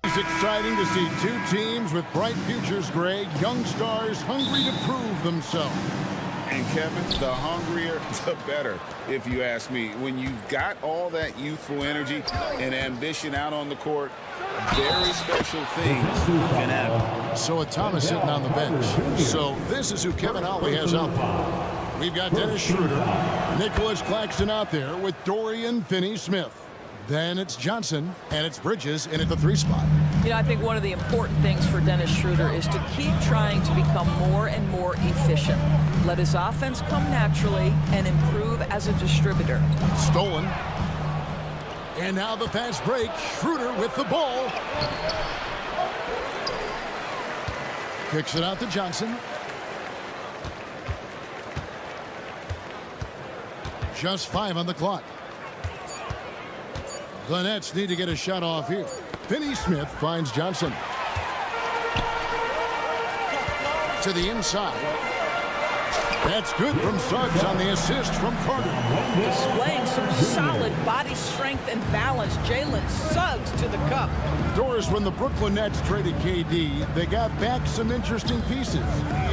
It's exciting to see two teams with bright futures, Greg. Young stars hungry to prove themselves. And Kevin, the hungrier, the better, if you ask me. When you've got all that youthful energy and ambition out on the court, very special things can happen. So Thomas sitting on the bench. So this is who Kevin Ollie has out there. We've got Dennis Schroeder, Nicholas Claxton out there with Dorian Finney-Smith. Then it's Johnson, and it's Bridges in at the 3 spot. You know, I think one of the important things for Dennis Schroeder is to keep trying to become more and more efficient. Let his offense come naturally and improve as a distributor. Stolen. And now the fast break. Schroeder with the ball. Kicks it out to Johnson. Just 5 on the clock. The Nets need to get a shot off here. Finney-Smith finds Johnson. To the inside. That's good from Suggs on the assist from Carter. Displaying some solid body strength and balance. Jalen Suggs to the cup. Doris, when the Brooklyn Nets traded KD, they got back some interesting pieces,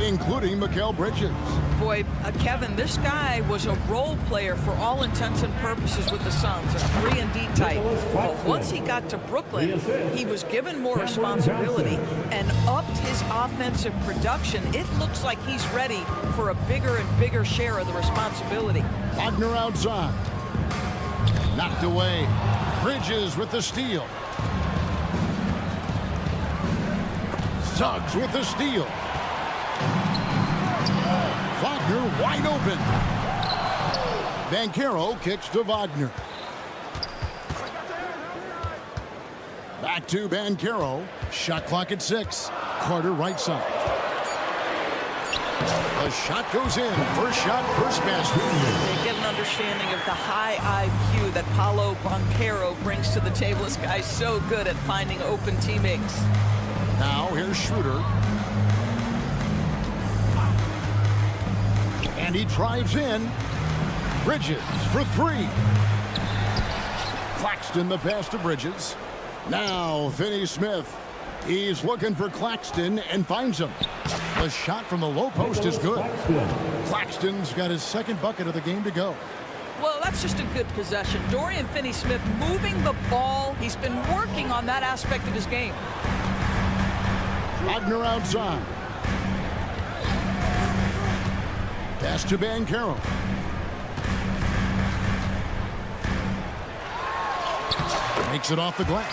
including Mikal Bridges. Boy, Kevin, this guy was a role player for all intents and purposes with the Suns, a 3-and-D type. But once he got to Brooklyn, he was given more responsibility and upped his offensive production. It looks like he's ready for a bigger and bigger share of the responsibility. Wagner outside. Knocked away. Bridges with the steal. Suggs with the steal. Wagner wide open. Banchero kicks to Wagner. Back to Banchero. Shot clock at 6. Carter right side. The shot goes in. First shot, first basket. They get an understanding of the high IQ that Paolo Banchero brings to the table. This guy's so good at finding open teammates. Now here's Schroeder. And he drives in. Bridges for 3. Claxton the pass to Bridges. Now Finney-Smith. He's looking for Claxton and finds him. The shot from the low post is good. Claxton's got his second bucket of the game to go. Well, that's just a good possession. Dorian Finney-Smith moving the ball. He's been working on that aspect of his game. Wagner outside. Pass to Banchero. Makes it off the glass.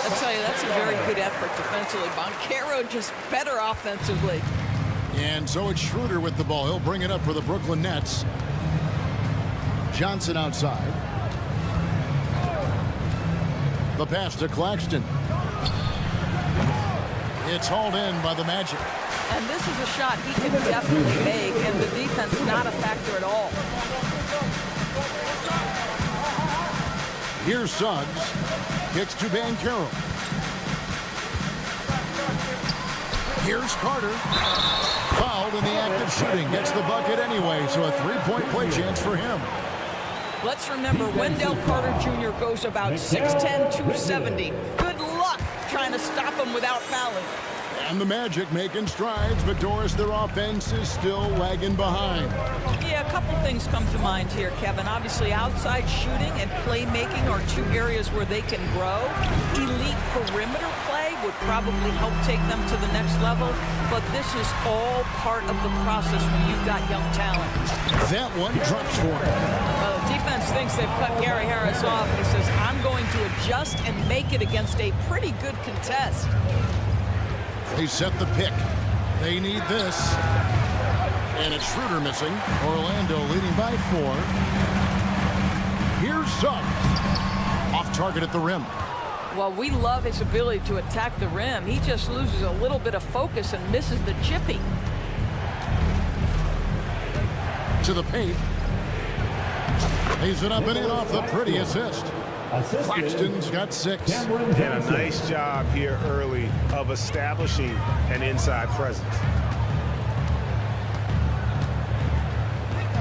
I'll tell you, that's a very good effort defensively. Banchero just better offensively. And so it's Schroeder with the ball. He'll bring it up for the Brooklyn Nets. Johnson outside. The pass to Claxton. It's hauled in by the Magic. And this is a shot he can definitely make, and the defense not a factor at all. Here's Suggs. Kicks to Banchero. Here's Carter. Fouled in the act of shooting. Gets the bucket anyway, so a 3-point play chance for him. Let's remember, Wendell Carter Jr. goes about 6'10", 270. Good luck trying to stop him without fouling. And the Magic making strides, but Doris, their offense is still lagging behind. Yeah, a couple things come to mind here, Kevin. Obviously, outside shooting and playmaking are 2 areas where they can grow. Elite perimeter play would probably help take them to the next level, but this is all part of the process when you've got young talent. That one drops for him. The defense thinks they've cut Gary Harris off. He says, I'm going to adjust and make it against a pretty good contest. They set the pick. They need this. And it's Schroeder missing. Orlando leading by 4. Here's Suggs. Off target at the rim. Well, we love his ability to attack the rim. He just loses a little bit of focus and misses the chipping. To the paint. Lays it up and in off the pretty assist. Claxton's got 6. And a nice job here early of establishing an inside presence.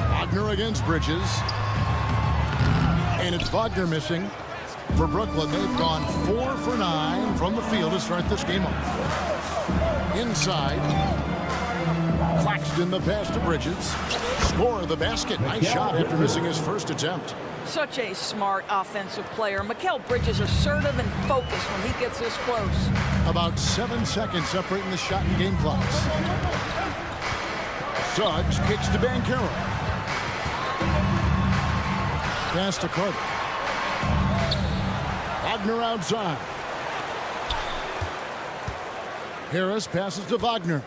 Wagner against Bridges. And it's Wagner missing. For Brooklyn, they've gone 4 for 9 from the field to start this game off. Inside. Claxton the pass to Bridges. Score the basket. Nice shot after missing his first attempt. Such a smart offensive player. Mikal Bridges assertive and focused when he gets this close. About 7 seconds separating the shot and game clocks. Suggs kicks to Banchero. Pass to Carter. Wagner outside. Harris passes to Wagner.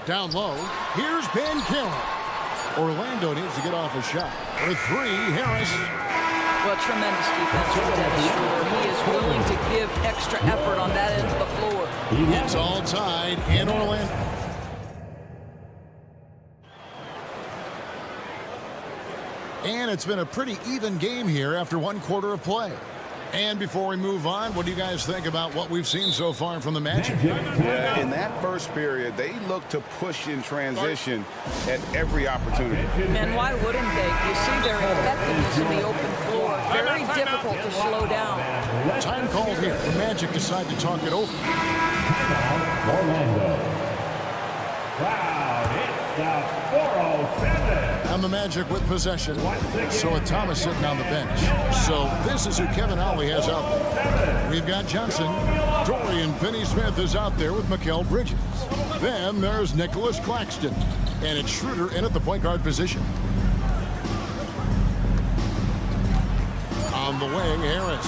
Down low. Here's Banchero. Orlando needs to get off a shot. For 3, Harris. Well, tremendous defense from Dennis Schroeder. He is willing to give extra effort on that end of the floor. It's all tied in Orlando. And it's been a pretty even game here after 1 quarter of play. And before we move on, what do you guys think about what we've seen so far from the Magic? Yeah, in that first period, they looked to push in transition at every opportunity. And why wouldn't they? You see their effectiveness in the open floor. Very difficult to slow down. Time called here. The Magic decide to talk it over. Orlando. Wow, it's the 407. And the Magic with possession. So with Thomas sitting on the bench. So this is who Kevin Ollie has out there. We've got Johnson. Dorian Finney-Smith is out there with Mikal Bridges. Then there's Nicholas Claxton. And it's Schroeder in at the point guard position. On the wing, Harris.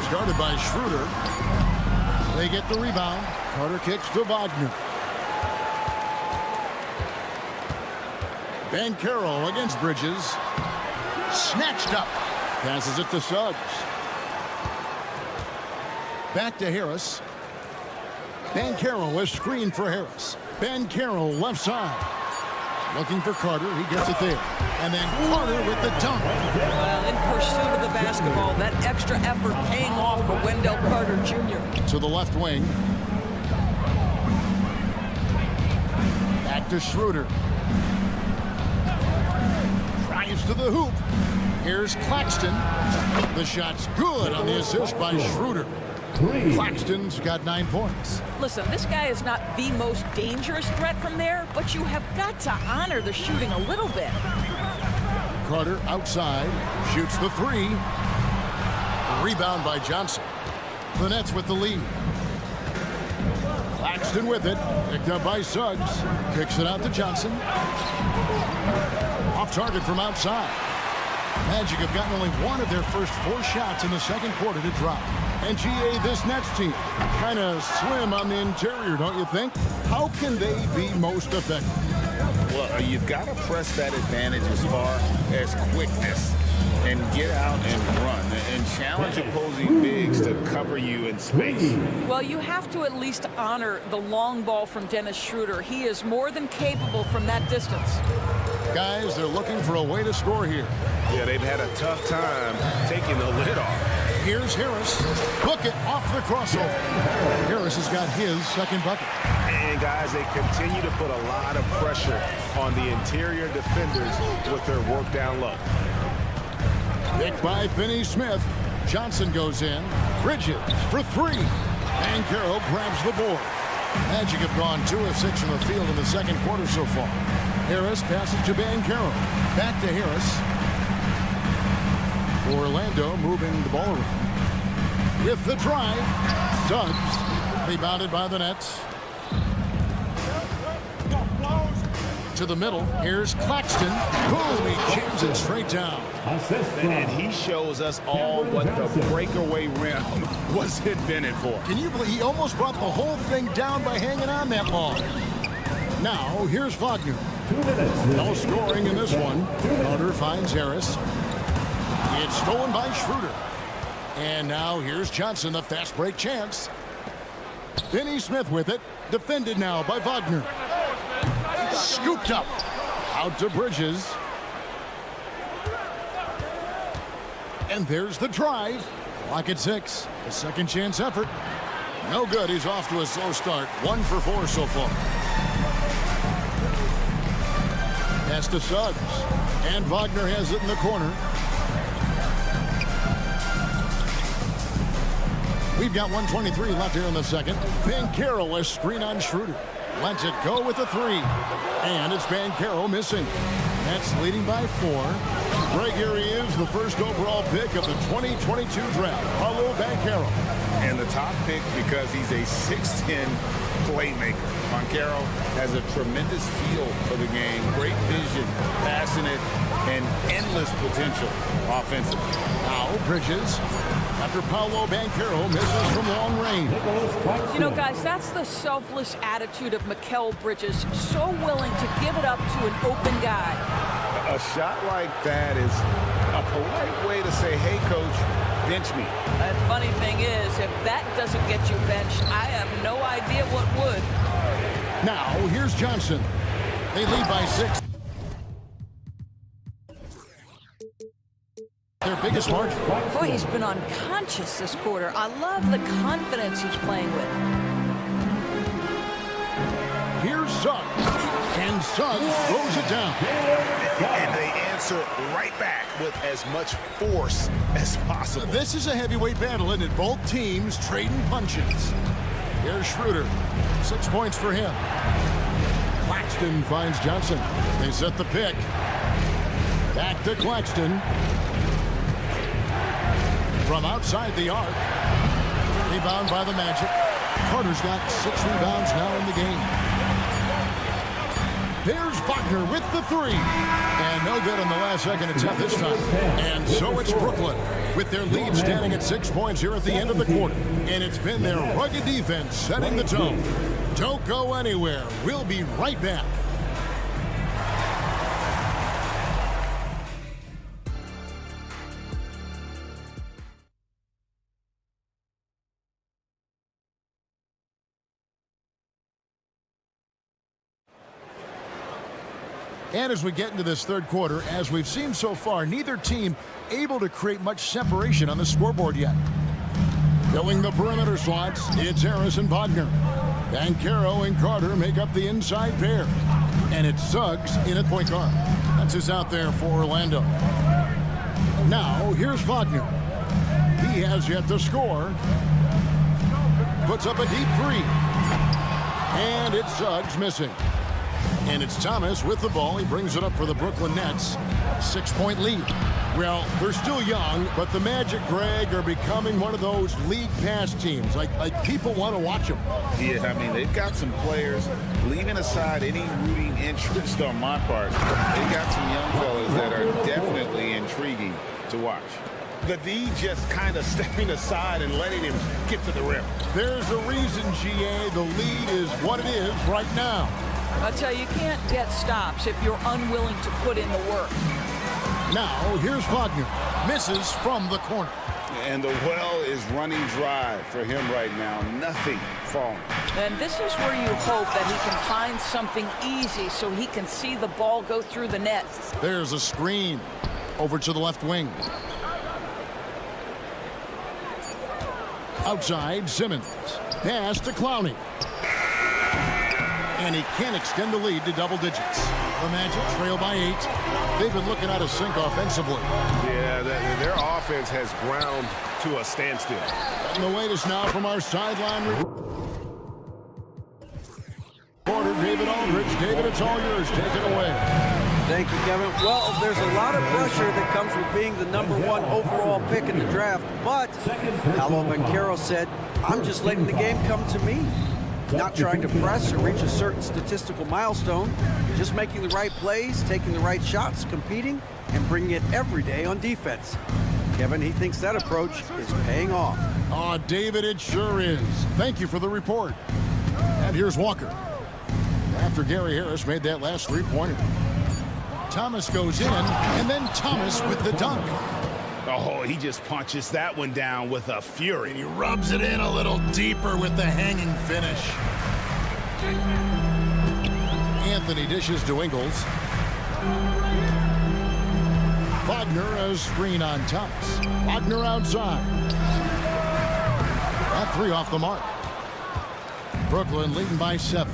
Started by Schroeder. They get the rebound. Carter kicks to Wagner. Banchero against Bridges. Snatched up. Passes it to Suggs. Back to Harris. Banchero is screened for Harris. Banchero left side. Looking for Carter. He gets it there. And then Carter with the dunk. Well, in pursuit of the basketball, that extra effort paying off for Wendell Carter Jr. To the left wing. Back to Schroeder. To the hoop. Here's Claxton. The shot's good on the assist by Schroeder. Claxton's got 9 points. Listen, this guy is not the most dangerous threat from there, but you have got to honor the shooting a little bit. Carter outside. Shoots the 3. Rebound by Johnson. The Nets with the lead. Claxton with it. Picked up by Suggs. Kicks it out to Johnson. Off target from outside. Magic have gotten only 1 of their first 4 shots in the second quarter to drop. And GA, this Nets team, kind of slim on the interior, don't you think? How can they be most effective? Well, you've got to press that advantage as far as quickness and get out and run and challenge opposing bigs to cover you in space. Well, you have to at least honor the long ball from Dennis Schroeder. He is more than capable from that distance. Guys, they're looking for a way to score here. Yeah, they've had a tough time taking the lid off. Here's Harris. Bucket off the crossover. Harris has got his second bucket. And guys, they continue to put a lot of pressure on the interior defenders with their work down low. Picked by Finney-Smith. Johnson goes in. Bridges for 3. Banchero grabs the board. Magic have gone 2 of 6 from the field in the second quarter so far. Harris passes to Banchero. Back to Harris. Orlando moving the ball around. With the drive. Suggs. Rebounded by the Nets. To the middle. Here's Claxton. Boom, he jams it straight down. And he shows us all what the breakaway rim was invented for. Can you believe he almost brought the whole thing down by hanging on that long? Now, here's Wagner. 2 minutes. No scoring in this one. Carter finds Harris. It's stolen by Schroeder. And now here's Johnson, the fast break chance. Finney Smith with it. Defended now by Wagner. Scooped up. Out to Bridges. And there's the drive. Clock at 6. A second chance effort. No good. He's off to a slow start. 1 for 4 so far. Pass to Suggs. And Wagner has it in the corner. We've got 1:23 left here in the second. Banchero, a screen on Schroeder. Lets it go with a 3. And it's Banchero missing. That's leading by 4. Right here he is, the first overall pick of the 2022 draft. Paulo Banchero. And the top pick because he's a 6'10 playmaker. Banchero has a tremendous feel for the game. Great vision, passing it, and endless potential offensively. Now Bridges. After Paulo Banchero misses from long range. You know, guys, that's the selfless attitude of Mikal Bridges. So willing to give it up to an open guy. A shot like that is a polite way to say, hey, coach, bench me. And funny thing is, if that doesn't get you benched, I have no idea what would. Now, here's Johnson. They lead by 6. Their biggest margin. Boy, he's been unconscious this quarter. I love the confidence he's playing with. Here's Suggs. And Suggs throws it down. And they answer right back with as much force as possible. This is a heavyweight battle, isn't it? Both teams trading punches. Here's Schroeder. 6 points for him. Claxton finds Johnson. They set the pick. Back to Claxton. From outside the arc. Rebound by the Magic. Carter's got 6 rebounds now in the game. There's Wagner with the 3. And no good on the last second attempt this time. And so it's Brooklyn with their lead standing at 6 points here at the end of the quarter. And it's been their rugged defense setting the tone. Don't go anywhere. We'll be right back. And as we get into this third quarter, as we've seen so far, neither team able to create much separation on the scoreboard yet. Filling the perimeter slots, it's Harris and Wagner. Banchero and Carter make up the inside pair. And it's Suggs in at point guard. That's who's out there for Orlando. Now, here's Wagner. He has yet to score. Puts up a deep 3. And it's Suggs missing. And it's Thomas with the ball. He brings it up for the Brooklyn Nets. 6-point lead. Well, they're still young, but the Magic, Greg, are becoming one of those league pass teams. Like people want to watch them. Yeah, I mean, they've got some players, leaving aside any rooting interest on my part. They've got some young fellas that are definitely intriguing to watch. The D just kind of stepping aside and letting him get to the rim. There's a reason, GA, the lead is what it is right now. I tell you, you can't get stops if you're unwilling to put in the work. Now, here's Wagner. Misses from the corner. And the well is running dry for him right now. Nothing falling. And this is where you hope that he can find something easy so he can see the ball go through the net. There's a screen. Over to the left wing. Outside, Simmons. Pass to Clowney. And he can't extend the lead to double digits. The Magic trail by 8. They've been looking out of sync offensively. Yeah, their offense has ground to a standstill. And the latest now from our sideline reporter, David Aldridge. David, it's all yours. Take it away. Thank you, Kevin. Well, there's a lot of pressure that comes with being the #1 overall pick in the draft, but Paulo Banchero said, I'm just letting the game come to me. not trying to press or reach a certain statistical milestone, just making the right plays, taking the right shots, competing, and bringing it every day on defense. Kevin, he thinks that approach is paying off. Oh, David, it sure is. Thank you for the report. And here's Walker. After Gary Harris made that last three-pointer. Thomas goes in, and then Thomas with the dunk. Oh, he just punches that one down with a fury. And he rubs it in a little deeper with the hanging finish. Anthony dishes to Ingles. Wagner a screen on Thomas. Wagner outside. That three off the mark. Brooklyn leading by 7.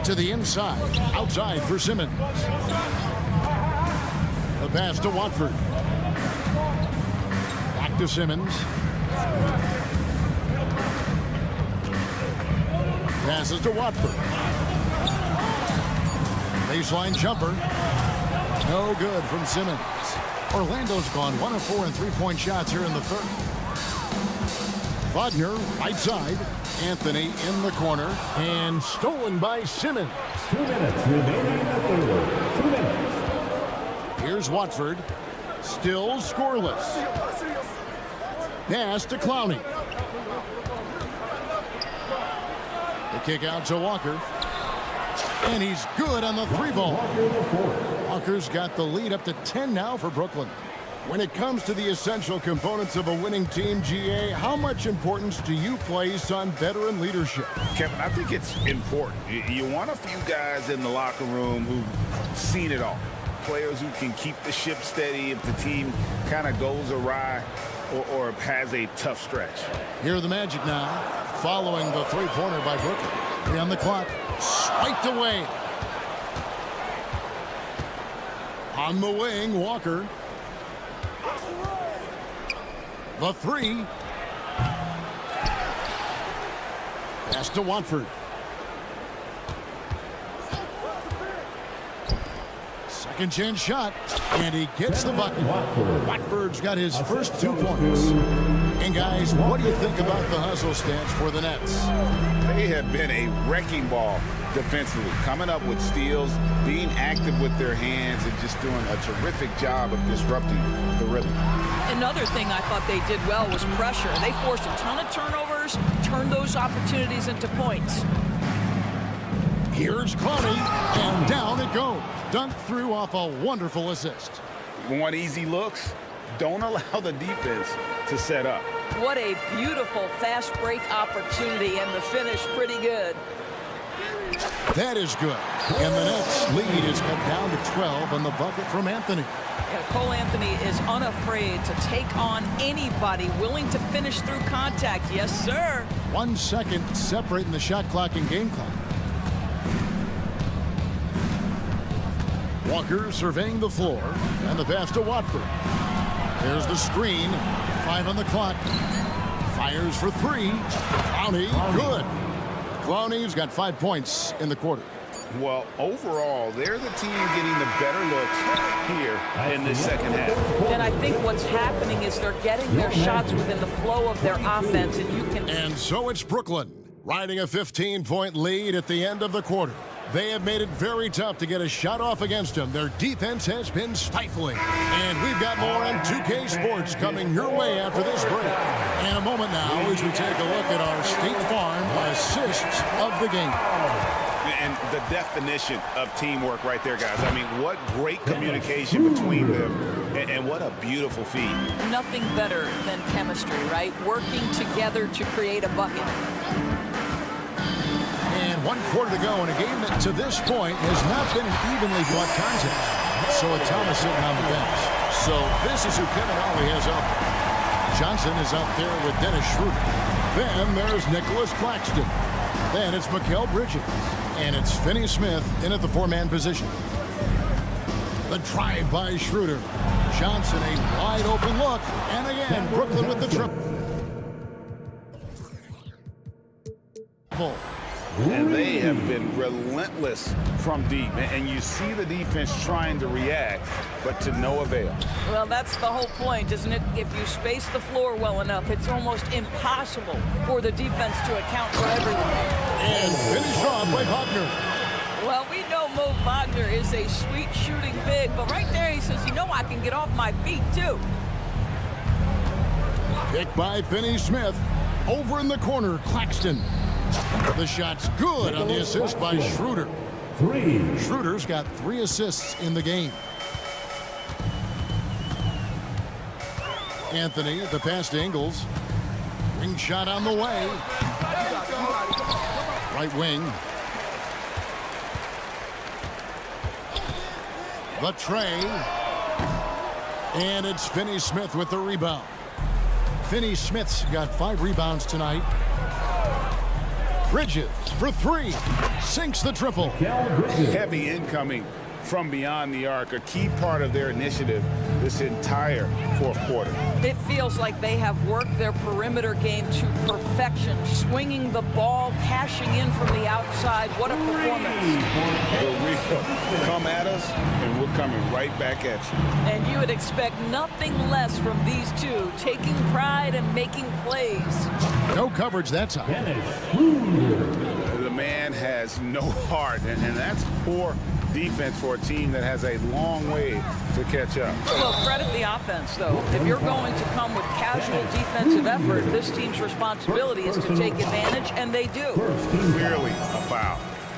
To the inside. Outside for Simmons. The pass to Watford. Back to Simmons. Passes to Watford. Baseline jumper. No good from Simmons. Orlando's gone 1 of 4 in three-point shots here in the third. Wagner, right side. Anthony in the corner. And stolen by Simmons. 2 minutes remaining in the third. 2 minutes. Here's Watford. Still scoreless. Pass to Clowney. The kick out to Walker. And he's good on the three ball. Walker's got the lead up to 10 now for Brooklyn. When it comes to the essential components of a winning team, GA, how much importance do you place on veteran leadership? Kevin, I think it's important. You want a few guys in the locker room who've seen it all. Players who can keep the ship steady if the team kind of goes awry or has a tough stretch. Here are the Magic now, following the three-pointer by Brooklyn. 3 on the clock, swiped away. On the wing, Walker. The three. Pass to Watford. Second chance shot, and he gets the bucket. Watford's got his first 2 points. And guys, what do you think about the hustle stats for the Nets? They have been a wrecking ball defensively, coming up with steals, being active with their hands, and just doing a terrific job of disrupting the rhythm. Another thing I thought they did well was pressure. They forced a ton of turnovers, turned those opportunities into points. Here's Clowney, and down it goes. Dunked through off a wonderful assist. Want easy looks? Don't allow the defense to set up. What a beautiful fast break opportunity, and the finish pretty good. That is good. And the Nets lead is cut down to 12 on the bucket from Anthony. Yeah, Cole Anthony is unafraid to take on anybody willing to finish through contact. Yes, sir. 1 second separating the shot clock and game clock. Walker surveying the floor, and the pass to Watford. There's the screen. 5 on the clock. Fires for 3. Clowney, good. Clowney's got 5 points in the quarter. Well, overall, they're the team getting the better looks here in this second half. And I think what's happening is they're getting their shots within the flow of their offense, and you can... And so it's Brooklyn, riding a 15-point lead at the end of the quarter. They have made it very tough to get a shot off against them. Their defense has been stifling. And we've got more on 2K Sports coming your way after this break. In a moment now, as we take a look at our State Farm assists of the game. And the definition of teamwork right there, guys. I mean, what great communication between them, and what a beautiful feed. Nothing better than chemistry, right? Working together to create a bucket. And 1 quarter to go in a game that to this point has not been an evenly fought contest. So a Thomas sitting on the bench. So this is who Kevin Ollie has out there. Johnson is out there with Dennis Schroeder. Then there's Nicholas Claxton. Then it's Mikal Bridges. And it's Finney Smith in at the 4-man position. The drive by Schroeder. Johnson a wide open look. And again, Brooklyn with the triple. and they have been relentless from deep. And you see the defense trying to react, but to no avail. Well, that's the whole point, isn't it? If you space the floor well enough, it's almost impossible for the defense to account for everything. And finished off by Wagner. Well, we know Mo Wagner is a sweet shooting big, but right there he says, you know, I can get off my feet too. Picked by Finney-Smith. Over in the corner, Claxton. The shot's good on the assist by Schroeder. Schroeder's got 3 assists in the game. Anthony, the pass to Ingles. Ring shot on the way. Right wing. The tray. And it's Finney-Smith with the rebound. Finney-Smith's got 5 rebounds tonight. Bridges for 3. Sinks the triple. Heavy incoming from beyond the arc, a key part of their initiative this entire fourth quarter. It feels like they have worked their perimeter game to perfection, swinging the ball, cashing in from the outside. What a performance. The real come at us, and we're coming right back at you. And you would expect nothing less from these two, taking pride and making plays. No coverage that time. The man has no heart, and that's poor defense for a team that has a long way to catch up. Well, credit the offense, though. If you're going to come with casual defensive effort, this team's responsibility is to take advantage, and they do. Clearly a foul.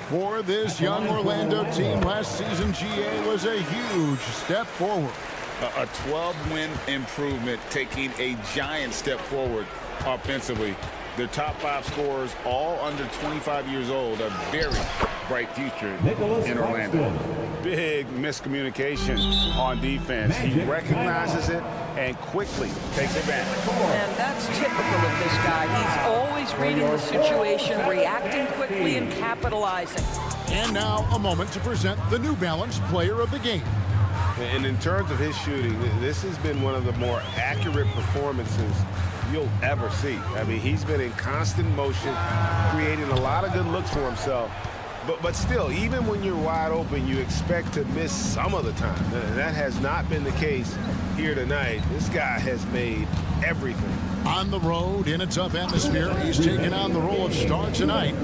For this young Orlando team, last season GA was a huge step forward. A 12-win improvement, taking a giant step forward offensively. Their top 5 scorers, all under 25 years old, a very bright future in Orlando. Big miscommunication on defense. He recognizes it and quickly takes advantage. And that's typical of this guy. He's always reading the situation, reacting quickly, and capitalizing. And now a moment to present the New Balance Player of the Game. And in terms of his shooting, this has been one of the more accurate performances you'll ever see. I mean, he's been in constant motion, creating a lot of good looks for himself. But still, even when you're wide open, you expect to miss some of the time. And that has not been the case here tonight. This guy has made everything. On the road, in a tough atmosphere, he's taken on the role of star tonight.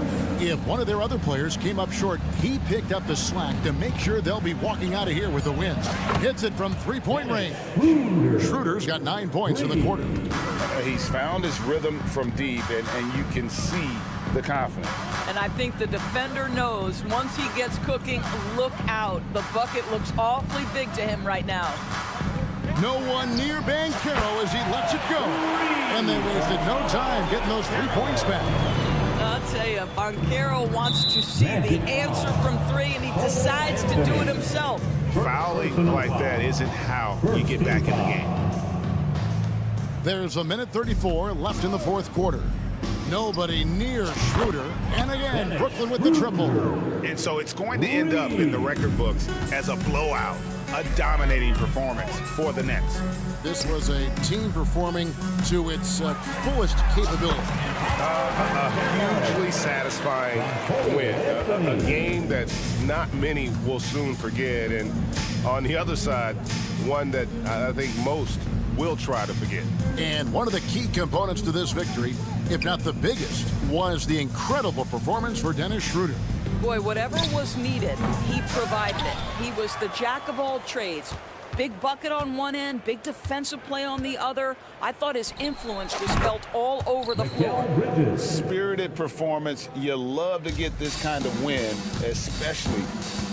If one of their other players came up short, he picked up the slack to make sure they'll be walking out of here with a win. Hits it from 3-point range. Schroeder's got 9 points in the quarter. He's found his rhythm from deep, and you can see the confidence. And I think the defender knows once he gets cooking, look out. The bucket looks awfully big to him right now. No one near Banchero as he lets it go. And they wasted no time getting those 3 points back. I'll tell you, Banchero wants to see the answer from 3, and he decides to do it himself. Fouling like that isn't how you get back in the game. There's 1:34 left in the fourth quarter. Nobody near Schroeder. And again, Brooklyn with the triple. And so it's going to end up in the record books as a blowout, a dominating performance for the Nets. This was a team performing to its fullest capability. A hugely satisfying win. A game that not many will soon forget. And on the other side, one that I think most will try to forget. And one of the key components to this victory, if not the biggest, was the incredible performance for Dennis Schroeder. Boy, whatever was needed, he provided it. He was the jack of all trades. Big bucket on one end, big defensive play on the other. I thought his influence was felt all over the floor. Spirited performance. You love to get this kind of win, especially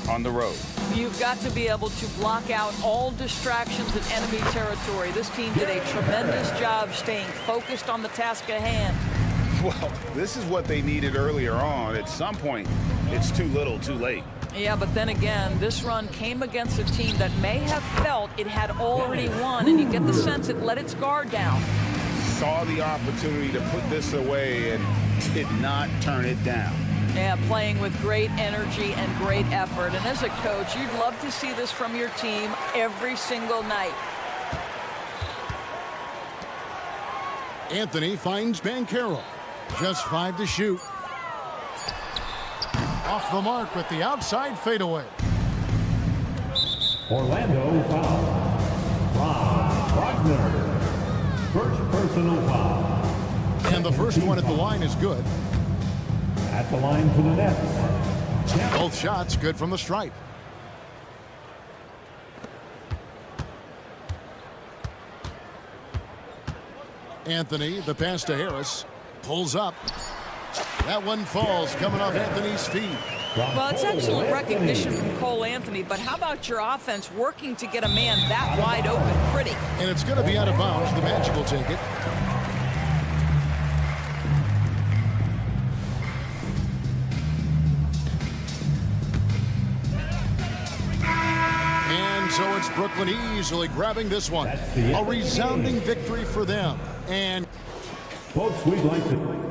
on the road. You've got to be able to block out all distractions in enemy territory. This team did a tremendous job staying focused on the task at hand. Well, this is what they needed earlier on. At some point, it's too little, too late. Yeah, but then again, this run came against a team that may have felt it had already won, and you get the sense it let its guard down. Saw the opportunity to put this away and did not turn it down. Yeah, playing with great energy and great effort. And as a coach, you'd love to see this from your team every single night. Anthony finds Banchero. Just 5 to shoot. Off the mark with the outside fadeaway. Orlando foul. Von Wagner. First personal foul. And the first one at the line is good. At the line for the Nets. Both shots good from the stripe. Anthony, the pass to Harris. Pulls up. That one falls, coming off Anthony's feet. Well, it's excellent recognition from Cole Anthony, but how about your offense working to get a man that wide open pretty? And it's going to be out of bounds. The Magic will take it. And so it's Brooklyn easily grabbing this one. A resounding victory for them. And Folks, we'd like to...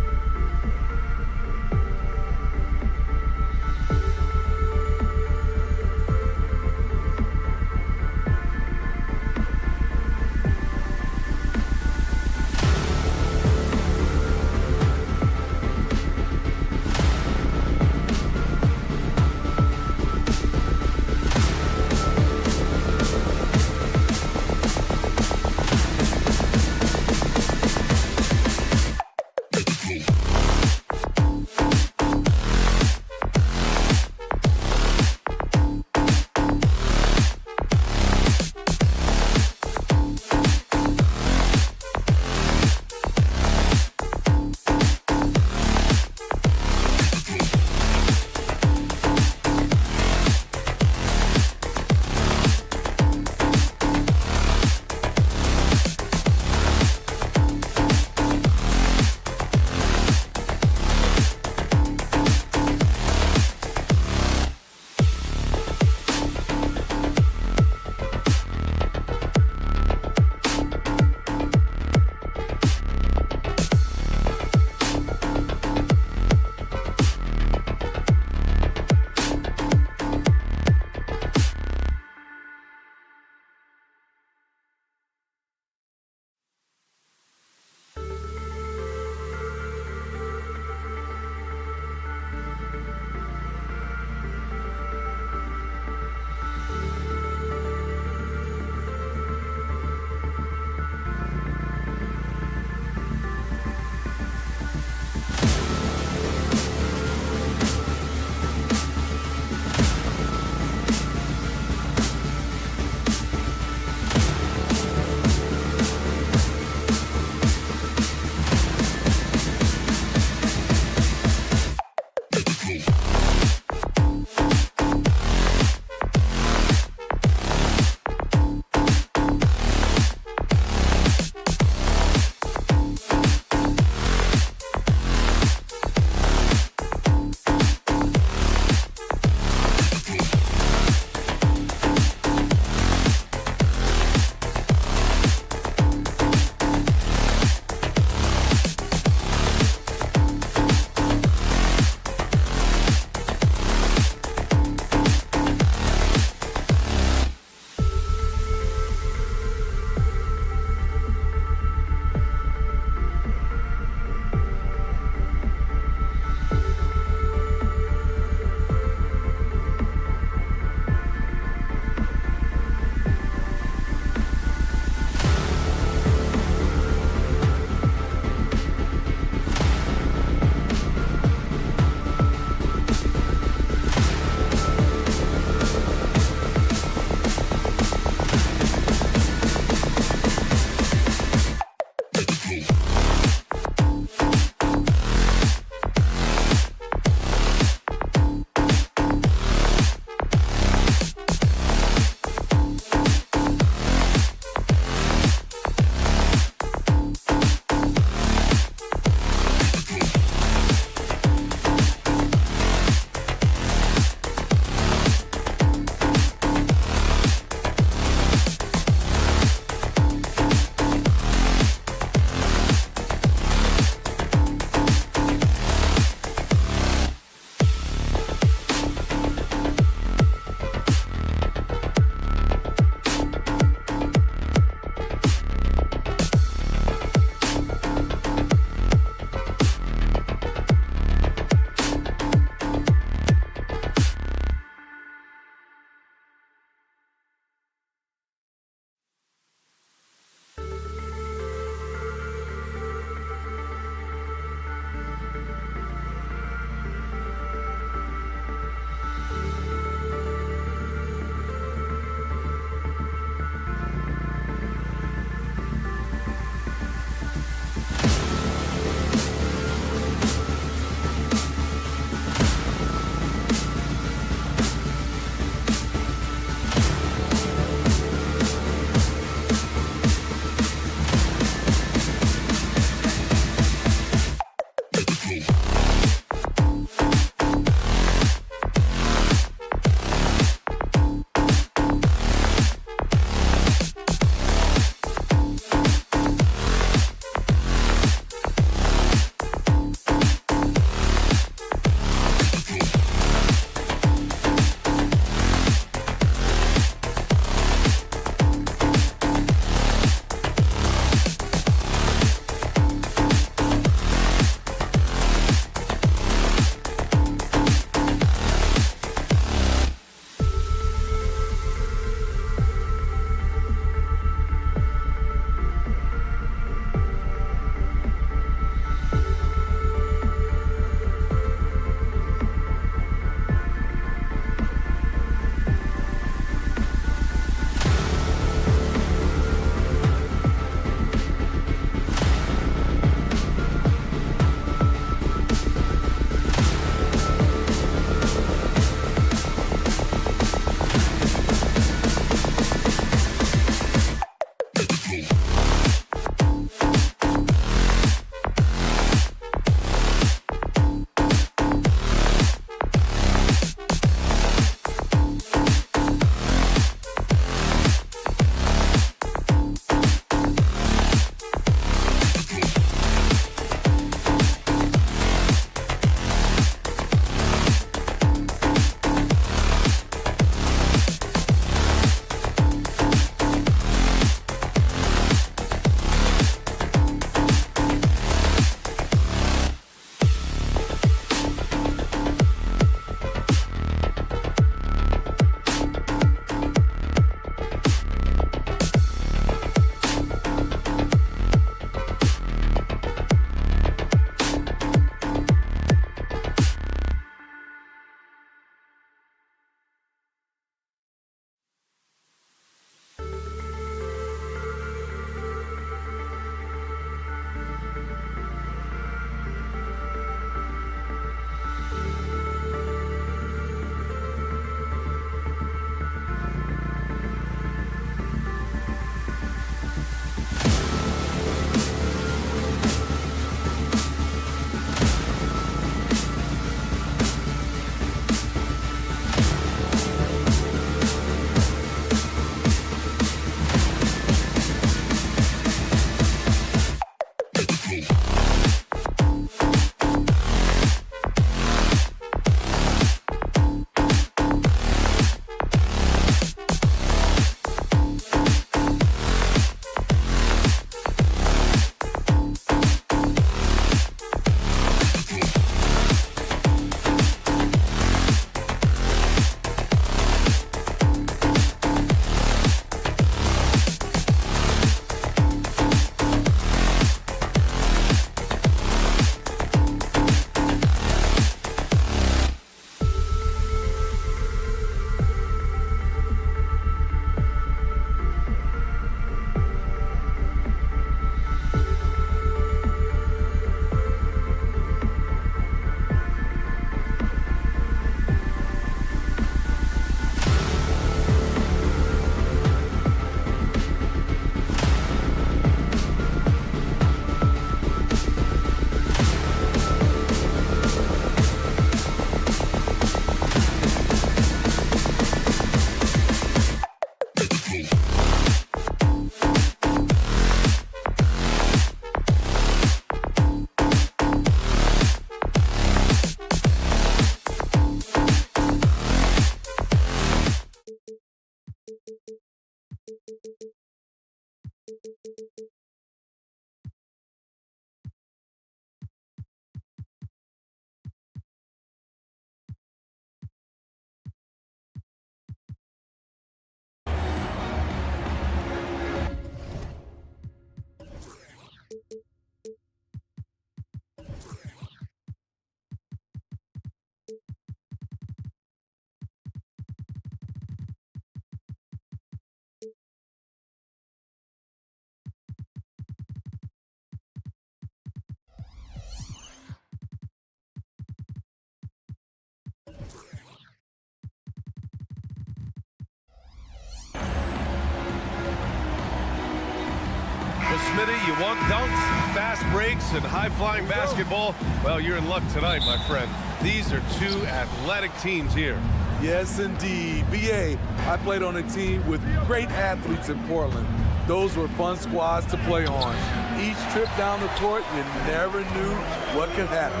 Well, Smitty, you want dunks, fast breaks, and high-flying basketball? Well, you're in luck tonight, my friend. These are two athletic teams here. Yes, indeed. BA, I played on a team with great athletes in Portland. Those were fun squads to play on. Each trip down the court, you never knew what could happen.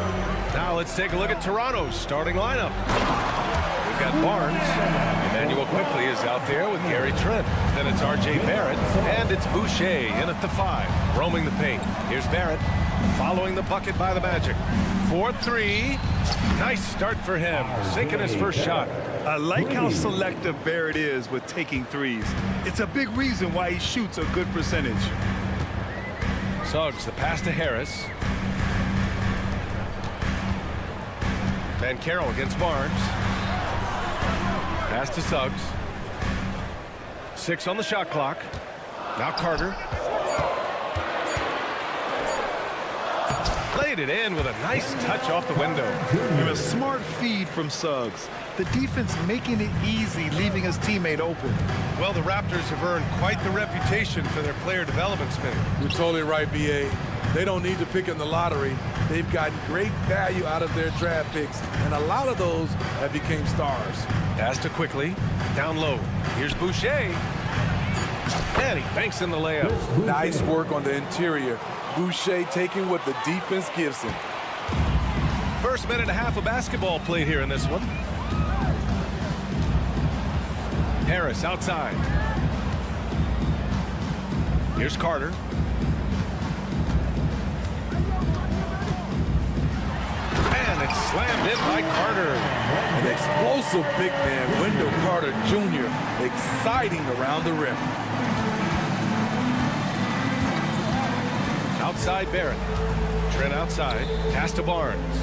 Now let's take a look at Toronto's starting lineup. We've got Barnes. Emmanuel quickly is out there with Gary Trent. Then it's R.J. Barrett, and it's Boucher in at the 5, roaming the paint. Here's Barrett, following the bucket by the Magic. 4-3. Nice start for him, sinking his first shot. I like how selective Barrett is with taking threes. It's a big reason why he shoots a good percentage. Suggs, the pass to Harris. Van Carroll against Barnes. Pass to Suggs. 6 on the shot clock. Now Carter. Laid it in with a nice touch off the window. And a smart feed from Suggs. The defense making it easy, leaving his teammate open. Well, the Raptors have earned quite the reputation for their player development spin. You're totally right, BA. They don't need to pick in the lottery. They've gotten great value out of their draft picks, and a lot of those have become stars. Pass to quickly. Down low. Here's Boucher. And he banks in the layup. Nice work on the interior. Boucher taking what the defense gives him. First minute and a half of basketball played here in this one. Harris outside. Here's Carter. And it's slammed in by Carter. An explosive big man, Wendell Carter Jr., exciting around the rim. Outside Barrett. Trent outside. Pass to Barnes.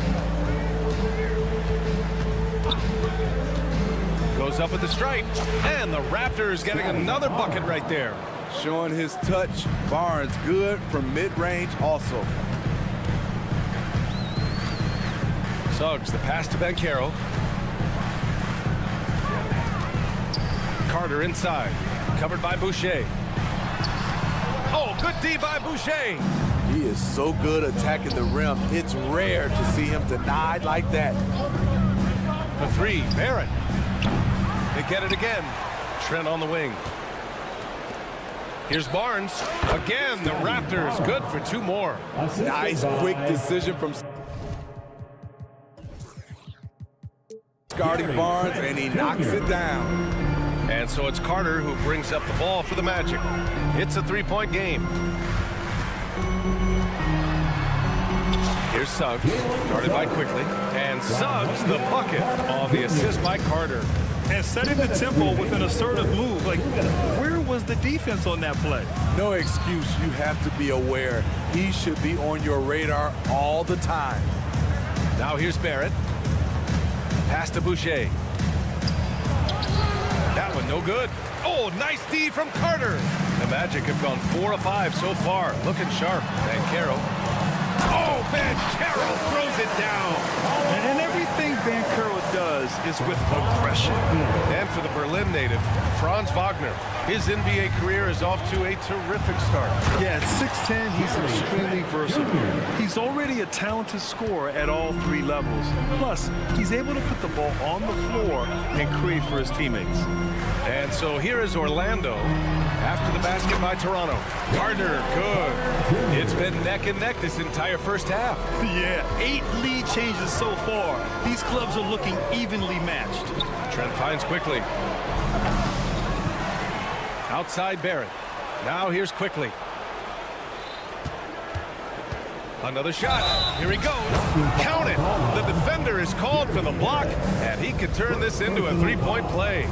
Goes up with the strike. And the Raptors getting another bucket right there. Showing his touch. Barnes good from mid-range also. Suggs, the pass to Van Carroll. Carter inside. Covered by Boucher. Oh, good D by Boucher. He is so good attacking the rim. It's rare to see him denied like that. For 3, Barrett. They get it again. Trent on the wing. Here's Barnes. Again, the Raptors good for 2 more. Nice quick decision from guarding Barnes, and he knocks it down. And so it's Carter who brings up the ball for the Magic. It's a 3-point game. Here's Suggs, guarded by quickly. And Suggs, the bucket on the assist by Carter. And setting the tempo with an assertive move. Like, where was the defense on that play? No excuse. You have to be aware. He should be on your radar all the time. Now here's Barrett. Pass to Boucher. That one no good. Oh, nice D from Carter. The Magic have gone 4 of 5 so far. Looking sharp. Van Carroll. Oh, Van Carroll throws it down. And everything Van Carroll does is with aggression. And for the Berlin native, Franz Wagner. His NBA career is off to a terrific start. Yeah, at 6'10", he's extremely versatile. He's already a talented scorer at all 3 levels. Plus, he's able to put the ball on the floor and create for his teammates. And so here is Orlando after the basket by Toronto. Carter, good. It's been neck and neck this entire first half. Yeah, 8 lead changes so far. These clubs are looking evenly matched. Trent finds quickly. Outside Barrett. Now here's quickly. Another shot. Here he goes. Count it. The defender is called for the block, and he could turn this into a 3-point play.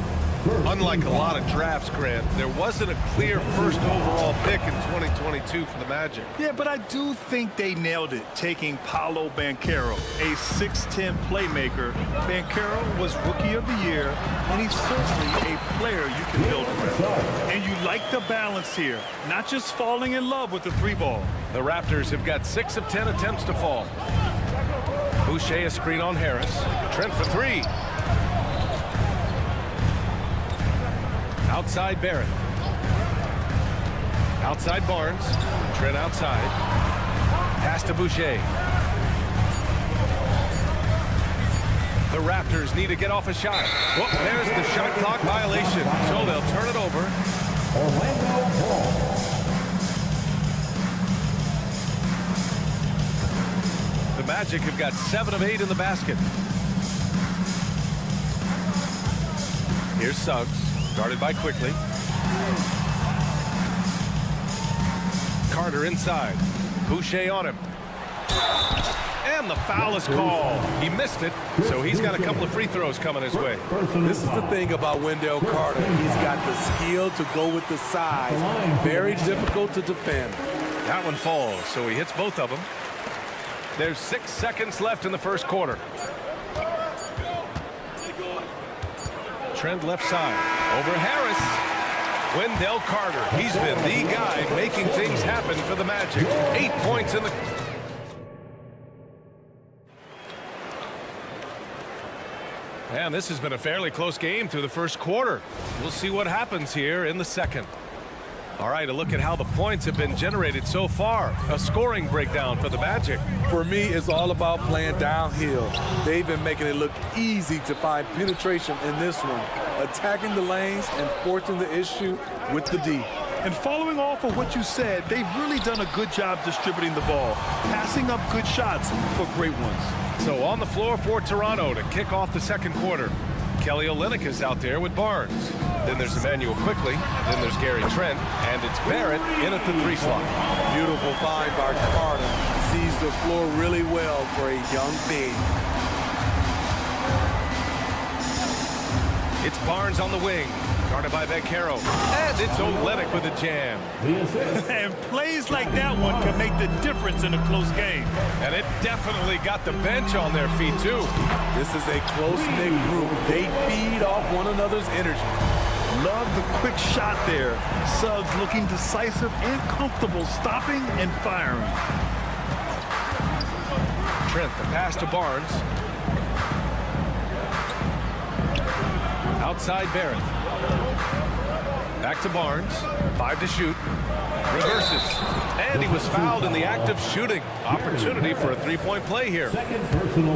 Unlike a lot of drafts, Grant, there wasn't a clear first overall pick in 2022 for the Magic. Yeah, but I do think they nailed it, taking Paolo Banchero, a 6'10 playmaker. Banchero was Rookie of the Year, and he's certainly a player you can build around. And you like the balance here, not just falling in love with the 3-ball. The Raptors have got 6 of 10 attempts to fall. Boucher a screen on Harris. Trent for 3. Outside Barrett. Outside Barnes. Trent outside. Pass to Boucher. The Raptors need to get off a shot. Well, there's the shot clock violation. So they'll turn it over. Orlando Ball. The Magic have got 7 of 8 in the basket. Here's Suggs, guarded by Quickly. Carter inside. Boucher on him. And the foul is called. He missed it, so he's got a couple of free throws coming his way. This is the thing about Wendell Carter. He's got the skill to go with the size. Very difficult to defend. That one falls, so he hits both of them. There's 6 seconds left in the first quarter. Trent left side. Over Harris. Wendell Carter. He's been the guy making things happen for the Magic. 8 points in the... And this has been a fairly close game through the first quarter. We'll see what happens here in the second. All right, a look at how the points have been generated so far. A scoring breakdown for the Magic. For me, it's all about playing downhill. They've been making it look easy to find penetration in this one, attacking the lanes and forcing the issue with the D. And following off of what you said, they've really done a good job distributing the ball, passing up good shots for great ones. So on the floor for Toronto to kick off the second quarter. Kelly Olynyk is out there with Barnes. Then there's Emmanuel Quickly. Then there's Gary Trent. And it's Barrett in at the 3 slot. Beautiful find by Carter. Sees the floor really well for a young big. It's Barnes on the wing. Guarded by Vaccaro. And it's Olynyk with a jam. And plays like that one can make the difference in a close game. And it definitely got the bench on their feet, too. This is a close-knit group. They feed off one another's energy. Love the quick shot there. Suggs looking decisive and comfortable stopping and firing. Trent, the pass to Barnes. Outside Barrett. Back to Barnes. 5 to shoot. Reverses. And he was fouled in the act of shooting. Opportunity for a 3-point play here.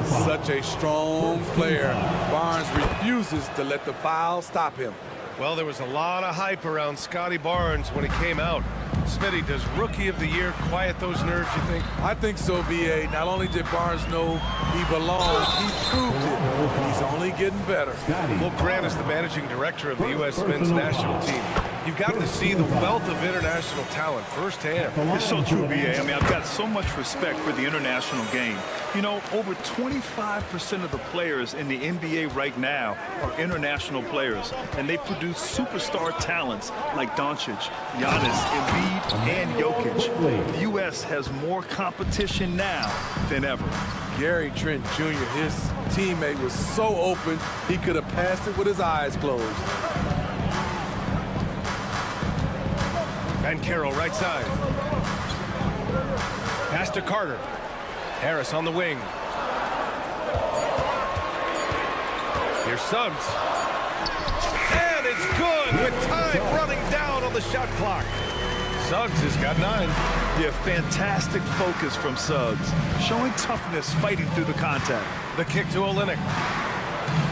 Such a strong player. Barnes refuses to let the foul stop him. Well, there was a lot of hype around Scotty Barnes when he came out. Smitty, does Rookie of the Year quiet those nerves, you think? I think so, B.A. Not only did Barnes know he belongs, he proved it. He's only getting better. Well, Grant is the managing director of the U.S. men's national team. You've got to see the wealth of international talent firsthand. It's so true, B.A. I mean, I've got so much respect for the international game. You know, over 25% of the players in the NBA right now are international players, and they produce superstar talents like Doncic, Giannis, Embiid, and Jokic. The U.S. has more competition now than ever. Gary Trent Jr., his teammate, was so open, he could have passed it with his eyes closed. Vaccaro right side. Pass to Carter. Harris on the wing. Here's Suggs. And it's good with time running down on the shot clock. Suggs has got 9. Yeah, fantastic focus from Suggs, showing toughness fighting through the contact. The kick to Olynyk.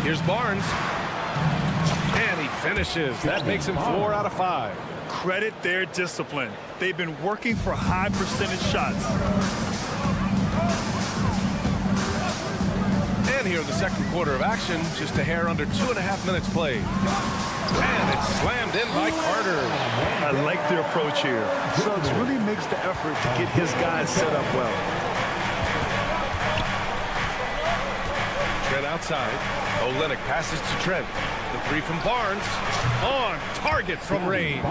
Here's Barnes. And he finishes. That makes him 4 out of 5. Credit their discipline. They've been working for high percentage shots. And here in the second quarter of action, just a hair under 2.5 minutes played. And it's slammed in by Carter. I like their approach here. Suggs really makes the effort to get his guys set up well. Trent outside. Olynyk passes to Trent. The 3 from Barnes. On target from range.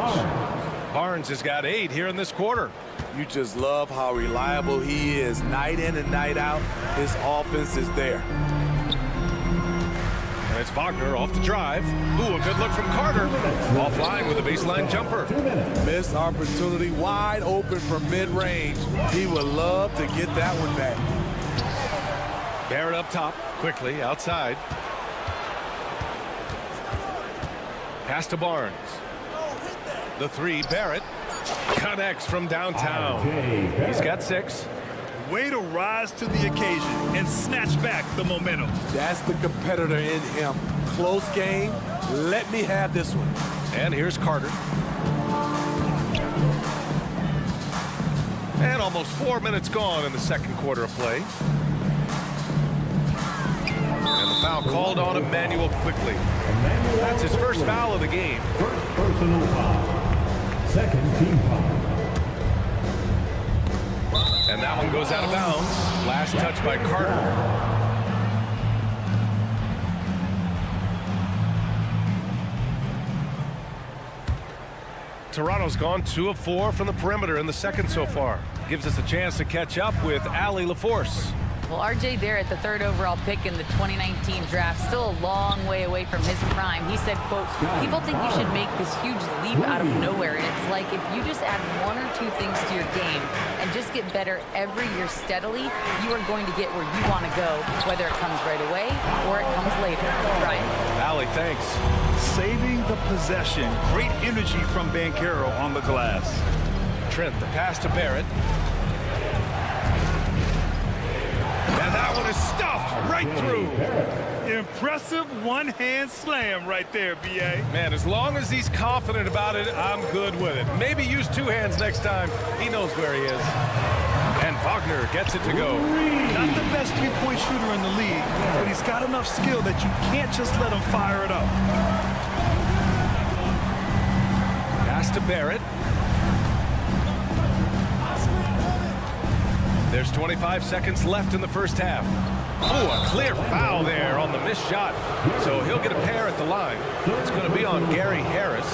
Barnes has got 8 here in this quarter. You just love how reliable he is. Night in and night out, his offense is there. And it's Wagner off the drive. Ooh, a good look from Carter. Offline with a baseline jumper. Missed opportunity, wide open from mid-range. He would love to get that one back. Barrett up top, quickly, outside. Pass to Barnes. The 3, Barrett. Connects from downtown. He's got 6. Way to rise to the occasion and snatch back the momentum. That's the competitor in him. Close game. Let me have this one. And here's Carter. And almost 4 minutes gone in the second quarter of play. And the foul called on Emmanuel quickly. That's his first foul of the game. First personal foul. Second team foul. And that one goes out of bounds. Last touch by Carter. Toronto's gone 2 of 4 from the perimeter in the second so far. Gives us a chance to catch up with Allie LaForce. Well, R.J. Barrett, the 3rd overall pick in the 2019 draft, still a long way away from his prime. He said, quote, people think you should make this huge leap out of nowhere. And it's like if you just add 1 or 2 things to your game and just get better every year steadily, you are going to get where you want to go, whether it comes right away or it comes later. Ryan. Allie, thanks. Saving the possession. Great energy from Banchero on the glass. Trent, the pass to Barrett. And that one is stuffed right through. Impressive one-hand slam right there, B.A. Man, as long as he's confident about it, I'm good with it. Maybe use 2 hands next time. He knows where he is. And Wagner gets it to go. Not the best three-point shooter in the league, but he's got enough skill that you can't just let him fire it up. Pass to Barrett. There's 25 seconds left in the first half. Oh, a clear foul there on the missed shot. So he'll get a pair at the line. It's going to be on Gary Harris.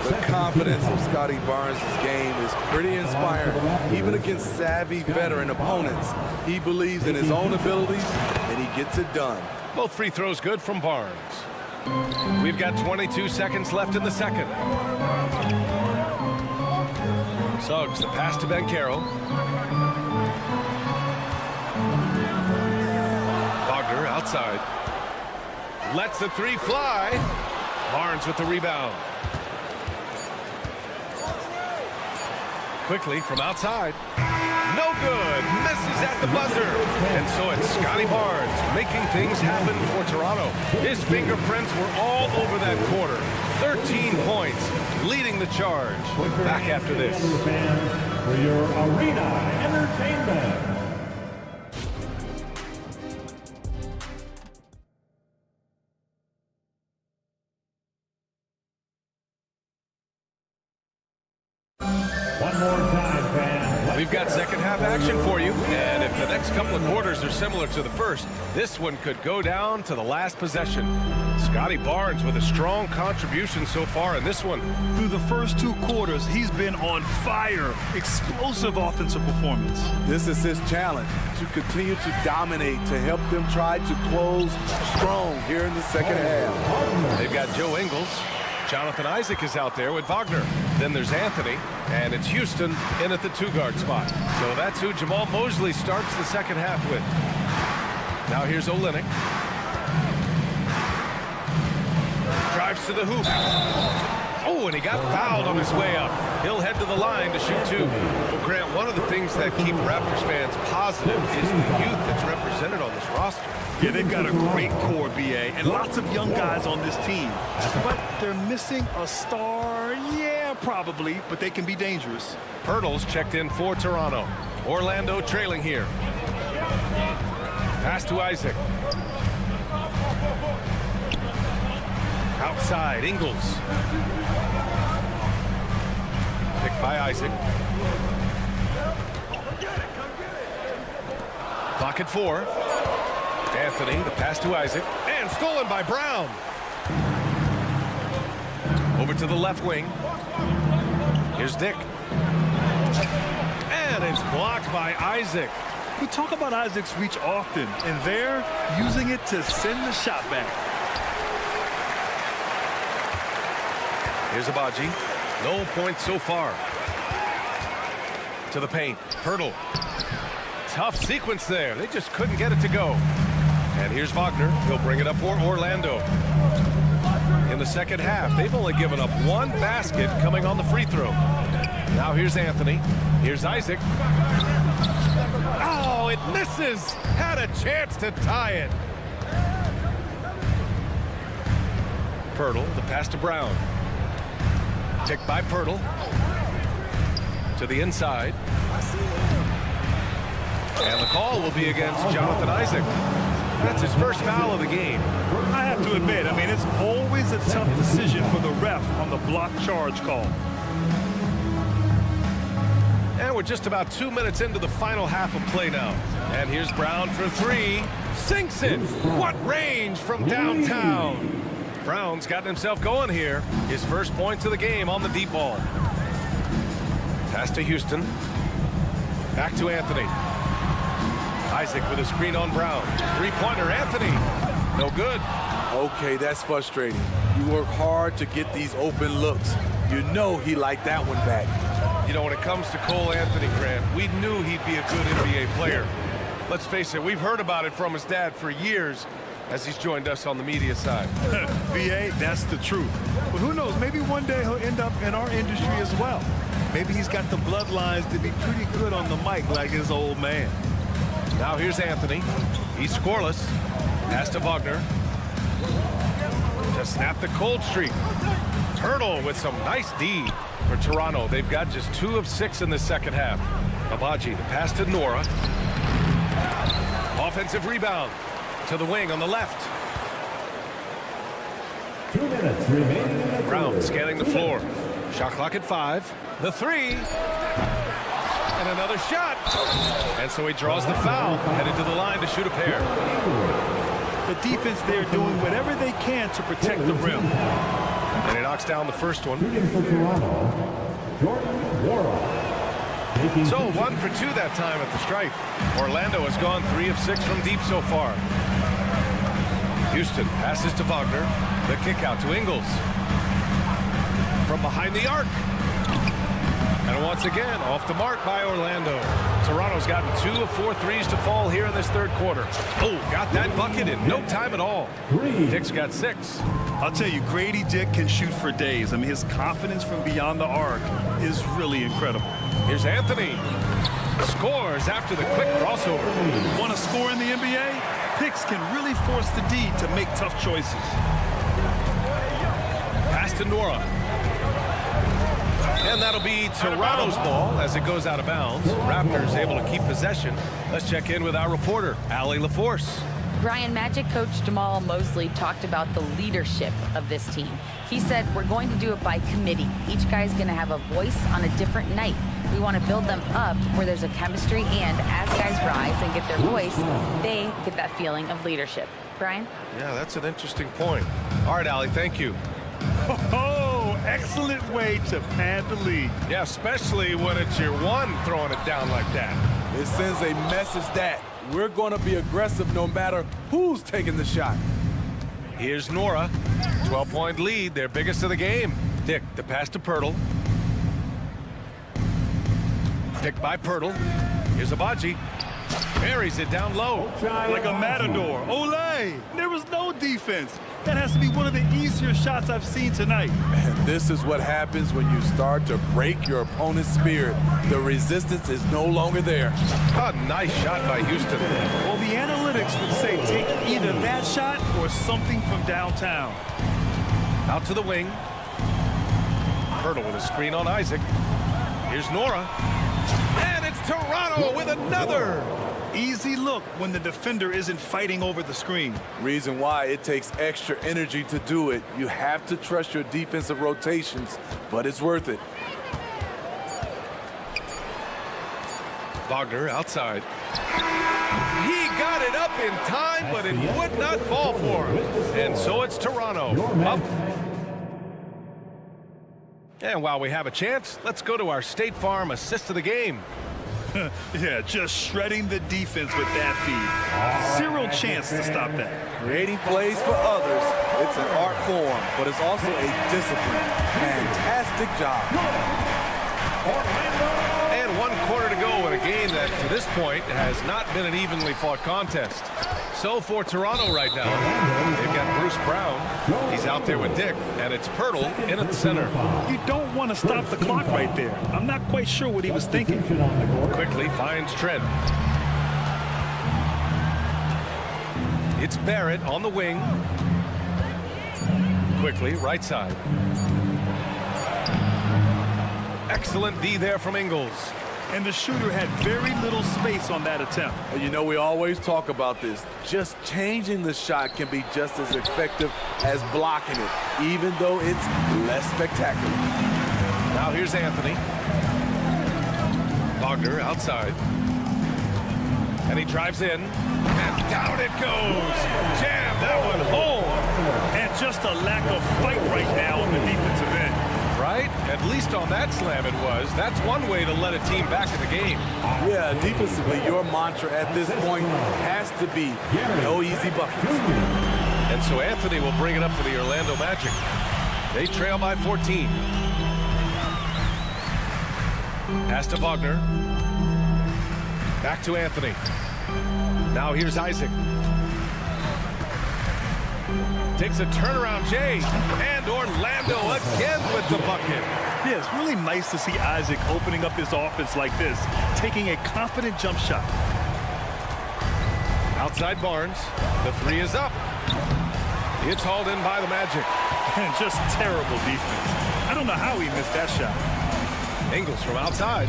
The confidence of Scotty Barnes' game is pretty inspiring. Even against savvy veteran opponents, he believes in his own abilities, and he gets it done. Both free throws good from Barnes. We've got 22 seconds left in the second. Suggs, the pass to Banchero. Wagner outside. Lets the 3 fly. Barnes with the rebound. Quickly from outside. No good. Misses at the buzzer. And so it's Scotty Barnes making things happen for Toronto. His fingerprints were all over that quarter. 13 points, leading the charge. Back after this. For your arena entertainment. One more time, fans. We've got second half action for you, and if the next couple of quarters are similar to the first, this one could go down to the last possession. Scotty Barnes with a strong contribution so far in this one. Through the first 2 quarters, he's been on fire. Explosive offensive performance. This is his challenge, to continue to dominate, to help them try to close strong here in the second half. They've got Joe Ingles. Jonathan Isaac is out there with Wagner. Then there's Anthony, and it's Houston in at the 2-guard spot. So that's who Jamal Mosley starts the second half with. Now here's Olynyk. Drives to the hoop. Oh, and he got fouled on his way up. He'll head to the line to shoot 2. Well, Grant, one of the things that keep Raptors fans positive is the youth that's represented on this roster. Yeah, they've got a great core, B.A., and lots of young guys on this team. But they're missing a star, yeah, probably, but they can be dangerous. Pirtle's checked in for Toronto. Orlando trailing here. Pass to Isaac. Outside, Ingles. Picked by Isaac. Clock at 4. Anthony, the pass to Isaac, and stolen by Brown. Over to the left wing. Here's Dick. And it's blocked by Isaac. We talk about Isaac's reach often, and they're using it to send the shot back. Here's Abaji. No points so far. To the paint. Pirtle. Tough sequence there. They just couldn't get it to go. And here's Wagner. He'll bring it up for Orlando. In the second half, they've only given up 1 basket coming on the free throw. Now here's Anthony. Here's Isaac. Oh, it misses. Had a chance to tie it. Pirtle, the pass to Brown. Picked by Pirtle. To the inside. And the call will be against Jonathan Isaac. That's his first foul of the game. I have to admit, I mean, it's always a tough decision for the ref on the block charge call. And we're just about 2 minutes into the final half of play now. And here's Brown for three. Sinks it. What range from downtown. Brown's gotten himself going here. His first points of the game on the deep ball. Pass to Houston. Back to Anthony. Isaac with a screen on Brown. Three-pointer, Anthony. No good. Okay, that's frustrating. You work hard to get these open looks. You know he liked that one back. You know, when it comes to Cole Anthony, Grant, we knew he'd be a good NBA player. Let's face it, we've heard about it from his dad for years as he's joined us on the media side. BA, that's the truth. But who knows, maybe one day he'll end up in our industry as well. Maybe he's got the bloodlines to be pretty good on the mic like his old man. Now here's Anthony. He's scoreless. Pass to Wagner. To snap the cold streak. Turtle with some nice D for Toronto. They've got just 2 of 6 in the second half. Abaji, the pass to Nora. Offensive rebound to the wing on the left. 2 minutes remaining in the Brown third. scanning the floor. Shot clock at 5. The three. And another shot. And so he draws the foul. Headed to the line to shoot a pair. The defense there doing whatever they can to protect the rim. And he knocks down the first one. Shooting for Toronto, Jordan Wara. Taking So two 1 for 2 that time at the stripe. Orlando has gone 3 of 6 from deep so far. Houston passes to Wagner. The kick out to Ingles. From behind the arc. And once again, off the mark by Orlando. Toronto's gotten 2 of 4 threes to fall here in this third quarter. Oh, got that bucket in no time at all. Dick's got 6. I'll tell you, Grady Dick can shoot for days. I mean, his confidence from beyond the arc is really incredible. Here's Anthony. Scores after the quick crossover. Want to score in the NBA? Picks can really force the D to make tough choices. Pass to Nora. And that'll be Toronto's ball as it goes out of bounds. Raptors able to keep possession. Let's check in with our reporter, Allie LaForce. Brian, Magic coach Jamal Mosley talked about the leadership of this team. He said, we're going to do it by committee. Each guy's going to have a voice on a different night. We want to build them up where there's a chemistry, and as guys rise and get their voice, they get that feeling of leadership. Brian? Yeah, that's an interesting point. All right, Allie, thank you. Oh, excellent way to pad the lead. Yeah, especially when it's your one throwing it down like that. It sends a message that we're going to be aggressive no matter who's taking the shot. Here's Nora. 12-point lead, their biggest of the game. Dick, the pass to Pirtle. Picked by Pirtle. Here's Abaji. Buries it down low. Like a matador. Olay! There was no defense. That has to be one of the easier shots I've seen tonight. And this is what happens when you start to break your opponent's spirit. The resistance is no longer there. A nice shot by Houston. Well, the analytics would say take either that shot or something from downtown. Out to the wing. Pirtle with a screen on Isaac. Here's Nora. And it's Toronto with another. Easy look when the defender isn't fighting over the screen. Reason why it takes extra energy to do it. You have to trust your defensive rotations, but it's worth it. Wagner outside. He got it up in time, but it would not fall for him. And so it's Toronto up. And while we have a chance, let's go to our State Farm assist of the game. Yeah, just shredding the defense with that feed. Zero chance to stop that. Creating plays for others, it's an art form, but it's also a discipline. Fantastic job. And 1 quarter to go in a game that, to this point, has not been an evenly fought contest. so for Toronto right now. They've got Bruce Brown. He's out there with Dick, and it's Pirtle in at the center. You don't want to stop the clock right there. I'm not quite sure what he was thinking. Quickly finds Trent. It's Barrett on the wing. Quickly, right side. Excellent D there from Ingles. And the shooter had very little space on that attempt. You know, we always talk about this. Just changing the shot can be just as effective as blocking it, even though it's less spectacular. Now here's Anthony. Wagner outside. And he drives in. And down it goes. Jam that one home. And just a lack of fight right now on the defensive end. Right? At least on that slam it was. That's one way to let a team back in the game. Yeah, defensively, your mantra at this point has to be no easy buckets. And so Anthony will bring it up for the Orlando Magic. They trail by 14. Pass to Wagner. Back to Anthony. Now here's Isaac. Takes a turnaround, Jay. And Orlando again with the bucket. Yeah, it's really nice to see Isaac opening up his offense like this, taking a confident jump shot. Outside Barnes. The three is up. It's hauled in by the Magic. And just terrible defense. I don't know how he missed that shot. Ingles from outside.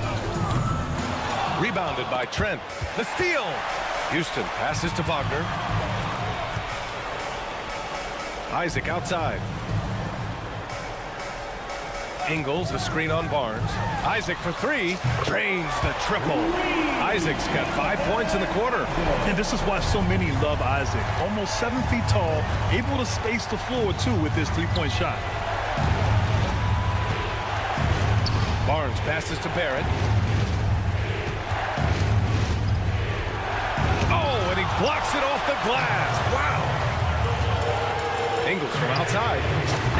Rebounded by Trent. The steal. Houston passes to Wagner. Isaac outside. Ingles, a screen on Barnes. Isaac for three. Drains the triple. Isaac's got 5 points in the quarter. And this is why so many love Isaac. Almost 7 feet tall, able to space the floor, too, with his three-point shot. Barnes passes to Barrett. Oh, and he blocks it off the glass. Wow. Ingles from outside.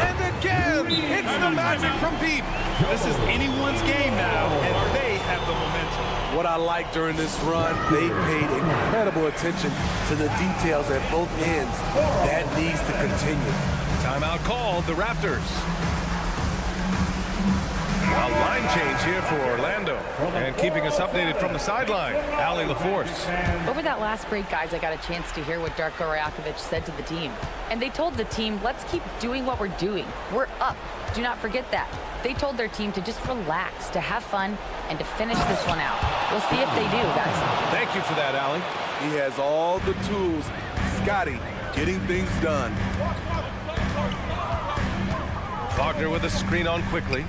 And again, it's the Magic from deep. This is anyone's game now, and they have the momentum. What I like during this run, they paid incredible attention to the details at both ends. That needs to continue. Timeout called, the Raptors. A line change here for Orlando. And keeping us updated from the sideline, Allie LaForce. Over that last break, guys, I got a chance to hear what Darko Rajakovic said to the team. And they told the team, let's keep doing what we're doing. We're up. Do not forget that. They told their team to just relax, to have fun, and to finish this one out. We'll see if they do, guys. Thank you for that, Allie. He has all the tools. Scotty getting things done. Wagner with a screen on quickly.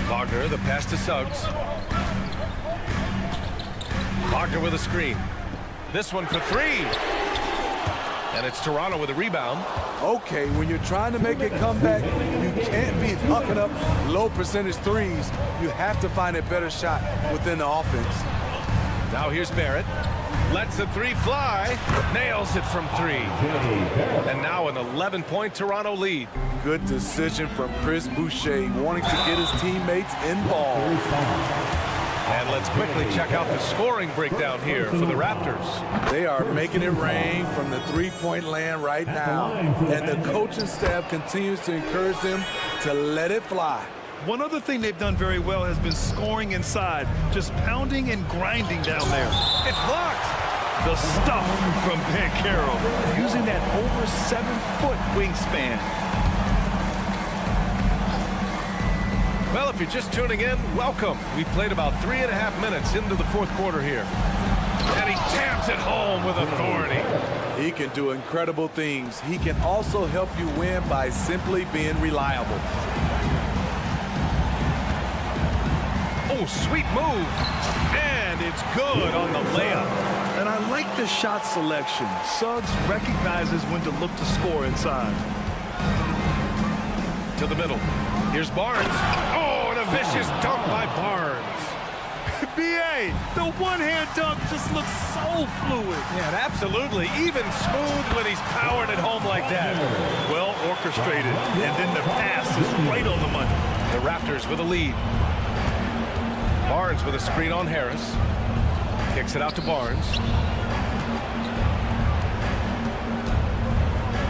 Wagner, the pass to Suggs. Wagner with a screen. This one for three. And it's Toronto with a rebound. Okay, when you're trying to make a comeback, you can't be hucking up low percentage threes. You have to find a better shot within the offense. Now here's Barrett. Lets the three fly. Nails it from three. And now an 11-point Toronto lead. Good decision from Chris Boucher, wanting to get his teammates involved. And let's quickly check out the scoring breakdown here for the Raptors. They are making it rain from the three-point land right now. And the coaching staff continues to encourage them to let it fly. One other thing they've done very well has been scoring inside, just pounding and grinding down there. It's blocked. The stuff from Banchero, using that over 7-foot wingspan. Well, if you're just tuning in, welcome. We played about 3.5 minutes into the fourth quarter here. And he jams it home with authority. He can do incredible things. He can also help you win by simply being reliable. Oh, sweet move. And it's good on the layup. And I like the shot selection. Suggs recognizes when to look to score inside. To the middle. Here's Barnes. Oh, and a vicious dunk by Barnes. B.A., the one-hand dunk just looks so fluid. Yeah, absolutely. Even smooth when he's powering it home like that. Well orchestrated. And then the pass is right on the money. The Raptors with a lead. Barnes with a screen on Harris. Kicks it out to Barnes.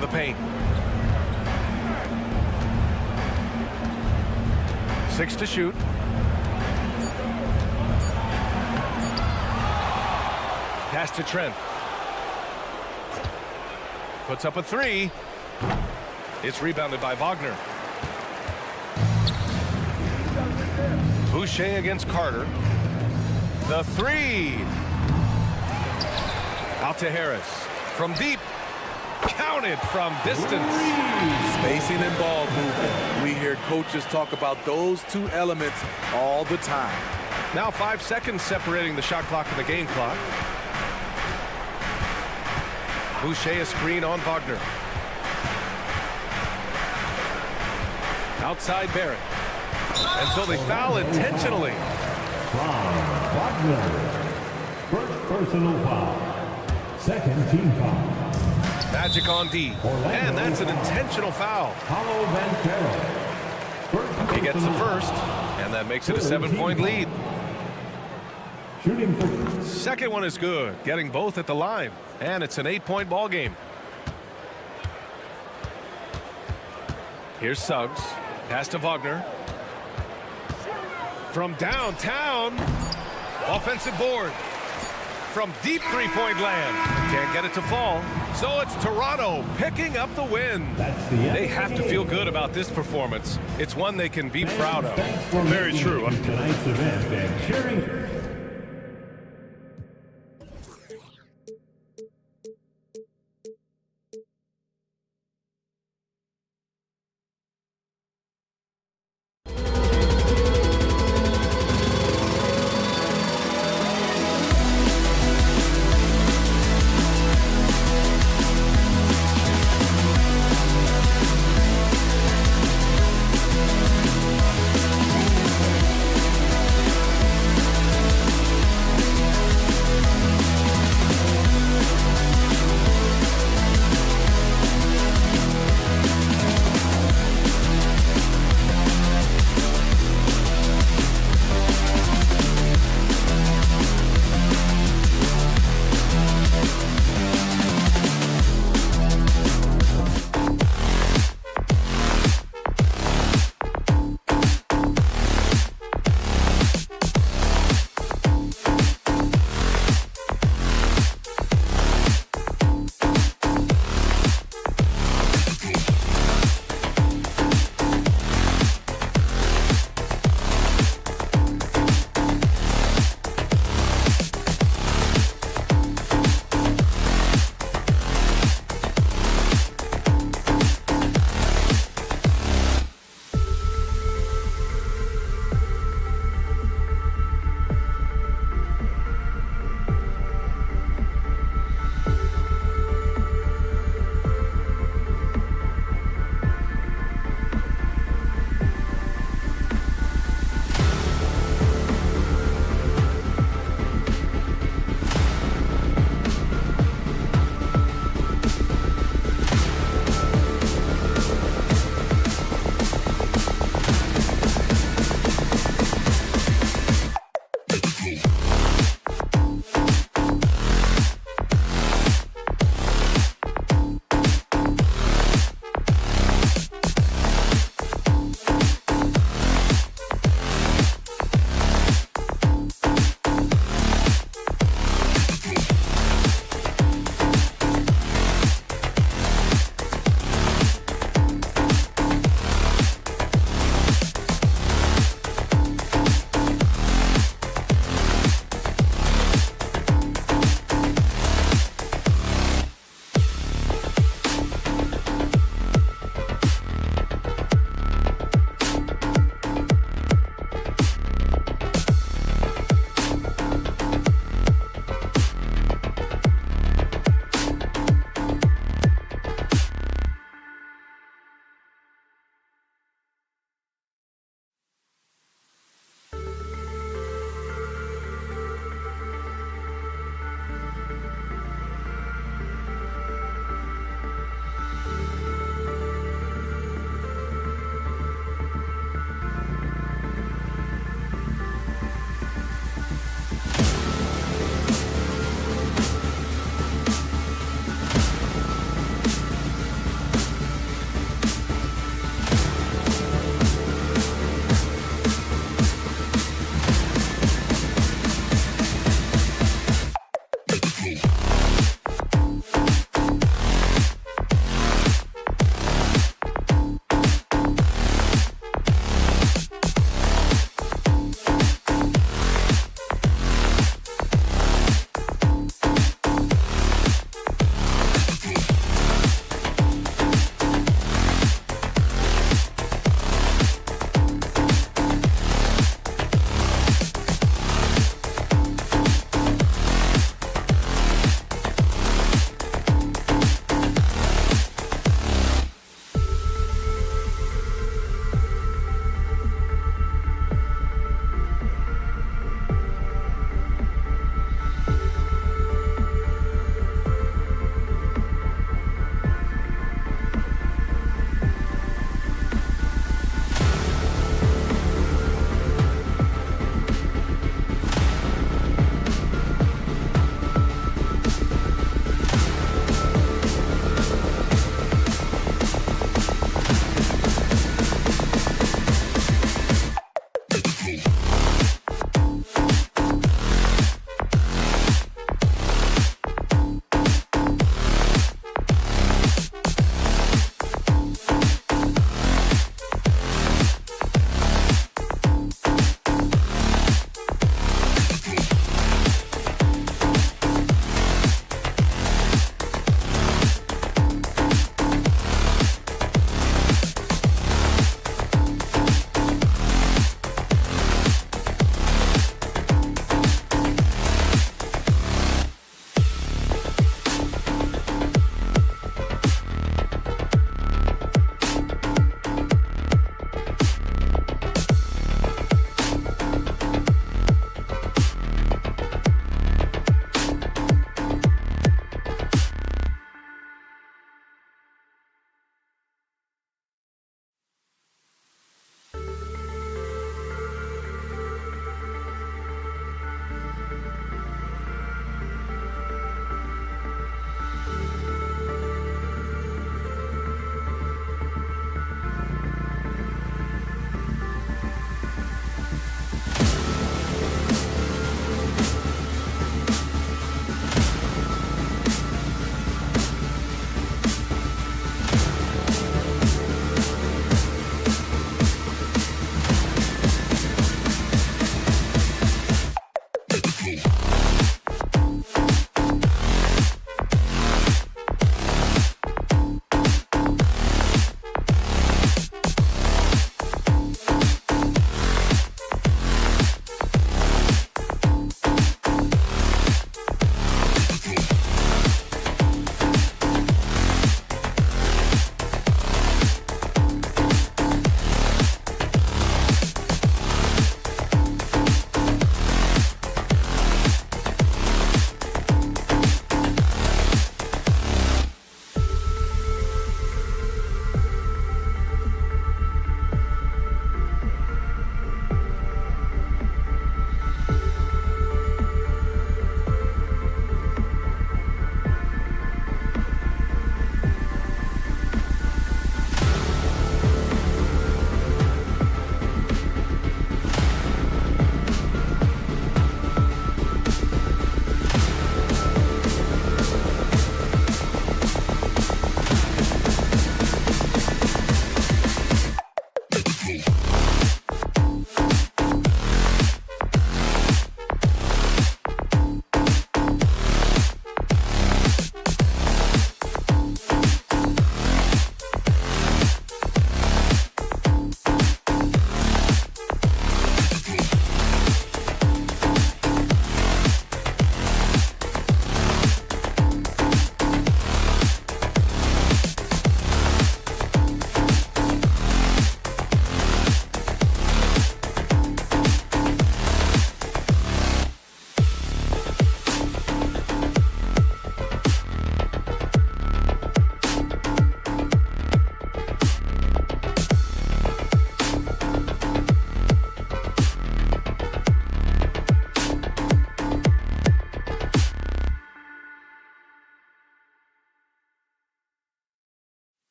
to the paint. 6 to shoot. Pass to Trent. Puts up a 3. It's rebounded by Wagner. Boucher against Carter. The 3. Out to Harris. From deep. Counted from distance. Spacing and ball movement. We hear coaches talk about those two elements all the time. Now 5 seconds separating the shot clock and the game clock. Boucher a screen on Wagner. Outside Barrett. And so they foul intentionally. Wagner. First personal foul. Second team foul. Magic on D. And that's an intentional foul. Paulo Banchero. He gets the first, and that makes it a 7-point lead. Shooting for Second one is good, getting both at the line. And it's an 8-point ball game. Here's Suggs. Pass to Wagner. From downtown. Offensive board. From deep three-point land. Can't get it to fall. So it's Toronto picking up the win. They have to feel good about this performance. It's one they can be proud of. very true. Tonight's event and cheering.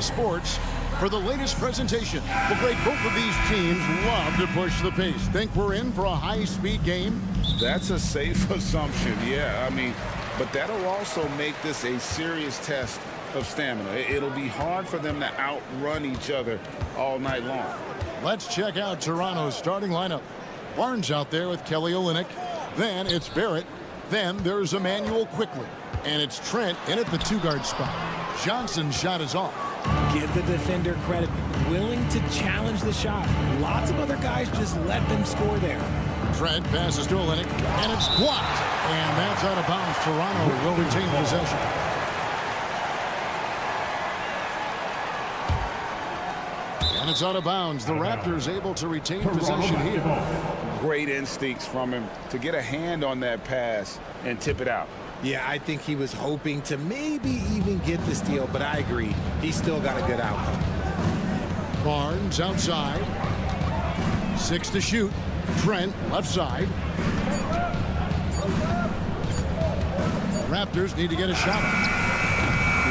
Sports for the latest presentation. The great both of these teams love to push the pace. Think we're in for a high-speed game? That's a safe assumption, yeah. I mean, but that'll also make this a serious test of stamina. It'll be hard for them to outrun each other all night long. Let's check out Toronto's starting lineup. Barnes out there with Kelly Olynyk. Then it's Barrett. Then there's Emmanuel Quickly. And it's Trent in at the two-guard spot. Johnson's shot is off. Give the defender credit. Willing to challenge the shot. Lots of other guys just let them score there. Trent passes to Olynyk, and it's blocked. And that's out of bounds. Toronto will retain possession. And it's out of bounds. The Raptors able to retain possession here. Great instincts from him to get a hand on that pass and tip it out. Yeah, I think he was hoping to maybe even get the steal, but I agree. He's still got a good outcome. Barnes outside. 6 to shoot. Trent left side. Raptors need to get a shot.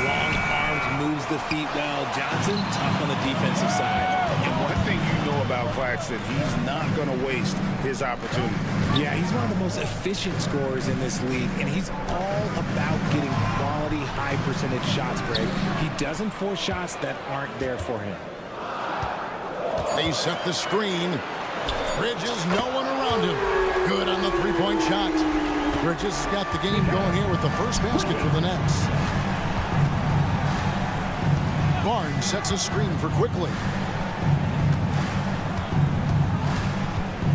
Long arms, moves the feet well. Johnson, tough on the defensive side. And one thing you know about Claxton, he's not going to waste his opportunity. Yeah, he's one of the most efficient scorers in this league, and he's all about getting quality, high-percentage shots, Greg. He doesn't force shots that aren't there for him. They set the screen. Bridges, no one around him. Good on the three-point shot. Bridges has got the game going here with the first basket for the Nets. Barnes sets a screen for Quickly.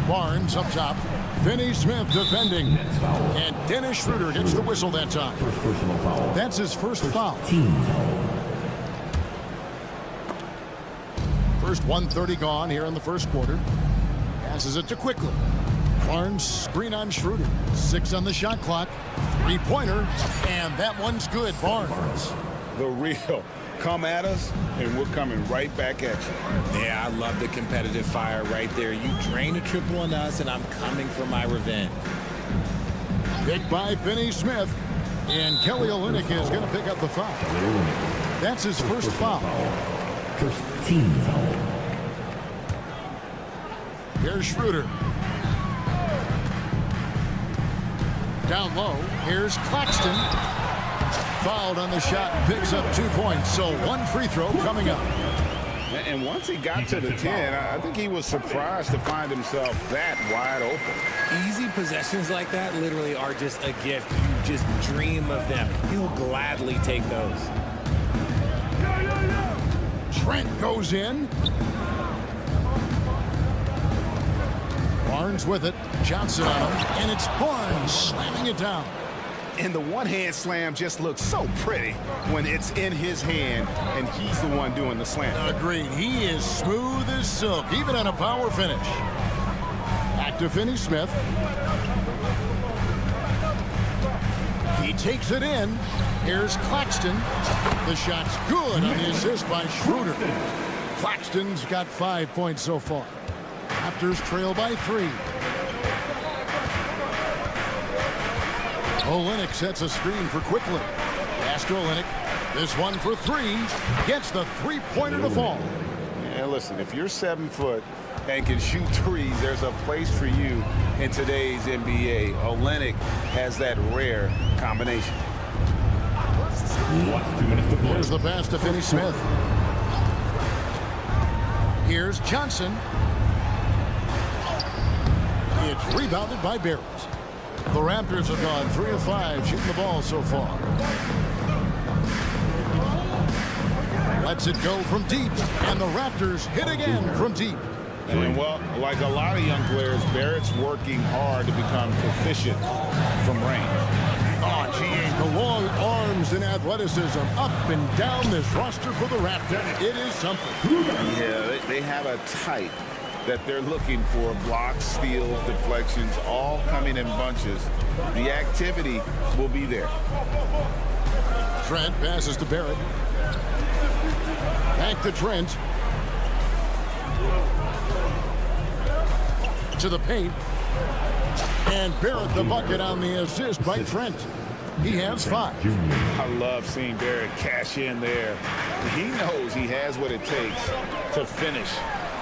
Barnes up top. Finney Smith defending. And Dennis Schroeder gets the whistle that time. That's his first foul. First 1:30 gone here in the first quarter. Passes it to Quickly. Barnes screen on Schroeder. 6 on the shot clock. Three-pointer. And that one's good. Barnes. The real. Come at us, and we're coming right back at you. Yeah, I love the competitive fire right there. You drain a triple on us, and I'm coming for my revenge. Picked by Finney Smith. And Kelly Olynyk is going to pick up the foul. That's his first foul. First team foul. Here's Schroeder. Down low. Here's Claxton. Fouled on the shot and picks up 2 points. So one free throw coming up. And once he got to the 10, I think he was surprised to find himself that wide open. Easy possessions like that literally are just a gift. You just dream of them. He'll gladly take those. Trent goes in. Barnes with it. Johnson on him. And it's Barnes slamming it down. And the one-hand slam just looks so pretty when it's in his hand and he's the one doing the slam. Agreed. He is smooth as silk, even on a power finish. Back to Finney Smith. He takes it in. Here's Claxton. The shot's good on the assist by Schroeder. Claxton's got 5 points so far. Raptors trail by 3. Olynyk sets a screen for Quickly. Pass to Olynyk. This one for 3. Gets the three-pointer to fall. Yeah, listen, if you're 7 foot and can shoot threes, there's a place for you in today's NBA. Olynyk has that rare combination. Here's the pass to Finney Smith. Here's Johnson. It's rebounded by Barrett. The Raptors have gone 3 of 5 shooting the ball so far. Lets it go from deep, and the Raptors hit again from deep. And well, like a lot of young players, Barrett's working hard to become proficient from range. Oh, gee, the long arms and athleticism up and down this roster for the Raptors. It is something. Yeah, they have a type that they're looking for. Blocks, steals, deflections, all coming in bunches. The activity will be there. Trent passes to Barrett. Back to Trent. to the paint. And Barrett the bucket on the assist by Trent. He has 5. I love seeing Barrett cash in there. He knows he has what it takes to finish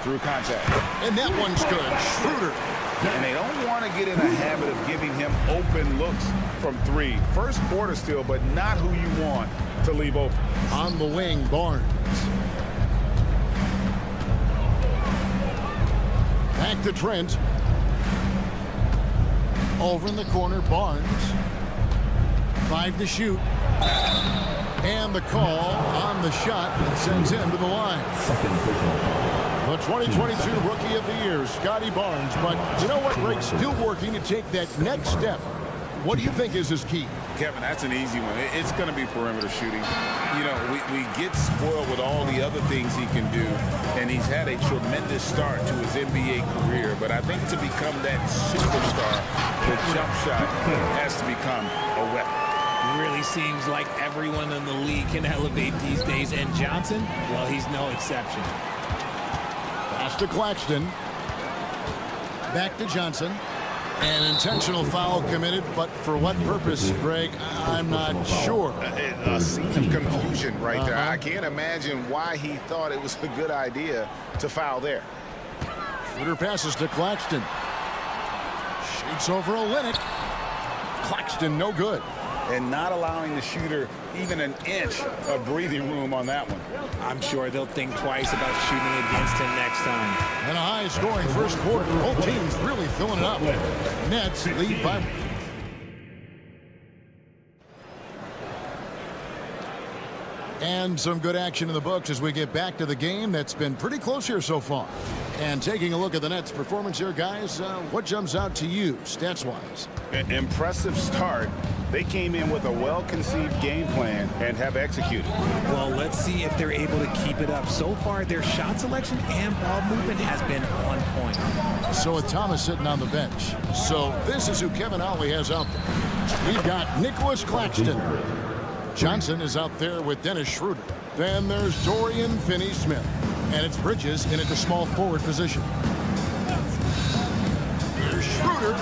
through contact. And that one's good. Schroeder. And they don't want to get in a habit of giving him open looks from 3. First quarter still, but not who you want to leave open. On the wing, Barnes. Back to Trent. Over in the corner, Barnes. 5 to shoot. And the call on the shot that sends him to the line. The 2022 Rookie of the Year, Scotty Barnes. But you know what, Greg? Still working to take that next step. What do you think is his key? Kevin, that's an easy one. It's going to be perimeter shooting. You know, we get spoiled with all the other things he can do, and he's had a tremendous start to his NBA career. But I think to become that superstar, the jump shot has to become a weapon. Really seems like everyone in the league can elevate these days, and Johnson, well, he's no exception. Pass to Claxton. Back to Johnson. An intentional foul committed, but for what purpose, Greg? I'm not sure. A scene of confusion right there. I can't imagine why he thought it was a good idea to foul there. Shooter passes to Claxton. Shoots over Olynyk. Claxton no good. And not allowing the shooter even an inch of breathing room on that one. I'm sure they'll think twice about shooting against him next time. And a high-scoring first quarter. Both teams really filling it up. Nets lead by... And some good action in the books as we get back to the game that's been pretty close here so far. And taking a look at the Nets' performance here, guys, what jumps out to you, stats-wise? An impressive start. They came in with a well-conceived game plan and have executed. Well, let's see if they're able to keep it up. So far, their shot selection and ball movement has been on point. So with Thomas sitting on the bench. So this is who Kevin Ollie has out there. We've got Nicholas Claxton. Johnson is out there with Dennis Schroeder. Then there's Dorian Finney-Smith. And it's Bridges in at the small forward position. Here's Schroeder.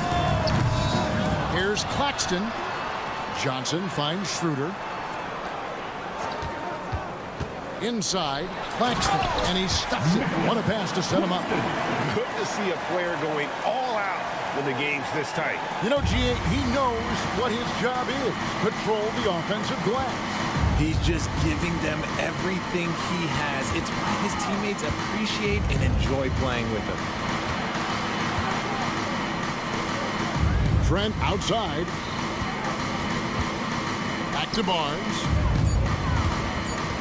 Here's Claxton. Johnson finds Schroeder. Inside, Claxton, and he stuffs it. What a pass to set him up. Good to see a player going all out when the game's this tight. You know, G.A., he knows what his job is. Control the offensive glass. He's just giving them everything he has. It's why his teammates appreciate and enjoy playing with him. Trent outside. Back to Barnes.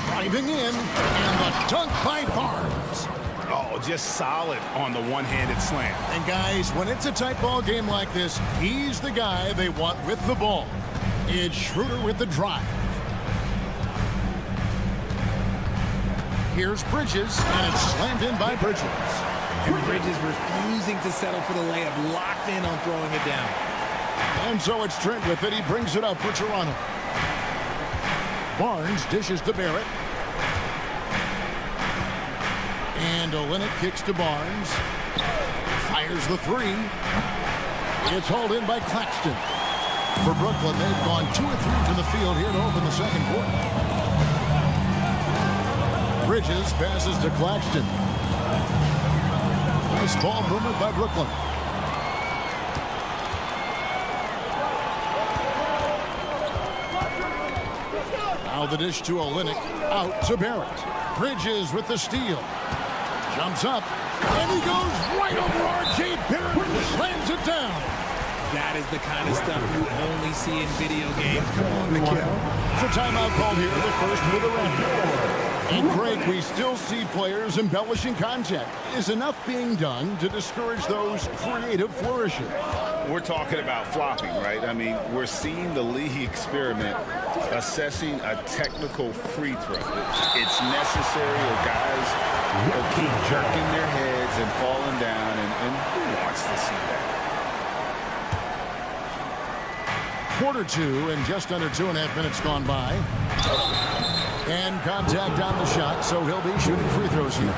Driving in, and the dunk by Barnes. Oh, just solid on the one-handed slam. And guys, when it's a tight ball game like this, he's the guy they want with the ball. It's Schroeder with the drive. Here's Bridges, and it's slammed in by Bridges. And Bridges refusing to settle for the layup, locked in on throwing it down. And so it's Trent with it. He brings it up for Toronto. Barnes dishes to Barrett. And Olynyk kicks to Barnes. Fires the 3. It's hauled in by Claxton. For Brooklyn, they've gone 2 of 3 from the field here to open the second quarter. Bridges passes to Claxton. Nice ball movement by Brooklyn. Now the dish to Olynyk. Out to Barrett. Bridges with the steal. Jumps up. And he goes right over R.J. Barrett and slams it down. That is the kind of stuff you only see in video games. Come on, McKill. It's a timeout called here, the first for the Raptors. And Greg, we still see players embellishing contact. Is enough being done to discourage those creative flourishes? We're talking about flopping, right? I mean, we're seeing the league experiment assessing a technical free throw. It's necessary, or guys will keep jerking their heads and falling down, and who wants to see that? Quarter 2 and just under 2.5 minutes gone by. And contact on the shot, so he'll be shooting free throws here.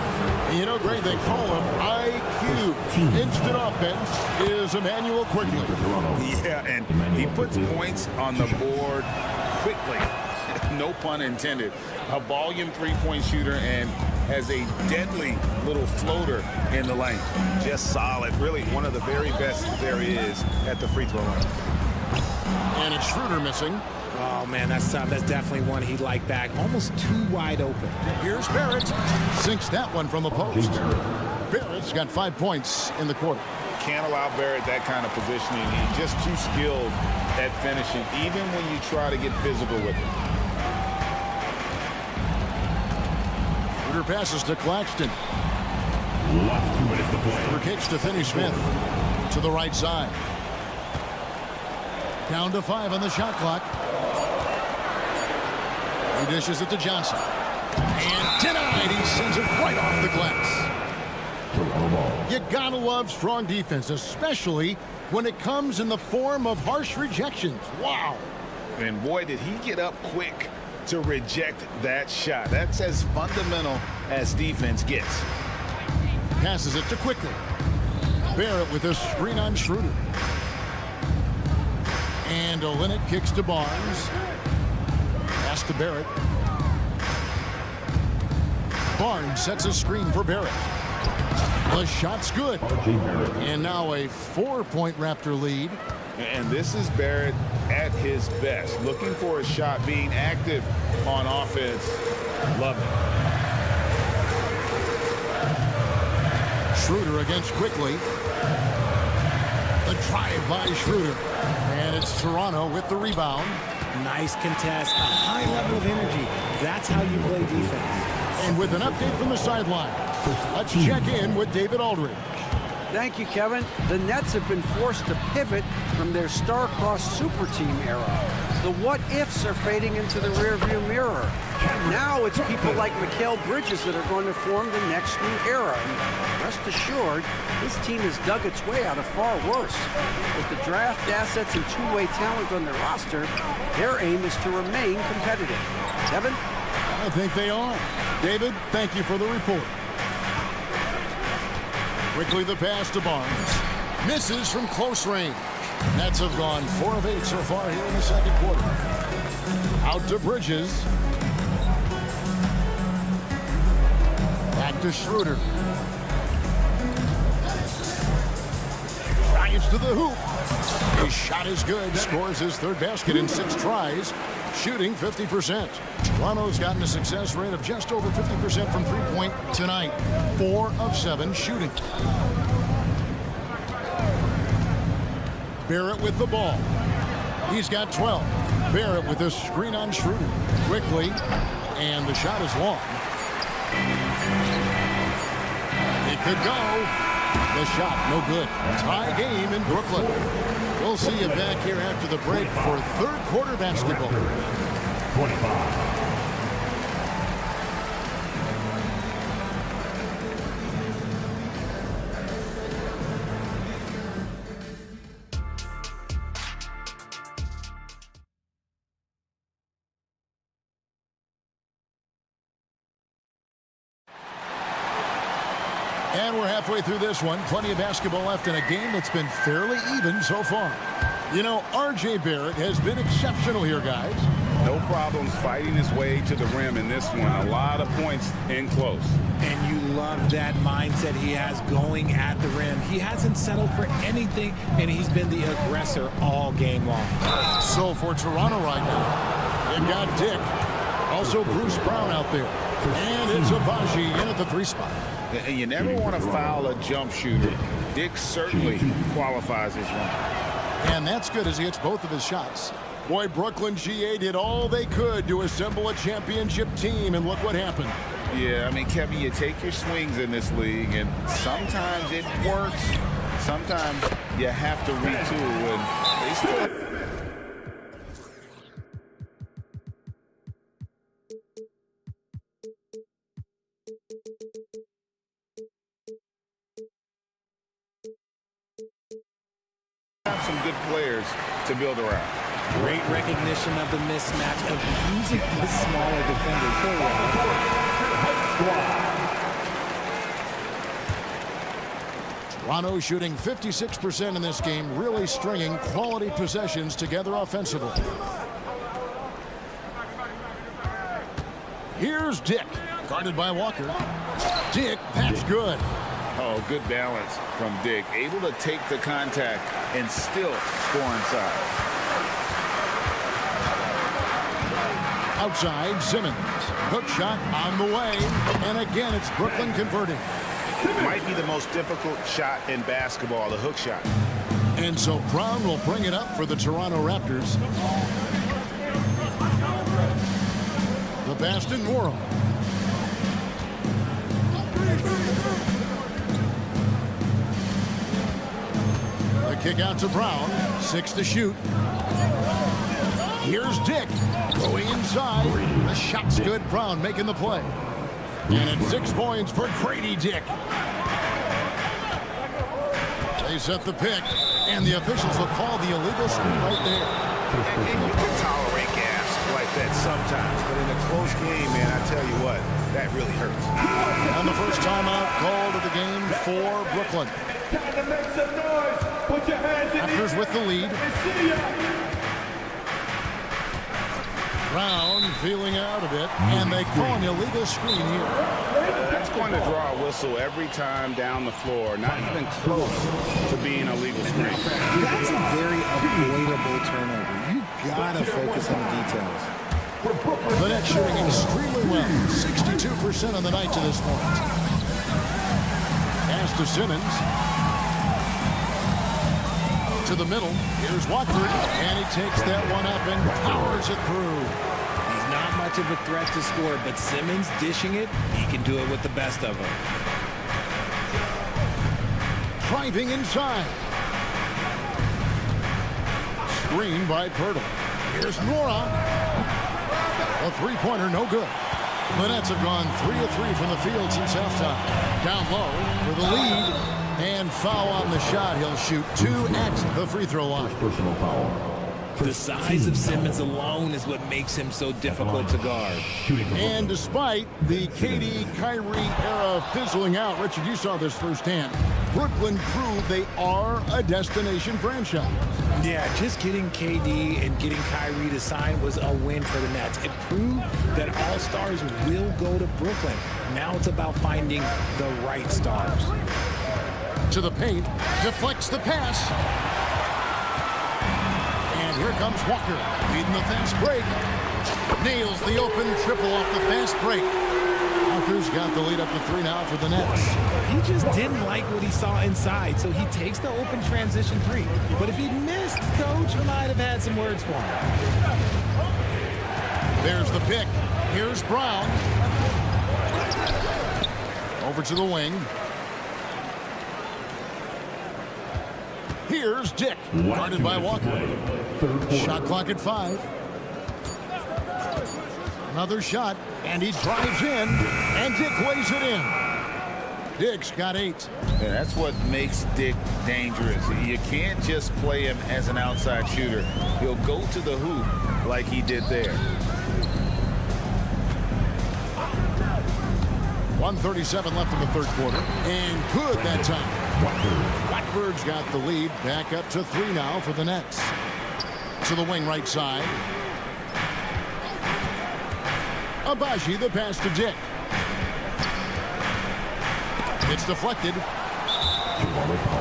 You know, Greg, they call him IQ. Instant offense is Emmanuel quickly. Yeah, and he puts points on the board quickly. No pun intended. A volume three-point shooter and has a deadly little floater in the lane. Just solid. Really one of the very best there is at the free throw line. And it's Schroeder missing. Oh, man, that's tough. That's definitely one he'd like back. Almost too wide open. Here's Barrett. Sinks that one from the post. Barrett's got 5 points in the quarter. Can't allow Barrett that kind of positioning. He's just too skilled at finishing, even when you try to get physical with him. Schroeder passes to Claxton. Last 2 minutes to play. Schroeder kicks to Finney-Smith. To the right side. Down to 5 on the shot clock. He dishes it to Johnson. And denied. He sends it right off the glass. You gotta love strong defense, especially when it comes in the form of harsh rejections. Wow. And boy, did he get up quick to reject that shot. That's as fundamental as defense gets. Passes it to Quickly. Barrett with a screen on Schroeder. And Olynyk kicks to Barnes. Pass to Barrett. Barnes sets a screen for Barrett. The shot's good. And now a 4-point Raptor lead. And this is Barrett at his best. Looking for a shot, being active on offense. Love it. Schroeder against Quickly. The drive by Schroeder. And it's Toronto with the rebound. Nice contest, a high level of energy. That's how you play defense. And with an update from the sideline, let's check in with David Aldridge. Thank you, Kevin. The Nets have been forced to pivot from their star-crossed super team era. The what-ifs are fading into the rearview mirror. Now it's people like Mikal Bridges that are going to form the next new era. And rest assured, this team has dug its way out of far worse. With the draft assets and two-way talent on their roster, their aim is to remain competitive. Kevin? I think they are. David, thank you for the report. Quickly the pass to Barnes. Misses from close range. Nets have gone 4 of 8 so far here in the second quarter. Out to Bridges. Back to Schroeder. Drives to the hoop. His shot is good. Scores his 3rd basket in 6 tries. Shooting 50%. Toronto's gotten a success rate of just over 50% from three-point tonight. 4 of 7 shooting. Barrett with the ball. He's got 12. Barrett with a screen on Schroeder. Quickly, and the shot is long. It could go. The shot, no good. Tie game in Brooklyn. We'll see you back here after the break for 3rd quarter basketball. 25. And we're halfway through this one. Plenty of basketball left in a game that's been fairly even so far. You know, R.J. Barrett has been exceptional here, guys. No problems fighting his way to the rim in this one. A lot of points in close. And you love that mindset he has going at the rim. He hasn't settled for anything, and he's been the aggressor all game long. So for Toronto right now, they've got Dick. Also Bruce Brown out there. And it's Abaji in at the 3 spot. And you never want to foul a jump shooter. Dick certainly qualifies as one. And that's good as he hits both of his shots. Boy, Brooklyn GA did all they could to assemble a championship team, and look what happened. Yeah, I mean, Kevin, you take your swings in this league, and sometimes it works. Sometimes you have to retool, and they still... have some good players to build around. Great recognition of the mismatch of using the smaller defender. Toronto shooting 56% in this game, really stringing quality possessions together offensively. Here's Dick, guarded by Walker. Dick, that's good. Oh, good balance from Dick. Able to take the contact and still score inside. Outside, Simmons. Hook shot on the way. And again, it's Brooklyn converting. Might be the most difficult shot in basketball, the hook shot. And so Brown will bring it up for the Toronto Raptors. The Boston World. The kick out to Brown. 6 to shoot. Here's Dick going inside. The shot's good. Brown making the play. And it's 6 points for Grady Dick. They set the pick, and the officials will call the illegal screen right there. And you can tolerate gas like that sometimes, but in a close game, man, I tell you what, that really hurts. And the first timeout called of the game for Brooklyn. Raptors with the lead. Brown feeling out a bit, and they call an illegal screen here. That's going to draw a whistle every time down the floor, not even close to being a legal screen. That's a very avoidable turnover. You gotta focus on the details. The net shooting extremely well. 62% on the night to this point. Pass to Simmons. To the middle. Here's Watford. And he takes that one up and powers it through. He's not much of a threat to score, but Simmons dishing it, he can do it with the best of them. Driving inside. Screen by Pirtle. Here's Nora. A three-pointer, no good. The Nets have gone 3 of 3 from the field since halftime. Down low for the lead. And foul on the shot. He'll shoot 2 at the free throw line. Personal foul. The size of Simmons alone is what makes him so difficult to guard. And despite the KD-Kyrie era fizzling out, Richard, you saw this firsthand. Brooklyn proved they are a destination franchise. Yeah, just getting KD and getting Kyrie to sign was a win for the Nets. It proved that all stars will go to Brooklyn. Now it's about finding the right stars. To the paint, deflects the pass. And here comes Walker, leading the fast break. Nails the open triple off the fast break. Walker's got the lead up to 3 now for the Nets. He just didn't like what he saw inside, so he takes the open transition 3. But if he missed, Coach might have had some words for him. There's the pick. Here's Brown. Over to the wing. Here's Dick, guarded by Walker. Shot clock at 5. Another shot, and he drives in, and Dick lays it in. Dick's got 8. Yeah, that's what makes Dick dangerous. You can't just play him as an outside shooter. He'll go to the hoop like he did there. 1:37 left in the third quarter, and good that time. Watford's got the lead, back up to 3 now for the Nets. To the wing right side. Abaji, the pass to Dick. It's deflected.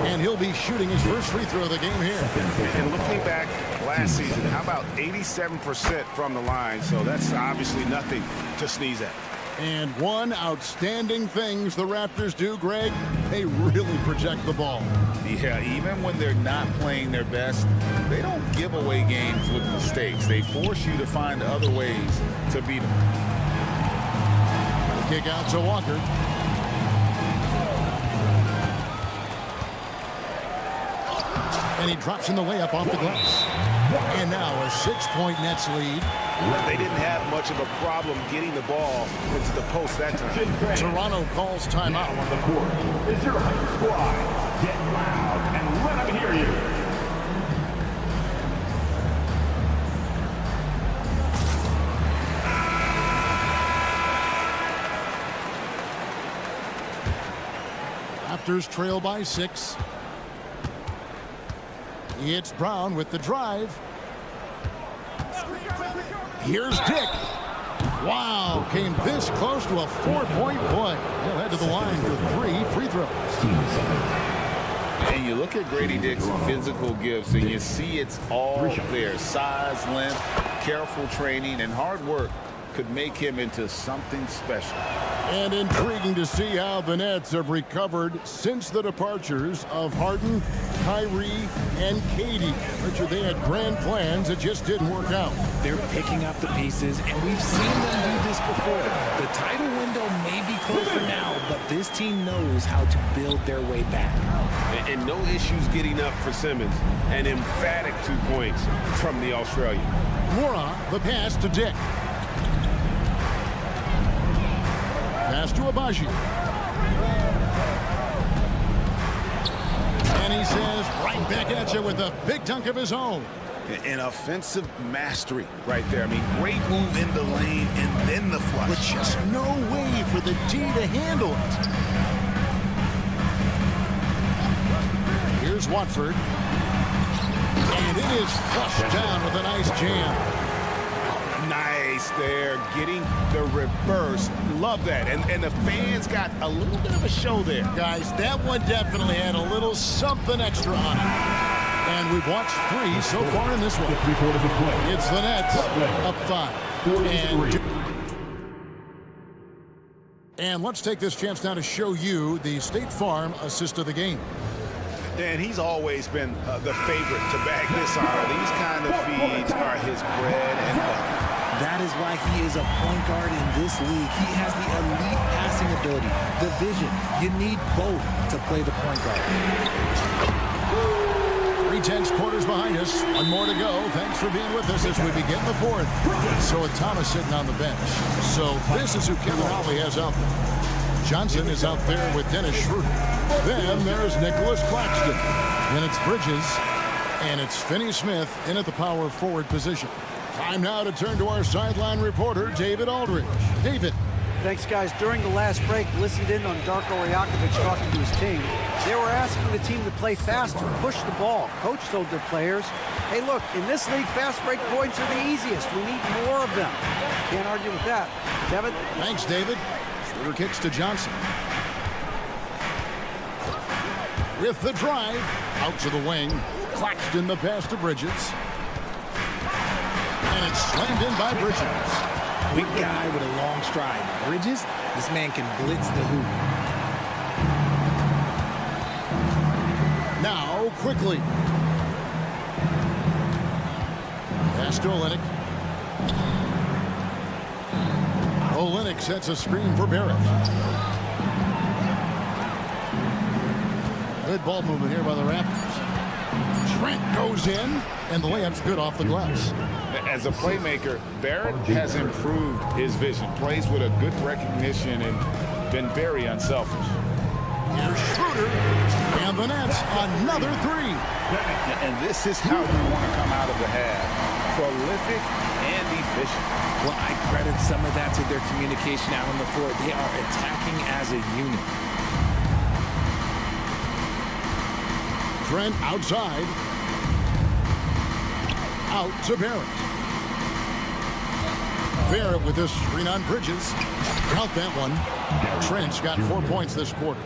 And he'll be shooting his first free throw of the game here. And looking back last season, how about 87% from the line? So that's obviously nothing to sneeze at. And one outstanding things the Raptors do, Greg, they really protect the ball. Yeah, even when they're not playing their best, they don't give away games with mistakes. They force you to find other ways to beat them. The kick out to Walker. And he drops in the layup off the glass. And now a 6-point Nets lead. They didn't have much of a problem getting the ball into the post that time. Toronto calls timeout. On the court is your hype squad. Get loud and let them hear you. Raptors trail by 6. It's Brown with the drive. Here's Dick. Wow, came this close to a 4-point play. He'll head to the line for 3 free throws. And you look at Grady Dick's physical gifts, and you see it's all there. Size, length, careful training, and hard work could make him into something special. And intriguing to see how the Nets have recovered since the departures of Harden, Kyrie, and KD. Richard, they had grand plans that just didn't work out. They're picking up the pieces, and we've seen them do this before. The title window may be closed for now, but this team knows how to build their way back. And no issues getting up for Simmons. An emphatic 2 points from the Australian. Mora, the pass to Dick. Pass to Abaji. And he says, right back at you with a big dunk of his own. An offensive mastery right there. I mean, great move in the lane and then the flush. But just no way for the D to handle it. Here's Watford. And it is flushed down with a nice jam. Nice there, getting the reverse. Love that. And the fans got a little bit of a show there. Guys, that one definitely had a little something extra on it. And we've watched 3 so far in this one. It's the Nets up 5. And let's take this chance now to show you the State Farm assist of the game. And he's always been the favorite to bag this on. These kind of feeds are his bread and butter. That is why he is a point guard in this league. He has the elite passing ability, the vision. You need both to play the point guard. 3/10 quarters behind us. 1 more to go. Thanks for being with us as we begin the 4th. So with Thomas sitting on the bench. So this is who Kevin Ollie has out there. Johnson is out there with Dennis Schroeder. Then there's Nicholas Claxton. Then it's Bridges. And it's Finney Smith in at the power forward position. Time now to turn to our sideline reporter, David Aldridge. David. Thanks, guys. During the last break, listened in on Darko Rajakovic talking to his team. They were asking the team to play faster, push the ball. Coach told their players, hey, look, in this league, fast break points are the easiest. We need more of them. Can't argue with that. Kevin? Thanks, David. Schroeder kicks to Johnson. With the drive, out to the wing. Claxton the pass to Bridges. And it's slammed in by Bridges. Quick guy with a long stride. Bridges, this man can blitz the hoop. Now, quickly. Pass to Olynyk. Olynyk sets a screen for Barrett. Good ball movement here by the Raptors. Trent goes in, and the layup's good off the glass. As a playmaker, Barrett has improved his vision, plays with a good recognition, and been very unselfish. Here's Schroeder, and the Nets, another 3. And this is how you want to come out of the half. Prolific and efficient. Well, I credit some of that to their communication out on the floor. They are attacking as a unit. Trent outside. Out to Barrett. Barrett with this screen on Bridges. Count that one. Trent's got 4 points this quarter.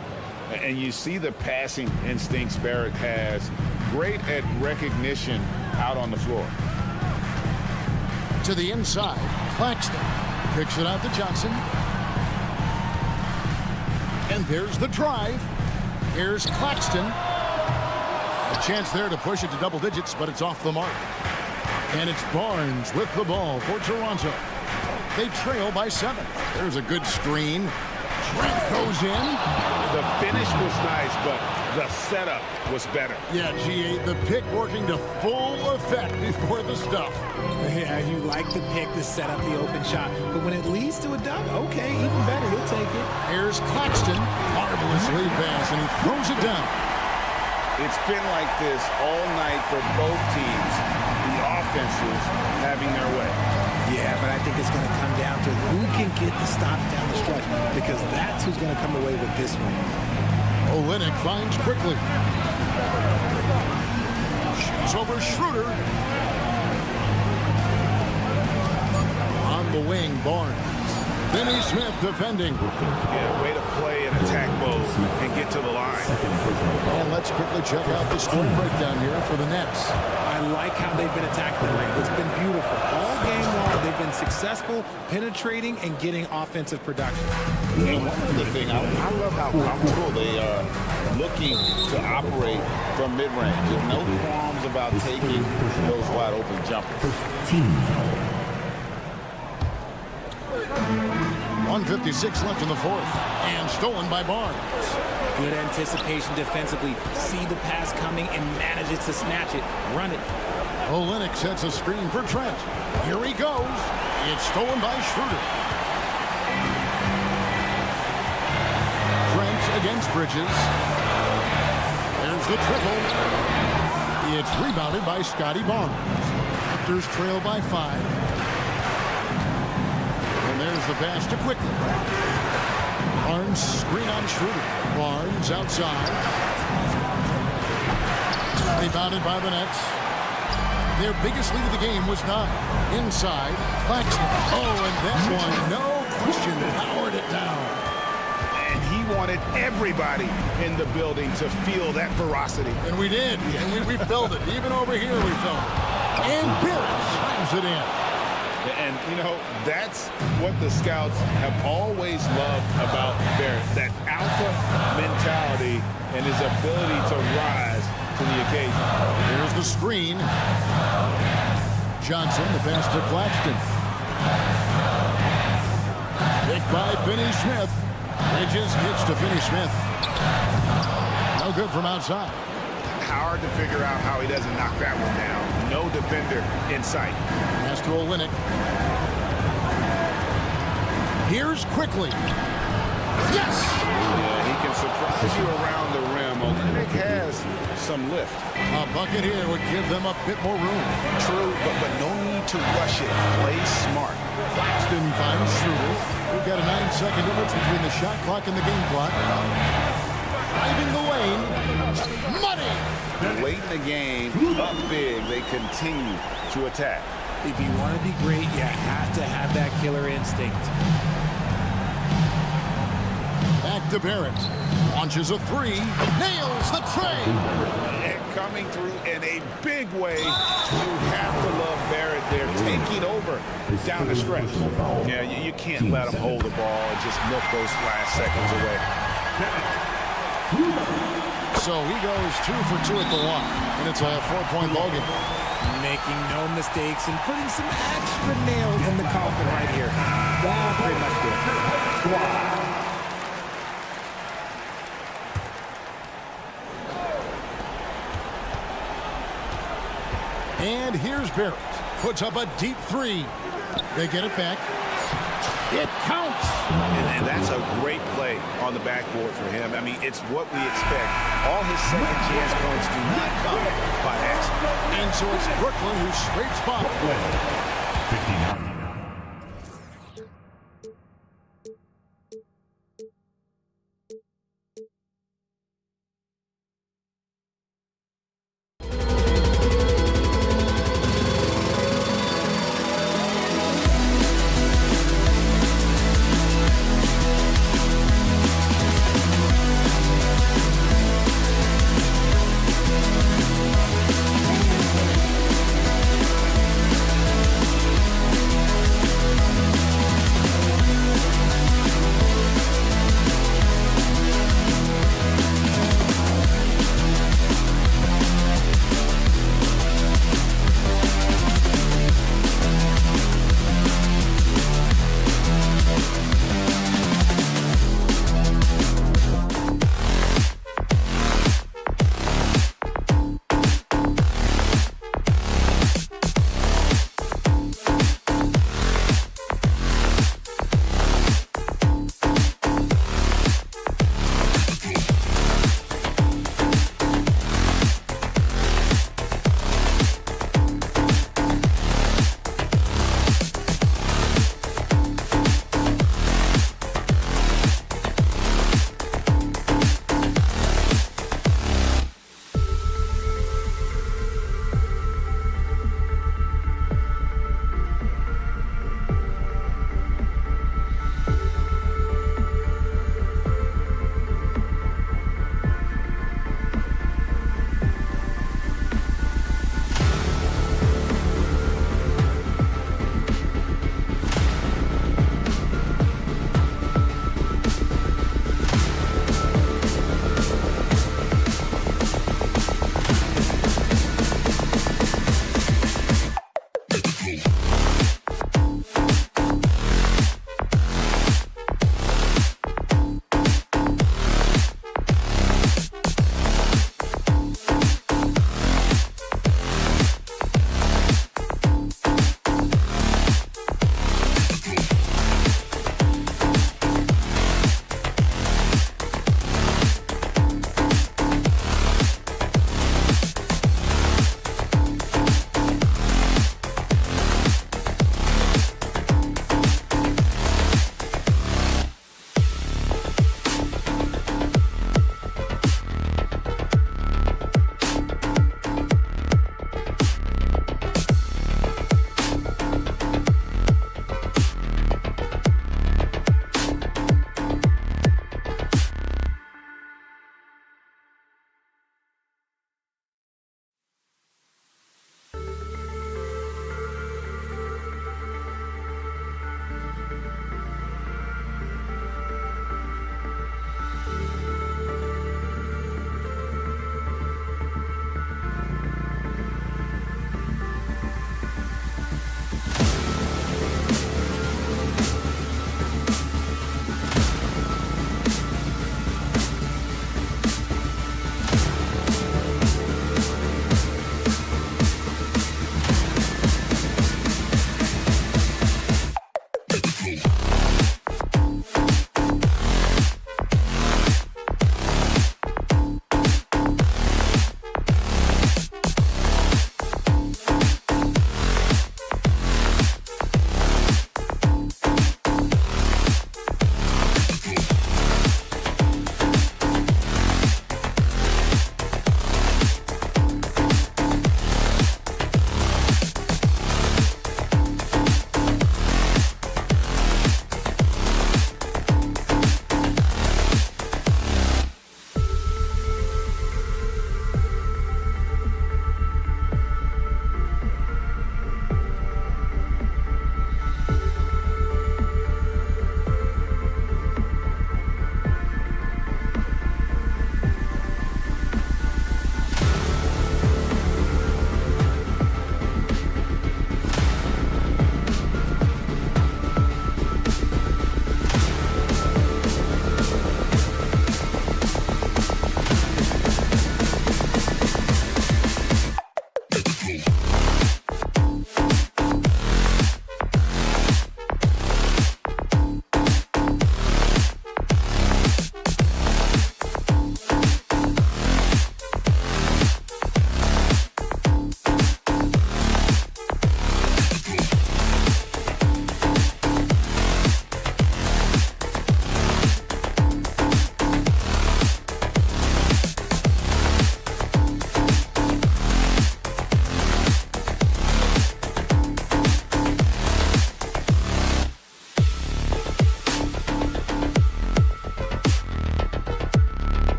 And you see the passing instincts Barrett has. Great at recognition out on the floor. To the inside. Claxton kicks it out to Johnson. And there's the drive. Here's Claxton. A chance there to push it to double digits, but it's off the mark. And it's Barnes with the ball for Toronto. They trail by 7. There's a good screen. Trent goes in. The finish was nice, but the setup was better. Yeah, G8, the pick working to full effect before the stuff. Yeah, you like the pick to set up the open shot, but when it leads to a dunk, okay, even better, he'll take it. Here's Claxton. Marvelous lead pass, and he throws it down. It's been like this all night for both teams. The offenses having their way. Yeah, but I think it's going to come down to who can get the stops down the stretch, because that's who's going to come away with this one. Olynyk finds quickly. Shoots over Schroeder. On the wing, Barnes. Finney Smith defending. Yeah, way to play in attack mode and get to the line. And let's quickly check out the scoring breakdown here for the Nets. I like how they've been attacking the ring. It's been beautiful. All game long, they've been successful penetrating and getting offensive production. And one other thing, I love how comfortable they are looking to operate from mid-range. There's no qualms about taking those wide-open jumpers. 1:56 left in the fourth. And stolen by Barnes. Good anticipation defensively. See the pass coming and manages to snatch it. Run it. Olynyk sets a screen for Trent. Here he goes. It's stolen by Schroeder. Trent against Bridges. There's the triple. It's rebounded by Scotty Barnes. Raptors trail by 5. And there's the pass to Quickly. Barnes screen on Schroeder. Barnes outside. Rebounded by the Nets. Their biggest lead of the game was 9. Inside, Claxton. Oh, and that one, no question, powered it down. And he wanted everybody in the building to feel that ferocity. And we did. And we felt it. Even over here, we felt it. And Barrett slams it in. And, you know, that's what the scouts have always loved about Barrett, that alpha mentality and his ability to rise to the occasion. Here's the screen. Johnson, the pass to Claxton. Picked by Finney Smith. Bridges gets to Finney Smith. No good from outside. Hard to figure out how he doesn't knock that one down. No defender in sight. Pass to Olynyk. Here's Quickly. Yes! Yeah, he can surprise you around the rim. Olynyk has some lift. A bucket here would give them a bit more room. True, but no need to rush it. Play smart. Claxton finds Schroeder. We've got a 9-second difference between the shot clock and the game clock. Driving the lane. Money! Late in the game, up big, they continue to attack. If you want to be great, you have to have that killer instinct. Back to Barrett. Launches a 3. Nails the tray. And coming through in a big way, you have to love Barrett there, taking over down the stretch. Yeah, you can't let him hold the ball and just milk those last seconds away. So he goes 2 for 2 at the line, and it's a 4-point ball game. Making no mistakes and putting some extra nails in the coffin right here. That pretty much did. And here's Barrett. Puts up a deep 3. They get it back. It counts. And that's a great play on the backboard for him. I mean, it's what we expect. All his second chance points do not come by accident. And so it's Brooklyn who scrapes by. 59.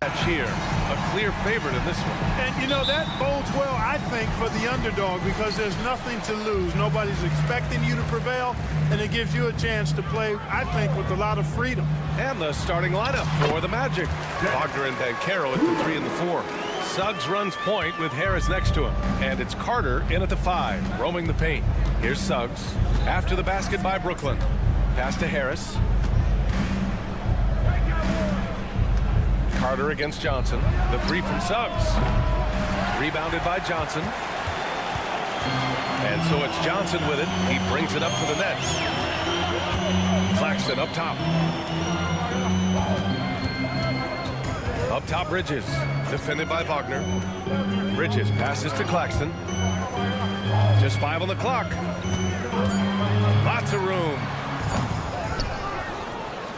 Match here, a clear favorite in this one. And, you know, that bodes well, I think, for the underdog because there's nothing to lose. Nobody's expecting you to prevail, and it gives you a chance to play, I think, with a lot of freedom. And the starting lineup for the Magic. Wagner and Banchero at the 3 and the 4. Suggs runs point with Harris next to him. And it's Carter in at the 5, roaming the paint. Here's Suggs. After the basket by Brooklyn. Pass to Harris. Carter against Johnson. The 3 from Suggs. Rebounded by Johnson. And so it's Johnson with it. He brings it up for the Nets. Claxton up top. Up top, Bridges. Defended by Wagner. Bridges passes to Claxton. Just 5 on the clock. Lots of room.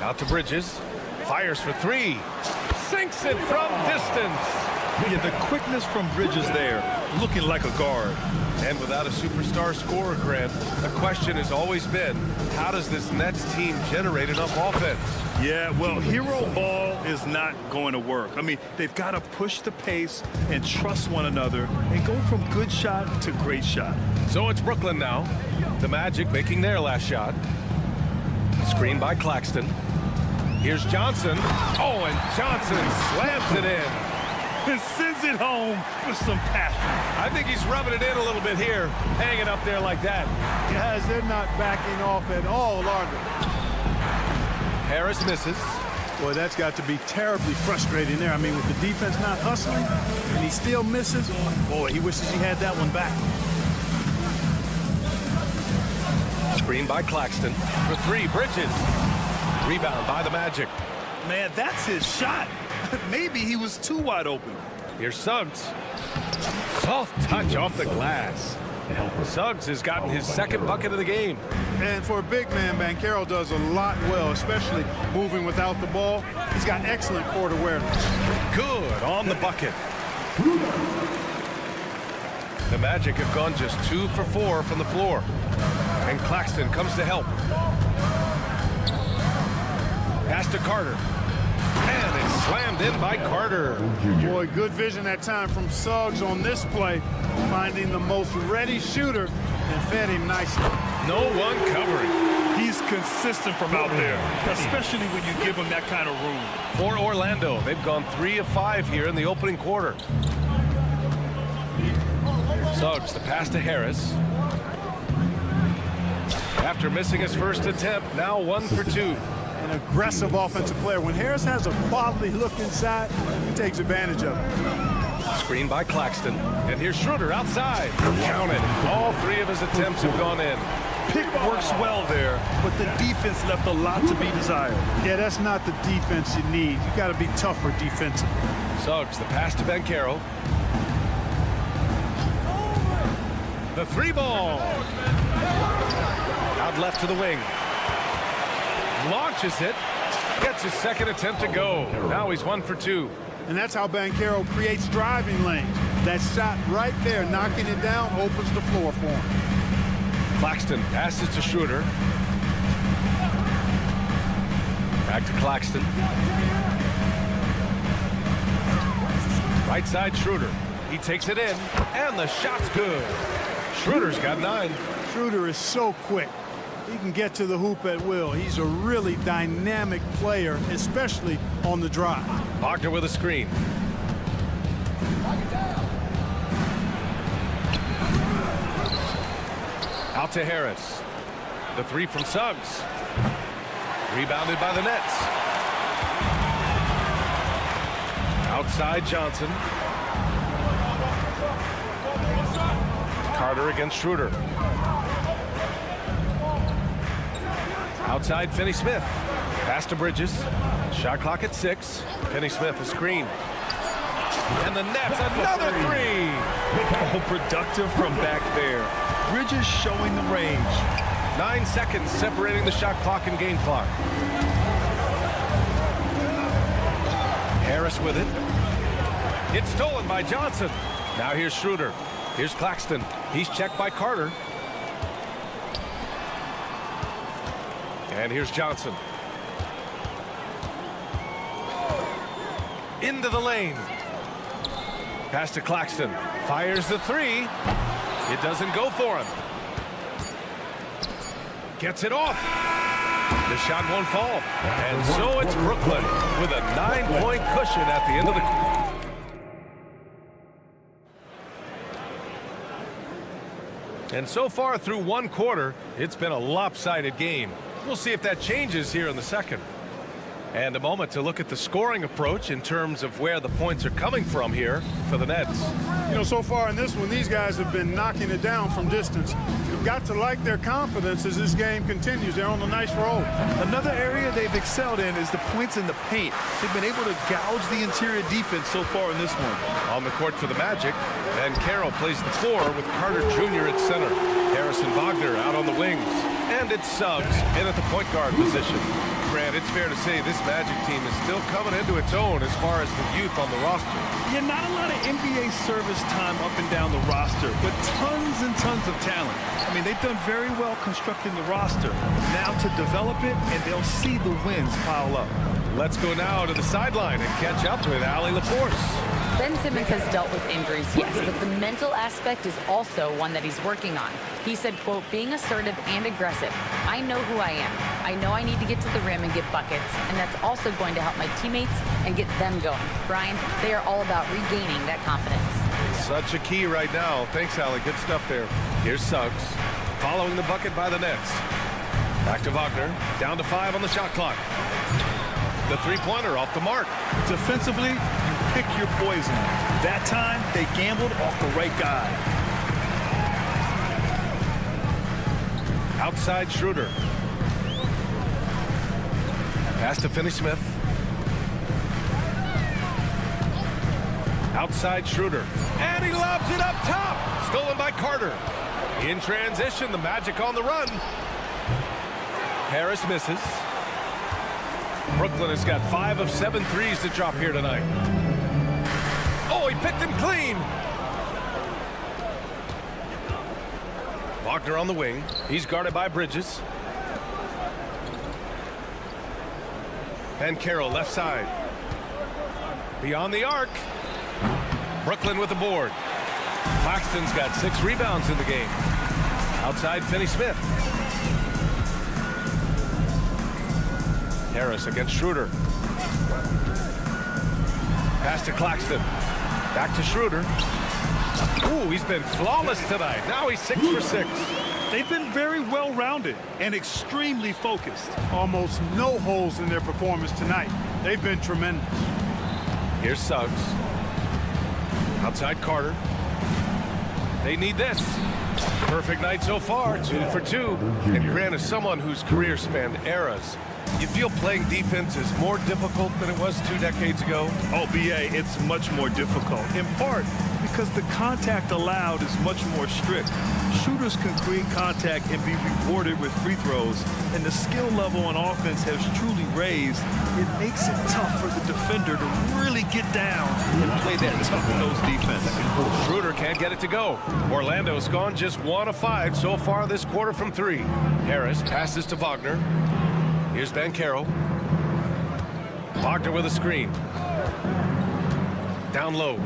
Out to Bridges. Fires for 3. Sinks it from distance. Yeah, the quickness from Bridges there, looking like a guard. And without a superstar scorer, Grant, the question has always been, how does this Nets team generate enough offense? Yeah, well, hero ball is not going to work. I mean, they've got to push the pace and trust one another and go from good shot to great shot. So it's Brooklyn now. The Magic making their last shot. Screen by Claxton. Here's Johnson. Oh, and Johnson slams it in. And sends it home with some passion. I think he's rubbing it in a little bit here, hanging up there like that. Guys, they're not backing off at all, are they? Harris misses. Boy, that's got to be terribly frustrating there. I mean, with the defense not hustling, and he still misses. Boy, he wishes he had that one back. Screen by Claxton. For 3, Bridges. Rebound by the Magic. Man, that's his shot. Maybe he was too wide open. Here's Suggs. Soft touch off the glass. Suggs has gotten his 2nd bucket of the game. And for a big man, Banchero does a lot well, especially moving without the ball. He's got excellent court awareness. Good on the bucket. The Magic have gone just 2 for 4 from the floor. And Claxton comes to help. Pass to Carter. And it's slammed in by Carter. Boy, good vision that time from Suggs on this play, finding the most ready shooter and fed him nicely. No one covering. He's consistent from out there, especially when you give him that kind of room. For Orlando, they've gone 3 of 5 here in the opening quarter. Suggs, the pass to Harris. After missing his first attempt, now 1 for 2. An aggressive offensive player. When Harris has a quality look inside, he takes advantage of it. Screen by Claxton. And here's Schroeder outside. Count it. All 3 of his attempts have gone in. Pick works well there, but the defense left a lot to be desired. Yeah, that's not the defense you need. You got to be tougher defensively. Suggs, the pass to Banchero. The 3 ball. Out left to the wing. Launches it. Gets his 2nd attempt to go. Now he's 1 for 2. And that's how Banchero creates driving lanes. That shot right there, knocking it down, opens the floor for him. Claxton passes to Schroeder. Back to Claxton. Right side Schroeder. He takes it in, and the shot's good. Schroeder's got 9. Schroeder is so quick. He can get to the hoop at will. He's a really dynamic player, especially on the drive. Wagner with a screen. Out to Harris. The 3 from Suggs. Rebounded by the Nets. Outside Johnson. Carter against Schroeder. Outside Finney-Smith. Pass to Bridges. Shot clock at 6. Finney-Smith a screen. And the Nets another 3. Oh, productive from back there. Bridges showing the range. 9 seconds separating the shot clock and game clock. Harris with it. It's stolen by Johnson. Now here's Schroeder. Here's Claxton. He's checked by Carter. And here's Johnson. into the lane. Pass to Claxton. Fires the three. It doesn't go for him. Gets it off. The shot won't fall. And so it's Brooklyn with a 9-point cushion at the end of the quarter. And so far through one quarter, it's been a lopsided game. We'll see if that changes here in the second. And a moment to look at the scoring approach in terms of where the points are coming from here for the Nets. You know, so far in this one, these guys have been knocking it down from distance. You've got to like their confidence as this game continues. They're on a nice roll. Another area they've excelled in is the points in the paint. They've been able to gouge the interior defense so far in this one. On the court for the Magic, and Carroll plays the floor with Carter Jr. at center. Harrison Wagner out on the wings. And it's Suggs in at the point guard position. Grant, it's fair to say this Magic team is still coming into its own as far as the youth on the roster. Yeah, not a lot of NBA service time up and down the roster, but tons and tons of talent. I mean, they've done very well constructing the roster. Now to develop it, and they'll see the wins pile up. Let's go now to the sideline and catch up with Allie LaForce. Ben Simmons has dealt with injuries, yes, but the mental aspect is also one that he's working on. He said, quote, being assertive and aggressive. I know who I am. I know I need to get to the rim and get buckets, and that's also going to help my teammates and get them going. Brian, they are all about regaining that confidence. Such a key right now. Thanks, Allie. Good stuff there. Here's Suggs, following the bucket by the Nets. Back to Wagner, down to 5 on the shot clock. The three-pointer off the mark. Defensively, you pick your poison. That time, they gambled off the right guy. Outside Schroeder. Pass to Finney-Smith. Outside Schroeder. And he lobs it up top. Stolen by Carter. In transition, the Magic on the run. Harris misses. Brooklyn has got 5 of 7 threes to drop here tonight. Oh, he picked him clean. Wagner on the wing. He's guarded by Bridges. And Carroll left side. Beyond the arc. Brooklyn with the board. Claxton's got 6 rebounds in the game. Outside Finney-Smith. Harris against Schroeder. Pass to Claxton. Back to Schroeder. Ooh, he's been flawless tonight. Now he's 6 for 6. They've been very well-rounded and extremely focused. Almost no holes in their performance tonight. They've been tremendous. Here's Suggs. Outside Carter. They need this. Perfect night so far, 2 for 2. And Grant is someone whose career spanned eras. You feel playing defense is more difficult than it was 2 decades ago? Oh, BA, it's much more difficult, in part because the contact allowed is much more strict. Shooters can create contact and be rewarded with free throws, and the skill level on offense has truly raised. It makes it tough for the defender to really get down and play that tough-nosed defense. Schroeder can't get it to go. Orlando's gone just 1 of 5 so far this quarter from 3. Harris passes to Wagner. Here's Banchero. Wagner with a screen. Down low.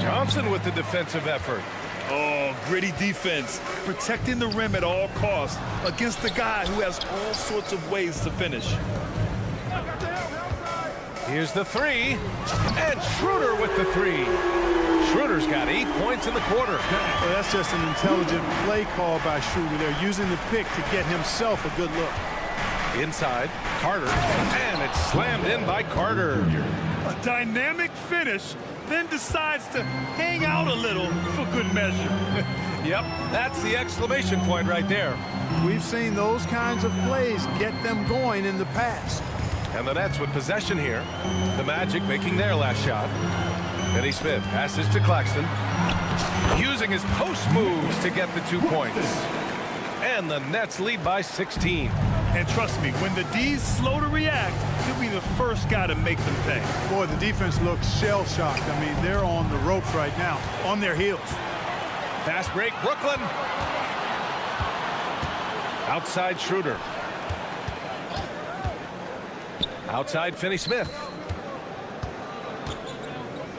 Johnson with the defensive effort. Oh, gritty defense. Protecting the rim at all costs against a guy who has all sorts of ways to finish. Here's the 3. And Schroeder with the 3. Schroeder's got 8 points in the quarter. Well, that's just an intelligent play call by Schroeder. They're using the pick to get himself a good look. Inside, Carter. And it's slammed in by Carter. A dynamic finish, then decides to hang out a little for good measure. Yep, that's the exclamation point right there. We've seen those kinds of plays get them going in the past. And the Nets with possession here. The Magic making their last shot. Finney-Smith passes to Claxton. Using his post moves to get the 2 points. And the Nets lead by 16. And trust me, when the D's slow to react, he'll be the first guy to make them pay. Boy, the defense looks shell-shocked. I mean, they're on the ropes right now, on their heels. Fast break, Brooklyn. Outside Schroeder. Outside Finney-Smith.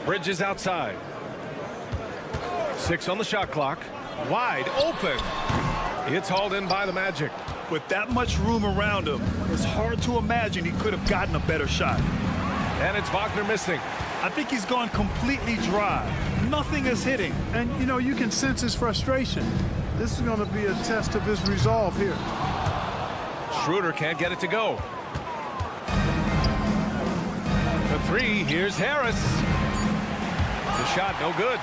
Bridges outside. 6 on the shot clock. Wide open. It's hauled in by the Magic. With that much room around him, it's hard to imagine he could have gotten a better shot. And it's Wagner missing. I think he's gone completely dry. Nothing is hitting. And, you know, you can sense his frustration. This is going to be a test of his resolve here. Schroeder can't get it to go. For 3, here's Harris. The shot, no good.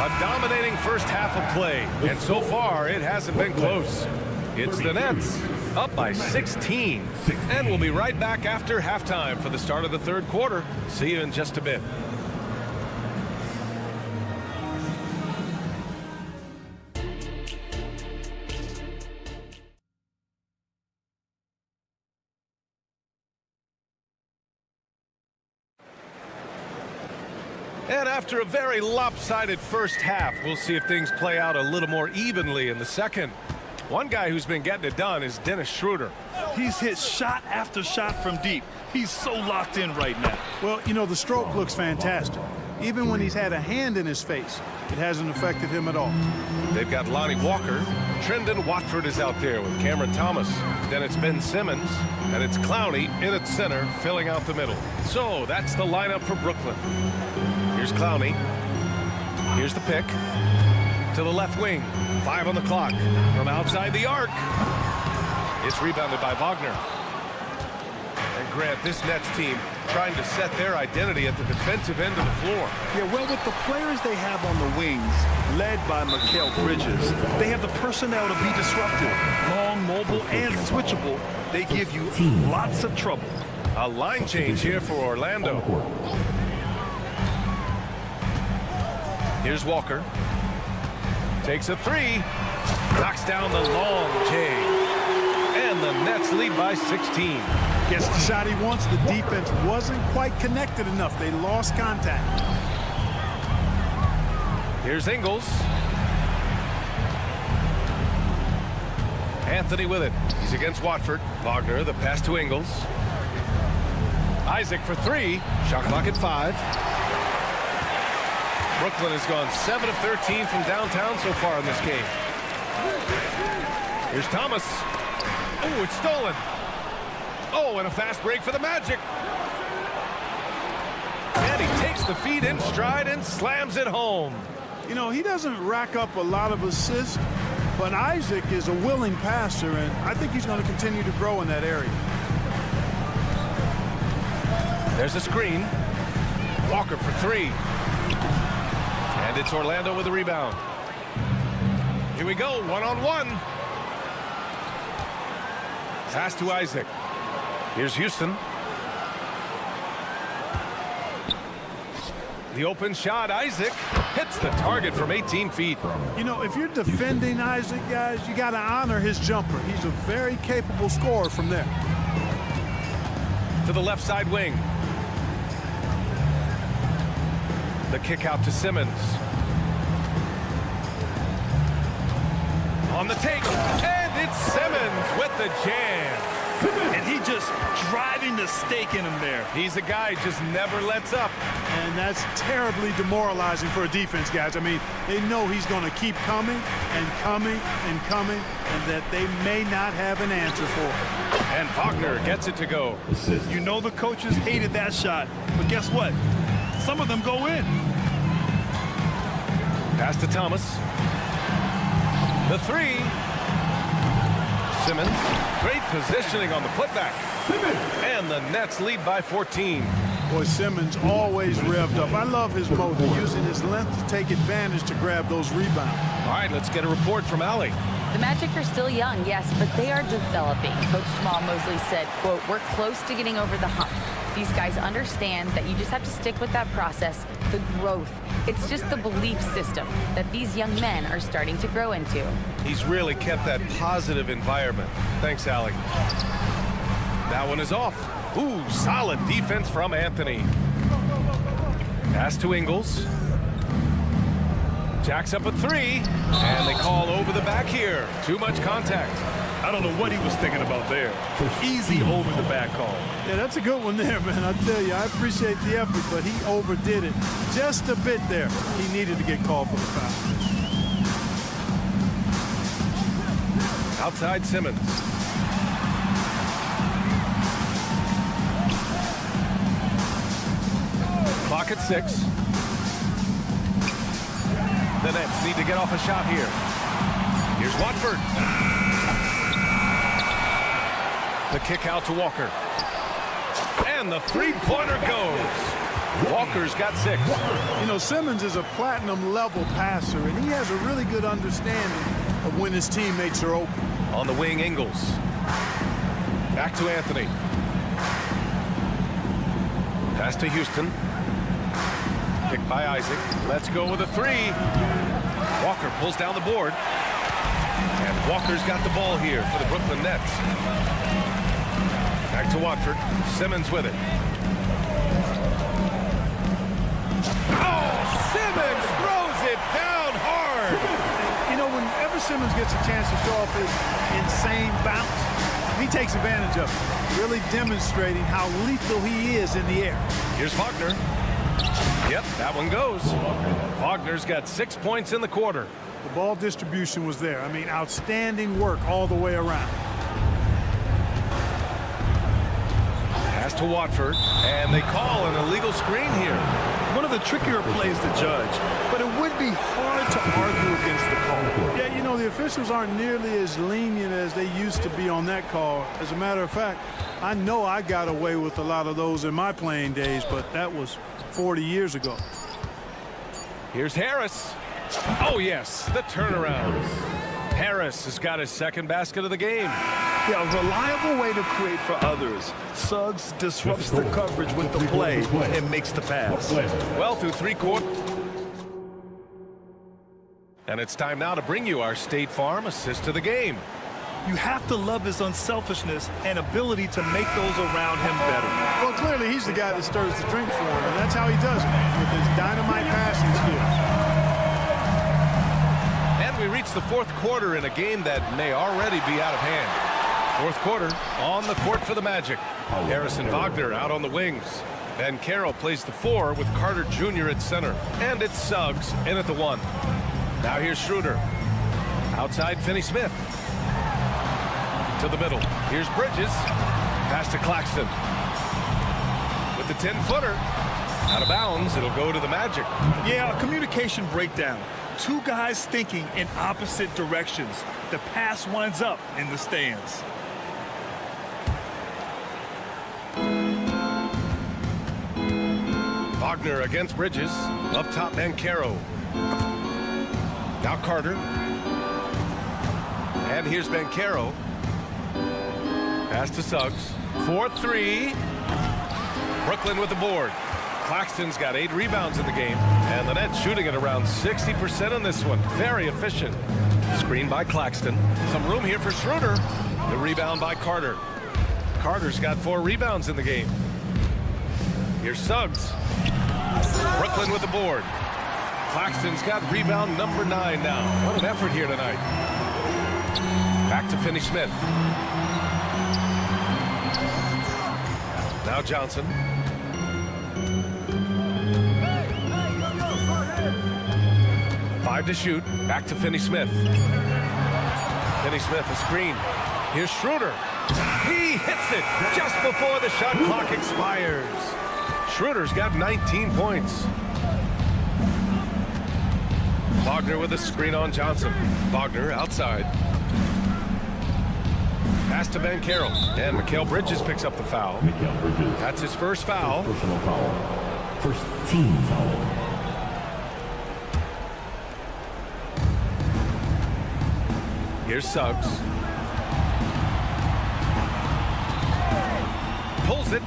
A dominating first half of play, and so far it hasn't been close. It's the Nets, up by 16. And we'll be right back after halftime for the start of the third quarter. See you in just a bit. And after a very lopsided first half, we'll see if things play out a little more evenly in the second. One guy who's been getting it done is Dennis Schroeder. He's hit shot after shot from deep. He's so locked in right now. Well, you know, the stroke looks fantastic. Even when he's had a hand in his face, it hasn't affected him at all. They've got Lonnie Walker. Trendon Watford is out there with Cameron Thomas. Then it's Ben Simmons. And it's Clowney in at center, filling out the middle. So that's the lineup for Brooklyn. Here's Clowney. Here's the pick. To the left wing. 5 on the clock. From outside the arc. It's rebounded by Wagner. And Grant, this Nets team trying to set their identity at the defensive end of the floor. Yeah, well, with the players they have on the wings, led by Mikal Bridges, they have the personnel to be disruptive. Long, mobile, and switchable. They give you lots of trouble. A line change here for Orlando. Here's Walker. Takes a 3. Knocks down the long J. And the Nets lead by 16. Gets the shot he wants. The defense wasn't quite connected enough. They lost contact. Here's Ingles. Anthony with it. He's against Watford. Wagner, the pass to Ingles. Isaac for 3. Shot clock at 5. Brooklyn has gone 7 of 13 from downtown so far in this game. Here's Thomas. Oh, it's stolen. Oh, and a fast break for the Magic. And he takes the feed in stride and slams it home. You know, he doesn't rack up a lot of assists, but Isaac is a willing passer, and I think he's going to continue to grow in that area. There's a screen. Walker for 3. And it's Orlando with a rebound. Here we go, one-on-one. Pass to Isaac. Here's Houston. The open shot, Isaac hits the target from 18 feet. You know, if you're defending Isaac, guys, you got to honor his jumper. He's a very capable scorer from there. To the left side wing. The kick out to Simmons. On the take, and it's Simmons with the jam. And he just driving the stake in him there. He's a guy who just never lets up. And that's terribly demoralizing for a defense, guys. I mean, they know he's going to keep coming and coming and coming, and that they may not have an answer for it. And Wagner gets it to go. You know the coaches hated that shot, but guess what? Some of them go in. Pass to Thomas. The 3. Simmons. Great positioning on the putback. And the Nets lead by 14. Boy, Simmons always revved up. I love his motor, using his length to take advantage to grab those rebounds. All right, let's get a report from Allie. The Magic are still young, yes, but they are developing. Coach Jamal Mosley said, quote, "We're close to getting over the hump. These guys understand that you just have to stick with that process, the growth. It's just the belief system that these young men are starting to grow into." He's really kept that positive environment. Thanks, Allie. That one is off. Ooh, solid defense from Anthony. Pass to Ingles. Jacks up a 3, and they call over the back here. Too much contact. I don't know what he was thinking about there. Easy over the back call. Yeah, that's a good one there, man. I tell you, I appreciate the effort, but he overdid it just a bit there. He needed to get called for the foul. Outside Simmons. Clock at 6. The Nets need to get off a shot here. Here's Watford. The kick out to Walker. And the three-pointer goes. Walker's got 6. You know, Simmons is a platinum-level passer, and he has a really good understanding of when his teammates are open. On the wing, Ingles. Back to Anthony. Pass to Houston. Picked by Isaac. Let's go with a 3. Walker pulls down the board. And Walker's got the ball here for the Brooklyn Nets. Back to Watford. Simmons with it. Oh, Simmons throws it down hard. You know, whenever Simmons gets a chance to show off his insane bounce, he takes advantage of it, really demonstrating how lethal he is in the air. Here's Wagner. Yep, that one goes. Wagner's got 6 points in the quarter. The ball distribution was there. I mean, outstanding work all the way around. Pass to Watford, and they call an illegal screen here. One of the trickier plays to judge, but it would be hard to argue against the call. Yeah, you know, the officials aren't nearly as lenient as they used to be on that call. As a matter of fact, I know I got away with a lot of those in my playing days, but that was 40 years ago. Here's Harris. Oh, yes, the turnaround. Harris has got his second basket of the game. Yeah, a reliable way to create for others. Suggs disrupts the coverage with the play and makes the pass. Well, through 3 quarters. And it's time now to bring you our State Farm assist of the game. You have to love his unselfishness and ability to make those around him better. Well, clearly he's the guy that stirs the drink for him, and that's how he does it, with his dynamite passing skills. And we reach the 4th quarter in a game that may already be out of hand. 4th quarter on the court for the Magic. Harrison Wagner out on the wings. Ben Carroll plays the 4 with Carter Jr. at center. And it's Suggs in at the 1. Now here's Schroeder. Outside Finney-Smith. To the middle. Here's Bridges. Pass to Claxton. With the 10-footer. Out of bounds. It'll go to the Magic. Yeah, a communication breakdown. 2 guys thinking in opposite directions. The pass winds up in the stands. Wagner against Bridges. Up top, Banchero. Now Carter. And here's Banchero. Pass to Suggs. 4-3. Brooklyn with the board. Claxton's got 8 rebounds in the game. And the Nets shooting at around 60% on this one. Very efficient. Screen by Claxton. Some room here for Schroeder. The rebound by Carter. Carter's got 4 rebounds in the game. Here's Suggs. Brooklyn with the board. Claxton's got rebound number 9 now. What an effort here tonight. Back to Finney-Smith. Now Johnson. Five to shoot. Back to Finney-Smith. Finney-Smith, a screen. Here's Schroeder. He hits it just before the shot clock expires. Schroeder's got 19 points. Wagner with a screen on Johnson. Wagner outside. Pass to Banchero. And Mikal Bridges picks up the foul. That's his first foul. Personal foul. First team foul. Here's Suggs. Pulls it.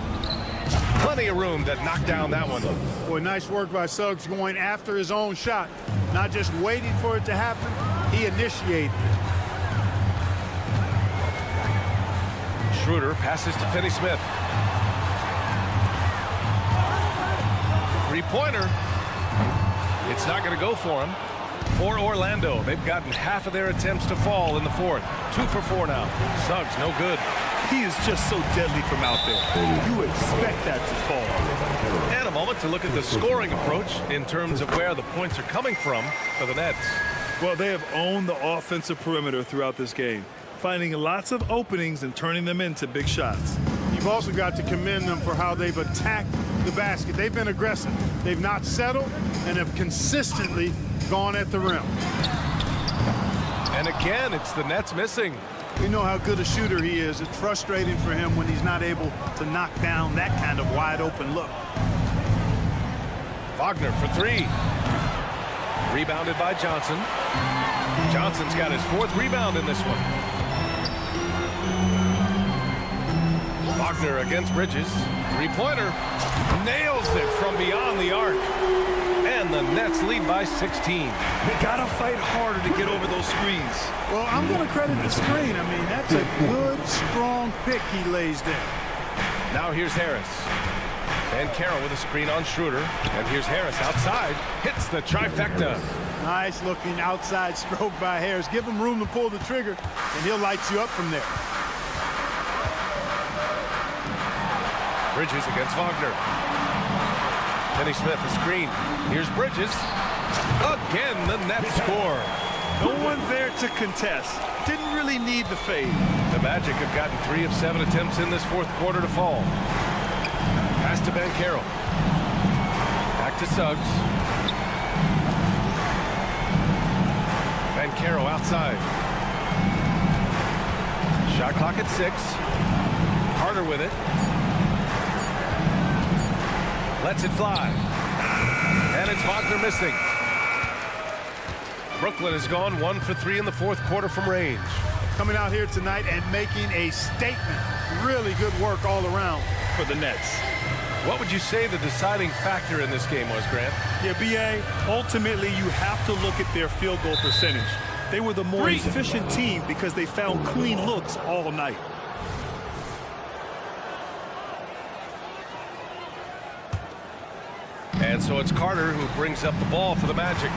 Plenty of room to knock down that one. Boy, nice work by Suggs going after his own shot. Not just waiting for it to happen, he initiated it. Schroeder passes to Finney-Smith. Three-pointer. It's not going to go for him. For Orlando, they've gotten half of their attempts to fall in the fourth. 2 for 4 now. Suggs, no good. He is just so deadly from out there. You expect that to fall. And a moment to look at the scoring approach in terms of where the points are coming from for the Nets. Well, they have owned the offensive perimeter throughout this game, finding lots of openings and turning them into big shots. You've also got to commend them for how they've attacked the basket. They've been aggressive. They've not settled and have consistently gone at the rim. And again, it's the Nets missing. We know how good a shooter he is. It's frustrating for him when he's not able to knock down that kind of wide open look. Wagner for 3. Rebounded by Johnson. Johnson's got his 4th rebound in this one. Wagner against Bridges. 3-pointer. Nails it from beyond the arc. And the Nets lead by 16. They gotta fight harder to get over those screens. Well, I'm going to credit the screen. I mean, that's a good, strong pick he lays there. Now here's Harris. And Carroll with a screen on Schroeder. And here's Harris outside. Hits the trifecta. Nice looking outside stroke by Harris. Give him room to pull the trigger, and he'll light you up from there. Bridges against Wagner. Kenny Smith, a screen. Here's Bridges. Again, the Nets score. No one there to contest. Didn't really need the fade. The Magic have gotten 3 of 7 attempts in this fourth quarter to fall. Pass to Banchero. Back to Suggs. Banchero outside. Shot clock at 6. Carter with it. Lets it fly. And it's Wagner missing. Brooklyn has gone 1 for 3 in the fourth quarter from range. Coming out here tonight and making a statement. Really good work all around for the Nets. What would you say the deciding factor in this game was, Grant? Yeah, B.A., ultimately you have to look at their field goal percentage. They were the more efficient team because they found clean looks all night. And so it's Carter who brings up the ball for the Magic.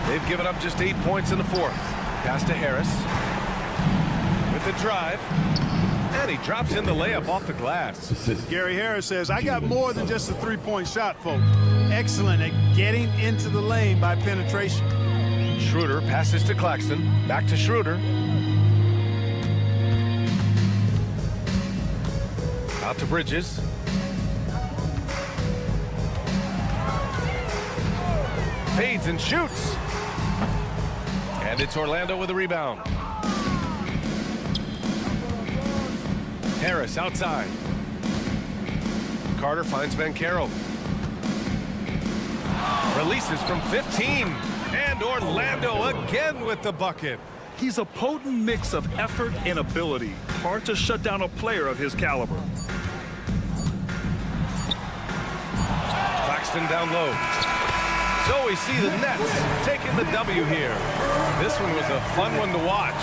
They've given up just 8 points in the fourth. Pass to Harris. With the drive. And he drops in the layup off the glass. Gary Harris says, I got more than just a three-point shot, folks. Excellent at getting into the lane by penetration. Schroeder passes to Claxton. Back to Schroeder. Out to Bridges. Fades and shoots. And it's Orlando with a rebound. Harris outside. Carter finds Banchero. Releases from 15. And Orlando again with the bucket. He's a potent mix of effort and ability. Hard to shut down a player of his caliber. Claxton down low. So we see the Nets taking the W here. This one was a fun one to watch.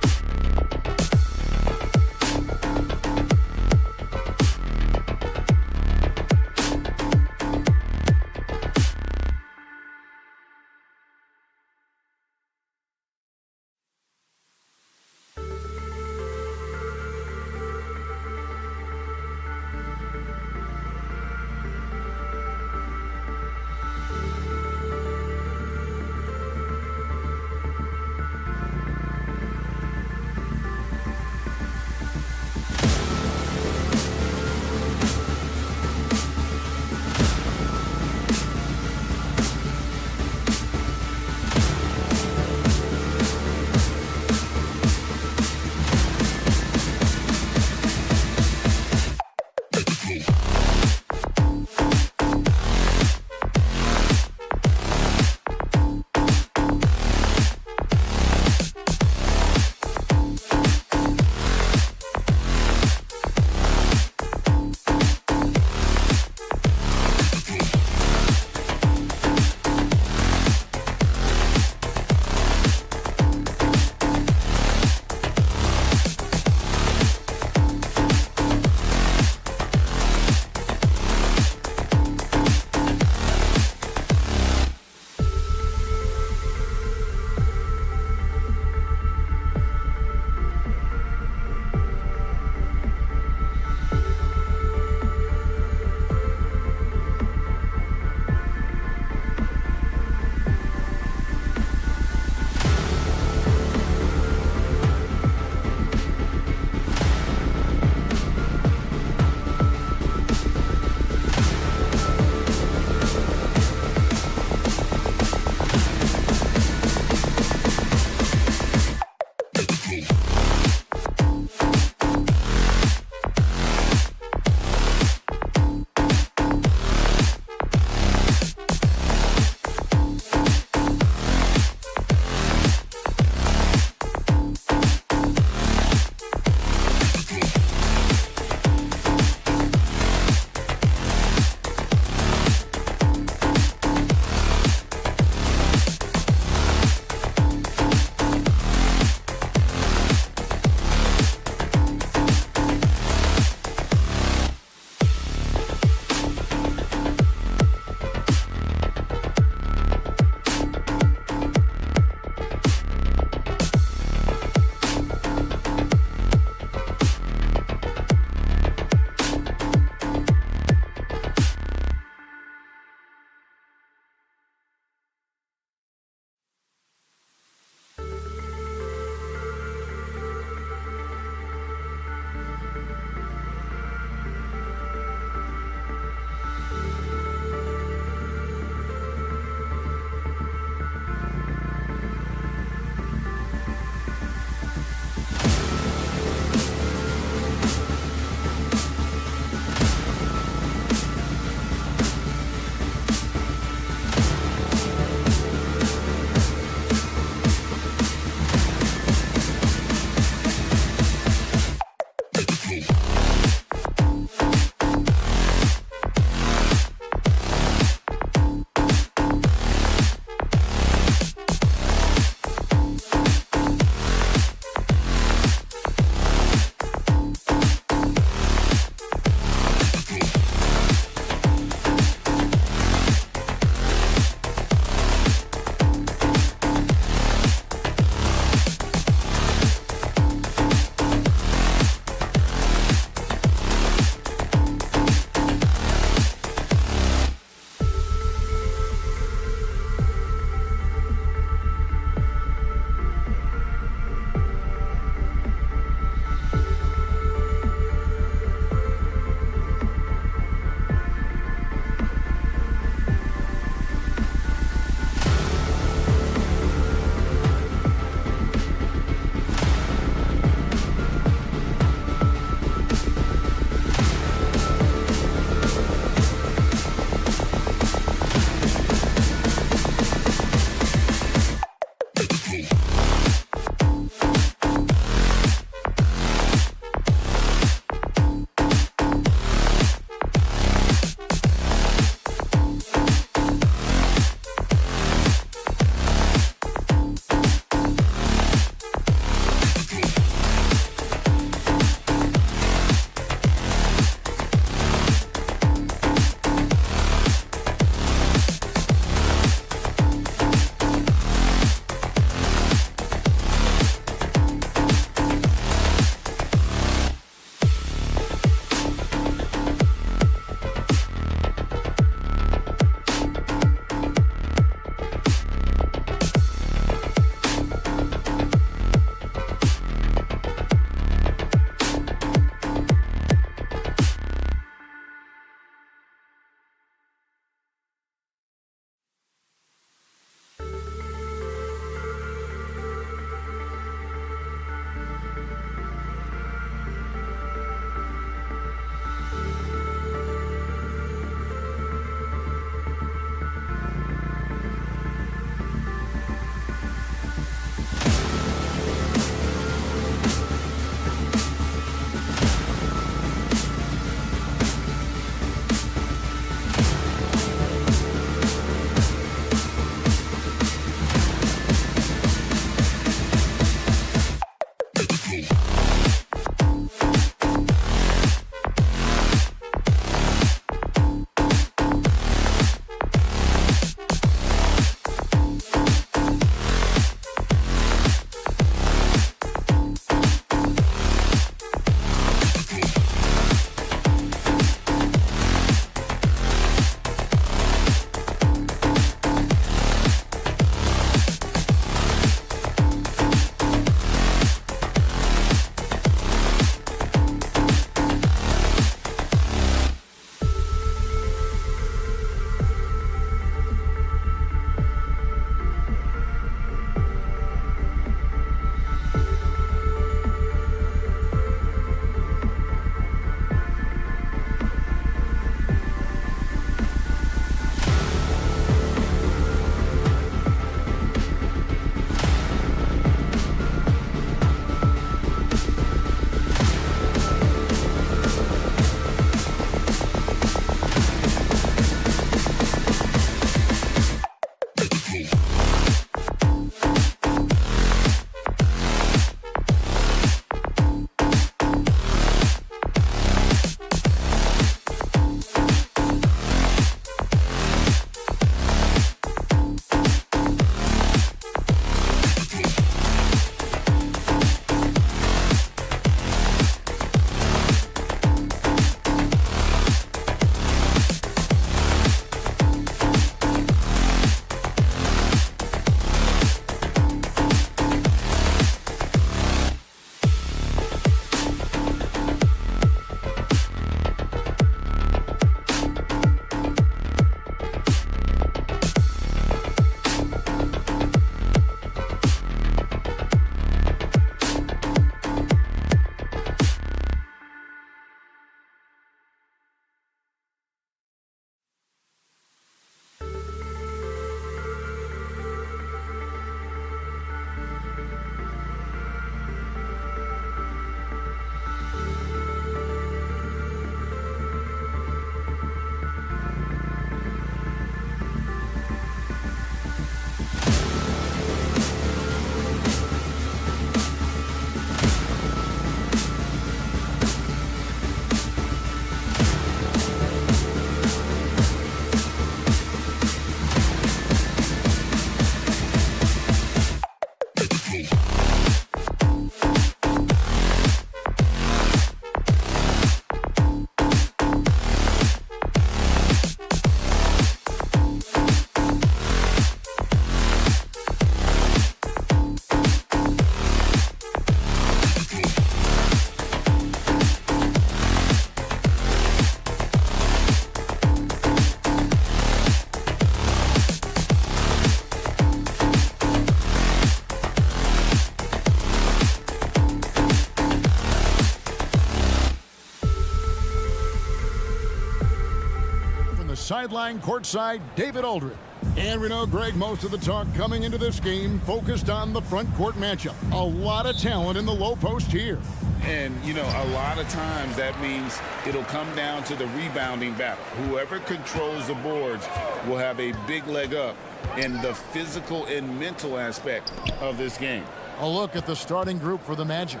sideline courtside, David Aldridge. And we know, Greg, most of the talk coming into this game focused on the front court matchup. A lot of talent in the low post here. And, you know, a lot of times that means it'll come down to the rebounding battle. Whoever controls the boards will have a big leg up in the physical and mental aspect of this game. A look at the starting group for the Magic.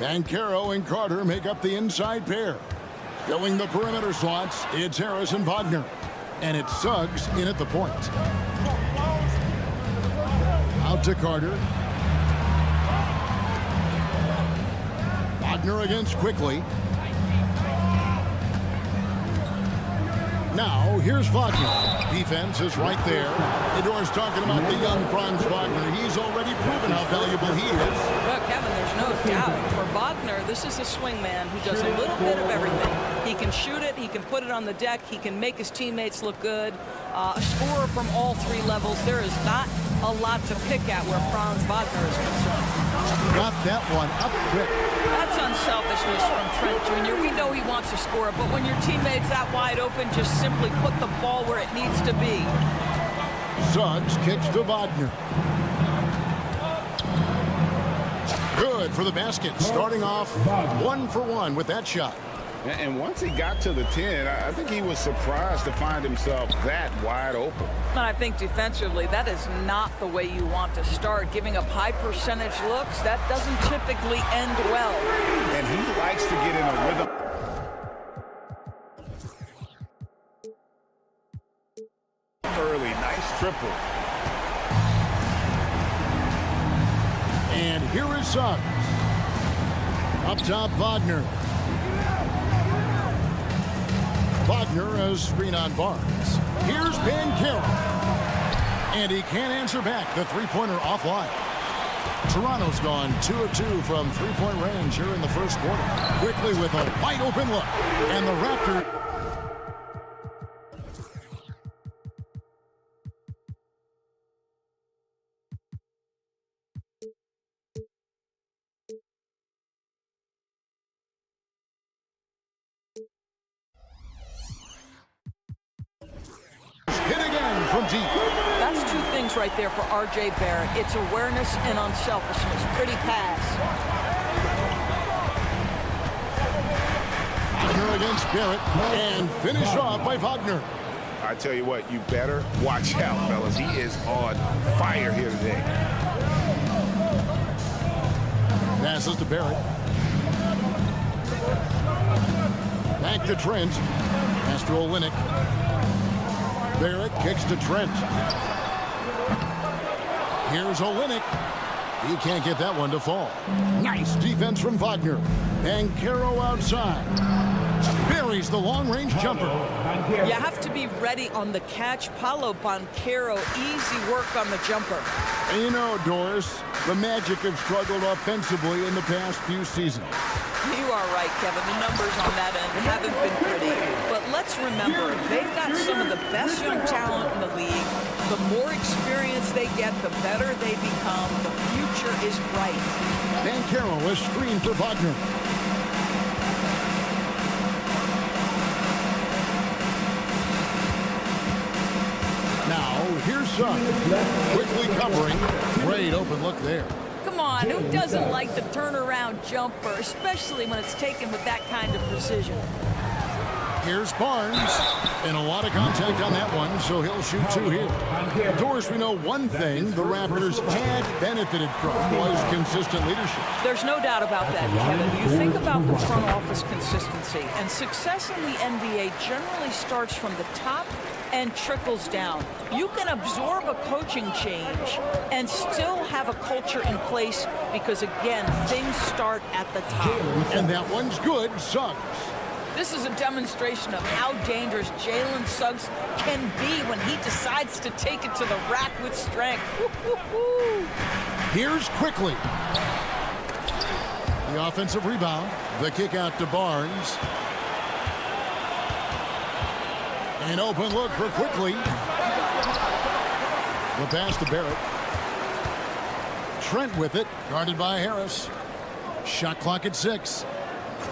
Banchero and Carter make up the inside pair. Filling the perimeter slots, it's Harris and Wagner. And it's Suggs in at the point. Out to Carter. Wagner against Quickly. Now, here's Wagner. Defense is right there. Ador's talking about the young Franz Wagner. He's already proven how valuable he is. Well, Kevin, there's no doubt. For Wagner, this is a swingman who does a little bit of everything. He can shoot it. He can put it on the deck. He can make his teammates look good. A scorer from all three levels. There is not a lot to pick at where Franz Wagner is concerned. Got that one up quick. That's unselfishness from Trent Jr. We know he wants to score it, but when your teammate's that wide open, just simply put the ball where it needs to be. Suggs kicks to Wagner. Good for the basket. Starting off 1 for 1 with that shot. And once he got to the 10, I think he was surprised to find himself that wide open. And I think defensively, that is not the way you want to start. Giving up high percentage looks, that doesn't typically end well. And he likes to get in a rhythm. Early, nice triple. And here is Suggs. Up top, Wagner. Wagner has screen on Barnes. Here's Banchero. And he can't answer back. The three-pointer offline. Toronto's gone 2 of 2 from three-point range here in the first quarter. Quickly with a wide open look. And the Raptors... hit again from deep. That's two things right there for R.J. Barrett. It's awareness and unselfishness. Pretty pass. Wagner against Barrett. And finish off by Wagner. I tell you what, you better watch out, fellas. He is on fire here today. Passes to Barrett. Back to Trent. Pass to Olynyk. Barrett kicks to Trent. Here's Olynyk. He can't get that one to fall. Nice defense from Wagner. Banchero outside. Buries the long-range jumper. You have to be ready on the catch. Paolo Banchero, easy work on the jumper. And you know, Doris, the Magic have struggled offensively in the past few seasons. You are right, Kevin. The numbers on that end haven't been pretty. But let's remember, they've got some of the best young talent in the league. The more experience they get, the better they become. The future is bright. Banchero is screened for Wagner. Now, here's Suggs. Quickly covering. Great open look there. Come on, who doesn't like the turnaround jumper, especially when it's taken with that kind of precision? Here's Barnes. And a lot of contact on that one, so he'll shoot 2 here. Doris, we know one thing the Raptors had benefited from was consistent leadership. There's no doubt about that, Kevin. You think about the front office consistency, and success in the NBA generally starts from the top and trickles down. You can absorb a coaching change and still have a culture in place because, again, things start at the top. And that one's good, Suggs. This is a demonstration of how dangerous Jalen Suggs can be when he decides to take it to the rack with strength. Here's Quickly. The offensive rebound. The kick out to Barnes. An open look for Quickly. The pass to Barrett. Trent with it. Guarded by Harris. Shot clock at 6.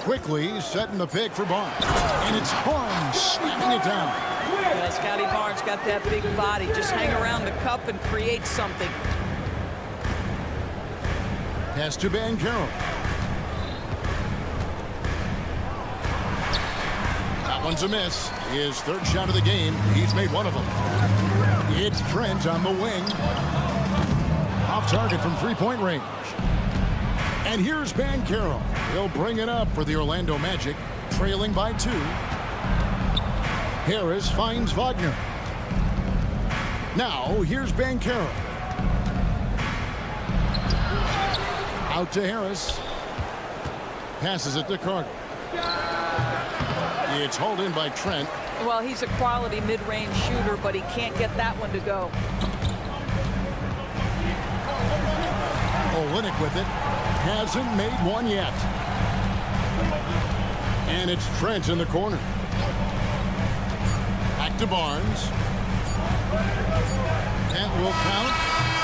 Quickly setting the pick for Barnes. And it's Barnes slamming it down. Yeah, Scotty Barnes got that big body. Just hang around the cup and create something. Pass to Banchero. That one's a miss. His third shot of the game. He's made one of them. It's Trent on the wing. Off target from three-point range. And here's Banchero. He'll bring it up for the Orlando Magic, trailing by 2. Harris finds Wagner. Now, here's Banchero. Out to Harris. Passes it to Carter. It's hauled in by Trent. Well, he's a quality mid-range shooter, but he can't get that one to go. Olynyk with it. Hasn't made one yet. And it's Trent in the corner. Back to Barnes. That will count.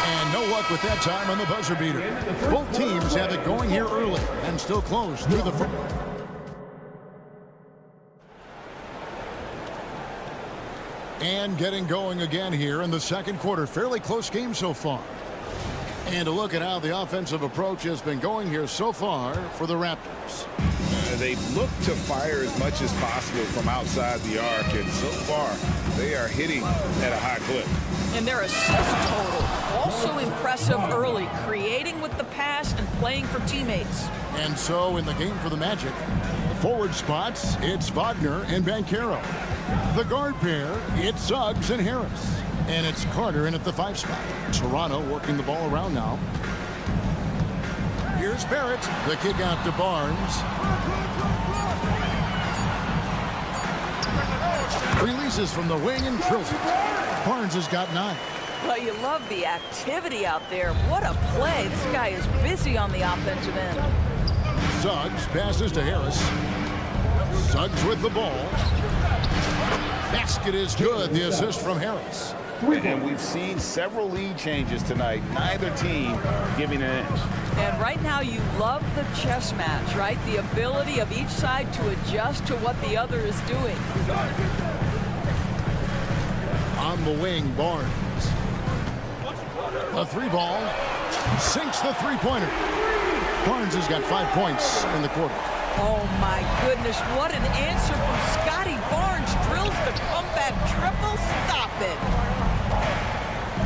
And no luck with that time on the buzzer beater. Both teams have it going here early and still close through the first. And getting going again here in the second quarter. Fairly close game so far. And a look at how the offensive approach has been going here so far for the Raptors. They've looked to fire as much as possible from outside the arc, and so far they are hitting at a high clip. And their assist total also impressive early, creating with the pass and playing for teammates. And so in the game for the Magic, the forward spots, it's Wagner and Banchero. The guard pair, it's Suggs and Harris. And it's Carter in at the 5 spot. Toronto working the ball around now. Here's Barrett. The kick out to Barnes. Releases from the wing and drills it. Barnes has got 9. Well, you love the activity out there. What a play. This guy is busy on the offensive end. Suggs passes to Harris. Suggs with the ball. Basket is good. The assist from Harris. And we've seen several lead changes tonight. Neither team giving an inch. And right now you love the chess match, right? The ability of each side to adjust to what the other is doing. On the wing, Barnes. A 3-ball. Sinks the three-pointer. Barnes has got 5 points in the quarter. Oh my goodness, what an answer from Scotty Barnes. Drills the comeback triple. Stop it.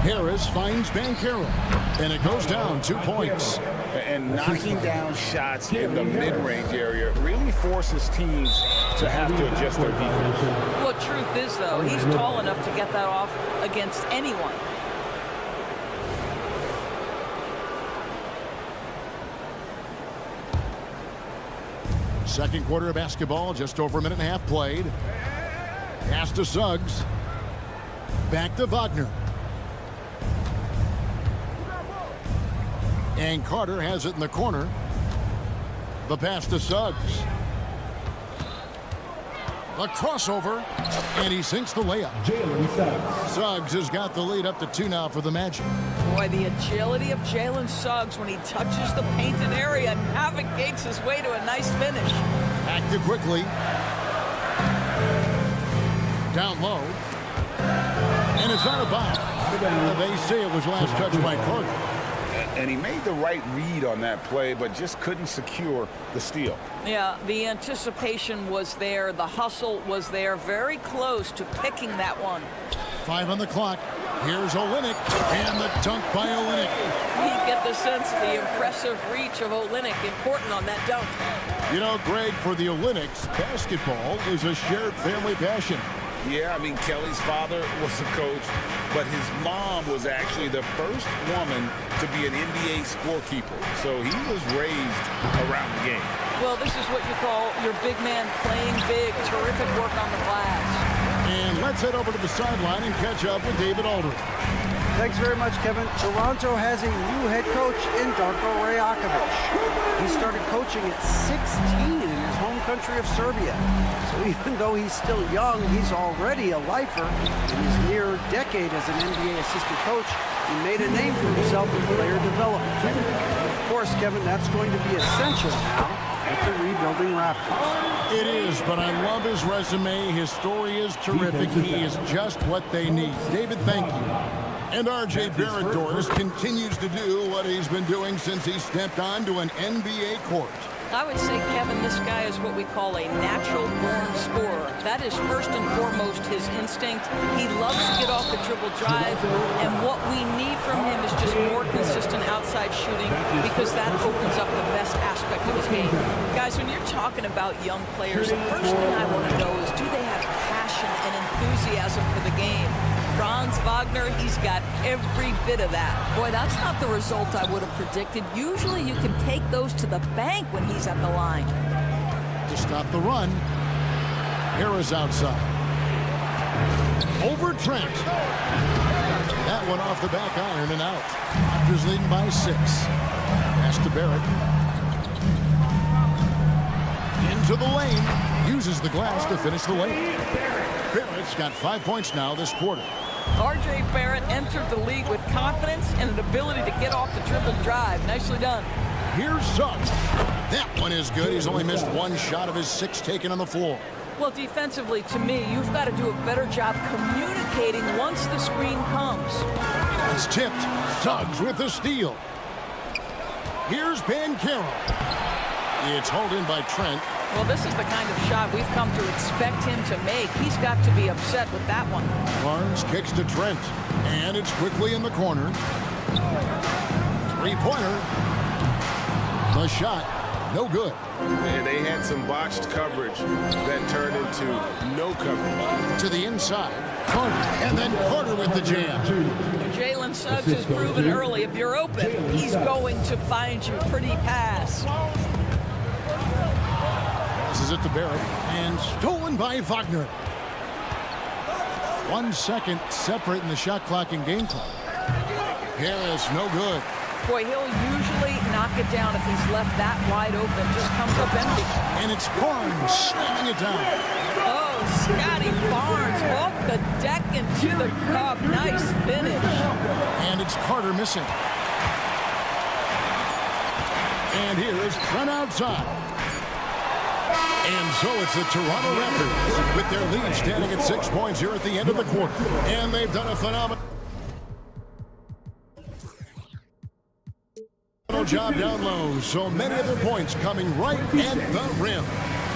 Harris finds Banchero, and it goes down 2 points. And knocking down shots in the mid-range area really forces teams to have to adjust their defense. Well, truth is, though, he's tall enough to get that off against anyone. Second quarter of basketball, just over a minute and a half played. Pass to Suggs. Back to Wagner. And Carter has it in the corner. The pass to Suggs. A crossover, and he sinks the layup. Suggs has got the lead up to 2 now for the Magic. Boy, the agility of Jalen Suggs when he touches the painted area and navigates his way to a nice finish. Active quickly. Down low. And it's out of bounds. They say it was last touched by Carter. And he made the right read on that play, but just couldn't secure the steal. Yeah, the anticipation was there. The hustle was there. Very close to picking that one. 5 on the clock. Here's Olynyk, and the dunk by Olynyk. You get the sense of the impressive reach of Olynyk. Important on that dunk. You know, Greg, for the Olynyks, basketball is a shared family passion. Yeah, I mean, Kelly's father was a coach, but his mom was actually the first woman to be an NBA scorekeeper. So he was raised around the game. Well, this is what you call your big man playing big. Terrific work on the glass. And let's head over to the sideline and catch up with David Aldridge. Thanks very much, Kevin. Toronto has a new head coach in Darko Rajakovic. He started coaching at 16 in his home country of Serbia. So even though he's still young, he's already a lifer. In his near decade as an NBA assistant coach, he made a name for himself in player development. Of course, Kevin, that's going to be essential now with the rebuilding Raptors. It is, but I love his resume. His story is terrific. He is just what they need. David, thank you. And R.J. Barrett, Doris, continues to do what he's been doing since he stepped onto an NBA court. I would say, Kevin, this guy is what we call a natural-born scorer. That is first and foremost his instinct. He loves to get off the dribble drive, and what we need from him is just more consistent outside shooting because that opens up the best aspect of his game. Guys, when you're talking about young players, the first thing I want to know is do they have passion and enthusiasm for the game? Franz Wagner, he's got every bit of that. Boy, that's not the result I would have predicted. Usually you can take those to the bank when he's at the line. To stop the run, Harris outside. Over Trent. That one off the back iron and out. Raptors leading by 6. Pass to Barrett. Into the lane. Uses the glass to finish the lane. Barrett's got 5 points now this quarter. R.J. Barrett entered the league with confidence and an ability to get off the dribble drive. Nicely done. Here's Suggs. That one is good. He's only missed 1 shot of his 6 taken on the floor. Well, defensively, to me, you've got to do a better job communicating once the screen comes. It's tipped. Suggs with the steal. Here's Banchero. It's hauled in by Trent. Well, this is the kind of shot we've come to expect him to make. He's got to be upset with that one. Barnes kicks to Trent, and it's quickly in the corner. 3-pointer. The shot, no good. And they had some botched coverage that turned into no coverage. To the inside, Carter, and then Carter with the jam. Jalen Suggs has proven early, if you're open, he's going to find you. Pretty pass. Passes it to Barrett, and stolen by Wagner. 1 second separating the shot clock and game clock. Harris, no good. Boy, he'll usually knock it down if he's left that wide open. Just comes up empty. And it's Barnes slamming it down. Oh, Scotty Barnes off the deck into the cup. Nice finish. And it's Carter missing. And here is Trent outside. And so it's the Toronto Raptors with their lead standing at 6 points here at the end of the quarter. And they've done a phenomenal job down low. So many of their points coming right at the rim.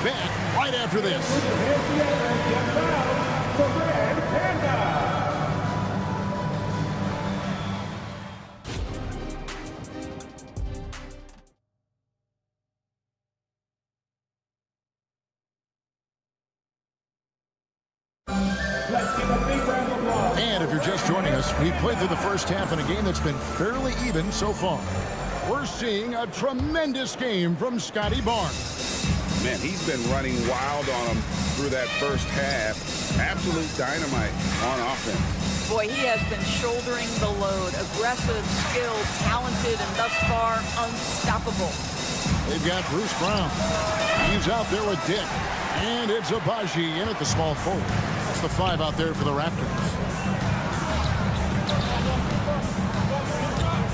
Back right after this. And if you're just joining us, we've played through the first half in a game that's been fairly even so far. We're seeing a tremendous game from Scotty Barnes. Man, he's been running wild on him through that first half. Absolute dynamite on offense. Boy, he has been shouldering the load. Aggressive, skilled, talented, and thus far unstoppable. They've got Bruce Brown. He's out there with Dick. And it's Abaji in at the small forward. That's the 5 out there for the Raptors.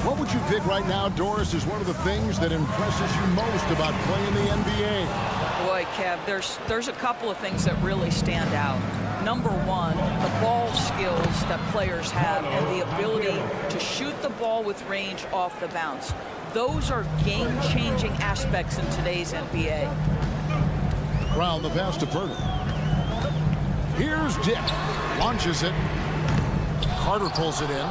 What would you pick right now, Doris, is one of the things that impresses you most about playing the NBA? Boy, Kev, there's a couple of things that really stand out. Number one, the ball skills that players have and the ability to shoot the ball with range off the bounce. Those are game-changing aspects in today's NBA. Brown, the pass to Purtle. Here's Dick. Launches it. Carter pulls it in.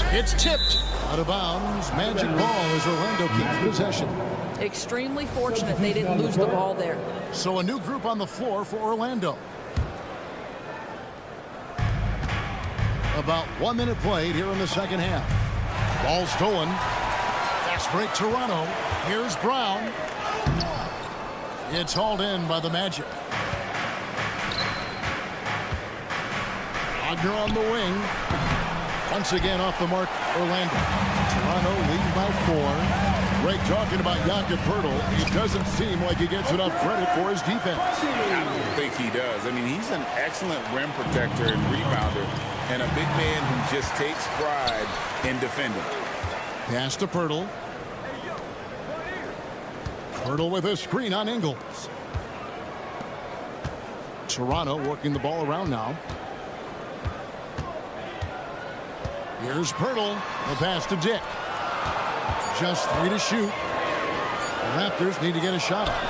It's tipped. Out of bounds. Magic ball as Orlando keeps possession. Extremely fortunate they didn't lose the ball there. So a new group on the floor for Orlando. About 1 minute played here in the second half. Ball stolen. Fast break Toronto. Here's Brown. It's hauled in by the Magic. Wagner on the wing. Once again off the mark, Orlando. Toronto leading by 4. Greg talking about Jakob Poeltl. It doesn't seem like he gets enough credit for his defense. I don't think he does. I mean, he's an excellent rim protector and rebounder, and a big man who just takes pride in defending. Pass to Poeltl. Hurdle with a screen on Ingles. Toronto working the ball around now. Here's Pirtle. The pass to Dick. Just 3 to shoot. The Raptors need to get a shot off.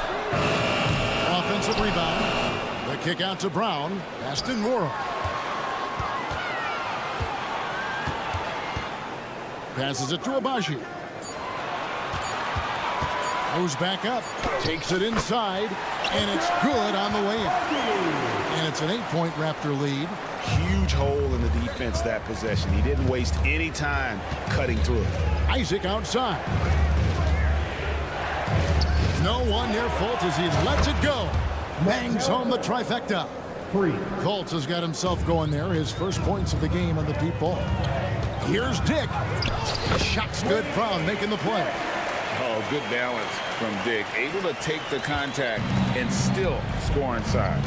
Offensive rebound. The kick out to Brown. Pass to Nora. Passes it to Abaji. Goes back up. Takes it inside. And it's good on the way in. And it's an 8-point Raptor lead. Huge hole in the defense that possession. He didn't waste any time cutting through it. Isaac outside. No one near Fultz as he lets it go. Bangs home the trifecta. Fultz has got himself going there. His first points of the game on the deep ball. Here's Dick. The shot's good. Brown making the play. Oh, good balance from Dick. Able to take the contact and still score inside.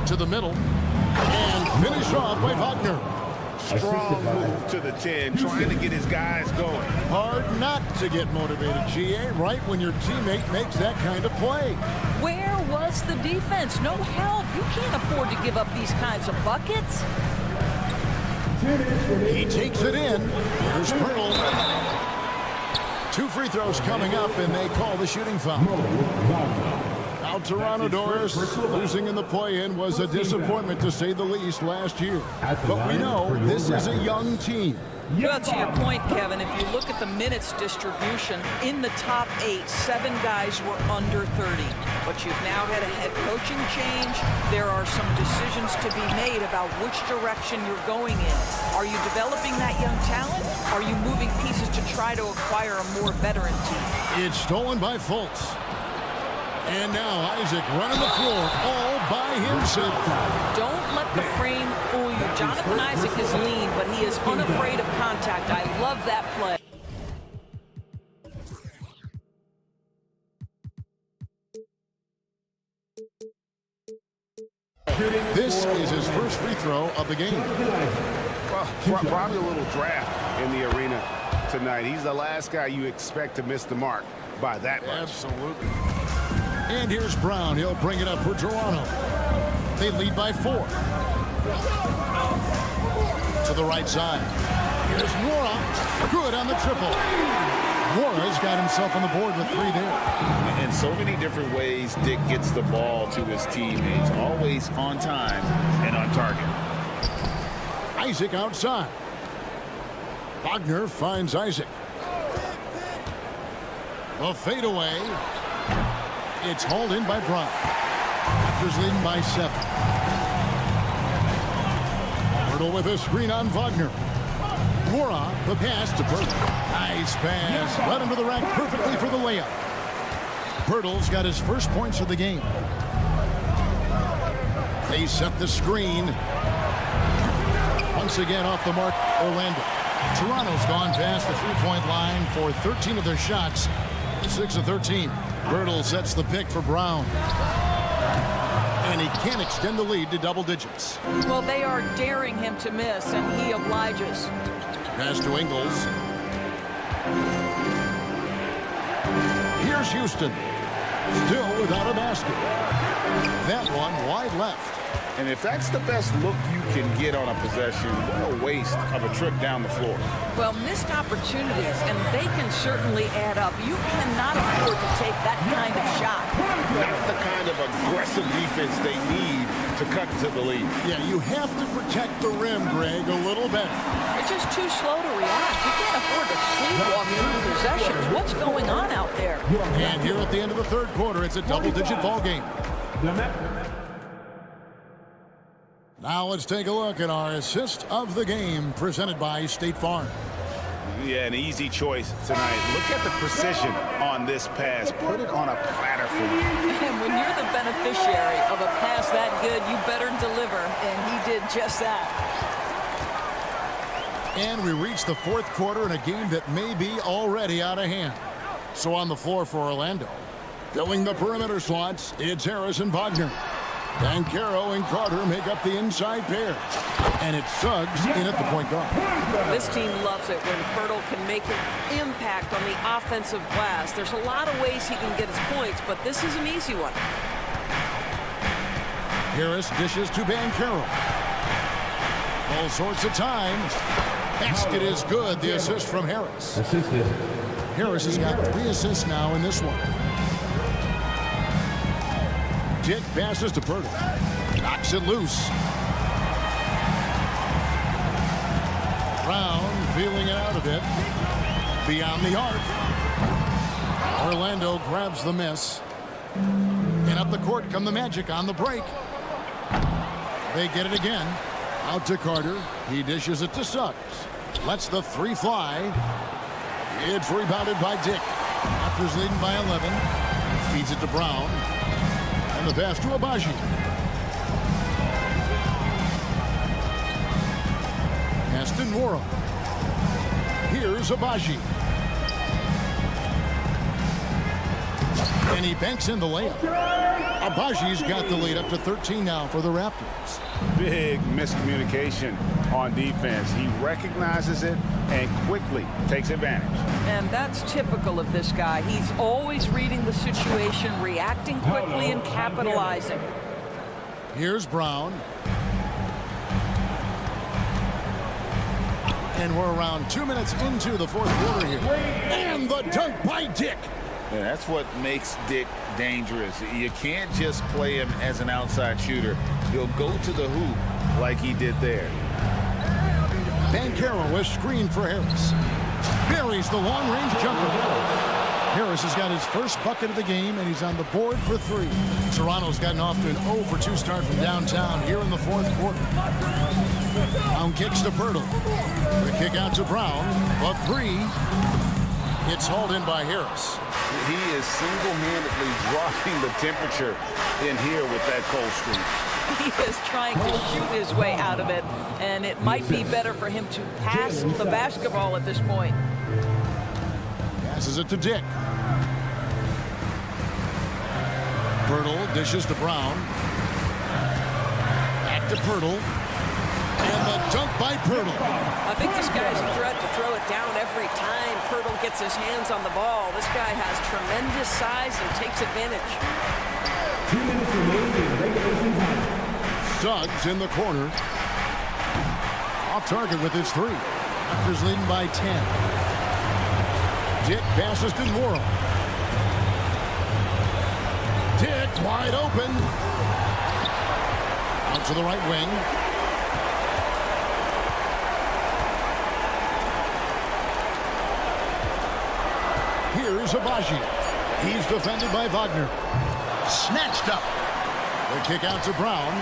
To the middle. And finish off by Wagner. Strong move to the 10, trying to get his guys going. Hard not to get motivated, GA, right when your teammate makes that kind of play. Where was the defense? No help. You can't afford to give up these kinds of buckets. He takes it in. Here's Pirtle. 2 free throws coming up, and they call the shooting foul. Now Toronto Doris losing in the play-in was a disappointment to say the least last year. But we know this is a young team. Well, to your point, Kevin, if you look at the minutes distribution, in the top 8, 7 guys were under 30. But you've now had a head coaching change. There are some decisions to be made about which direction you're going in. Are you developing that young talent? Are you moving pieces to try to acquire a more veteran team? It's stolen by Fultz. And now Isaac running the floor all by himself. Don't let the frame fool you. Jonathan Isaac is lean, but he is unafraid of contact. I love that play. This is his first free throw of the game. Well, probably a little draft in the arena tonight. He's the last guy you expect to miss the mark by that much. Absolutely. And here's Brown. He'll bring it up for Toronto. They lead by 4. To the right side. Here's Nora. Good on the triple. Nora's got himself on the board with 3 there. In so many different ways, Dick gets the ball to his teammates. Always on time and on target. Isaac outside. Wagner finds Isaac. A fadeaway. It's hauled in by Brown. Raptors leading by 7. Pirtle with a screen on Wagner. Mora, the pass to Pirtle. Nice pass. Right under the rack perfectly for the layup. Pirtle's got his first points of the game. They set the screen. Once again off the mark, Orlando. Toronto's gone past the 3-point line for 13 of their shots. 6 of 13. Pirtle sets the pick for Brown. And he can't extend the lead to double digits. Well, they are daring him to miss, and he obliges. Pass to Ingles. Here's Houston. Still without a basket. That one wide left. And if that's the best look you can get on a possession, what a waste of a trip down the floor. Well, missed opportunities, and they can certainly add up. You cannot afford to take that kind of shot. Not the kind of aggressive defense they need to cut to the lead. Yeah, you have to protect the rim, Greg, a little better. They're just too slow to react. You can't afford to sleepwalk through possessions. What's going on out there? And here at the end of the 3rd quarter, it's a double-digit ball game. Now let's take a look at our assist of the game presented by State Farm. Yeah, an easy choice tonight. Look at the precision on this pass. Put it on a platter for you. And when you're the beneficiary of a pass that good, you better deliver. And he did just that. And we reach the 4th quarter in a game that may be already out of hand. So on the floor for Orlando, filling the perimeter slots, it's Harris and Wagner. Banchero and Carter make up the inside pair. And it's Suggs in at the point guard. This team loves it when Pirtle can make an impact on the offensive glass. There's a lot of ways he can get his points, but this is an easy one. Harris dishes to Banchero. All sorts of time. Basket is good. The assist from Harris. Harris has got 3 assists now in this one. Dick passes to Pirtle. Knocks it loose. Brown feeling it out a bit. Beyond the arc. Orlando grabs the miss. And up the court come the Magic on the break. They get it again. Out to Carter. He dishes it to Suggs. Lets the 3 fly. It's rebounded by Dick. Raptors leading by 11. Feeds it to Brown. And the pass to Abaji. Pass to Nwora. Here's Abaji. And he banks in the layup. Abaji's got the lead up to 13 now for the Raptors. Big miscommunication on defense. He recognizes it and quickly takes advantage. And that's typical of this guy. He's always reading the situation, reacting quickly, and capitalizing. Here's Brown. And we're around 2 minutes into the fourth quarter here. And the dunk by Dick. Yeah, that's what makes Dick dangerous. You can't just play him as an outside shooter. He'll go to the hoop like he did there. Banchero is screened for Harris. Buries the long-range jumper. Harris has got his first bucket of the game, and he's on the board for 3. Toronto's gotten off to an 0-for-2 start from downtown here in the fourth quarter. Brown kicks to Pirtle. The kick out to Brown. A 3. It's hauled in by Harris. He is single-handedly dropping the temperature in here with that cold streak. He is trying to shoot his way out of it, and it might be better for him to pass the basketball at this point. Passes it to Dick. Pirtle dishes to Brown. Back to Pirtle. And the dunk by Pirtle. I think this guy's a threat to throw it down every time Pirtle gets his hands on the ball. This guy has tremendous size and takes advantage. 2 minutes remaining in regulation time. Suggs in the corner. Off target with his 3. Raptors leading by 10. Dick passes to Nwora. Dick wide open. Out to the right wing. Here's Abaji. He's defended by Wagner. Snatched up. The kick out to Brown.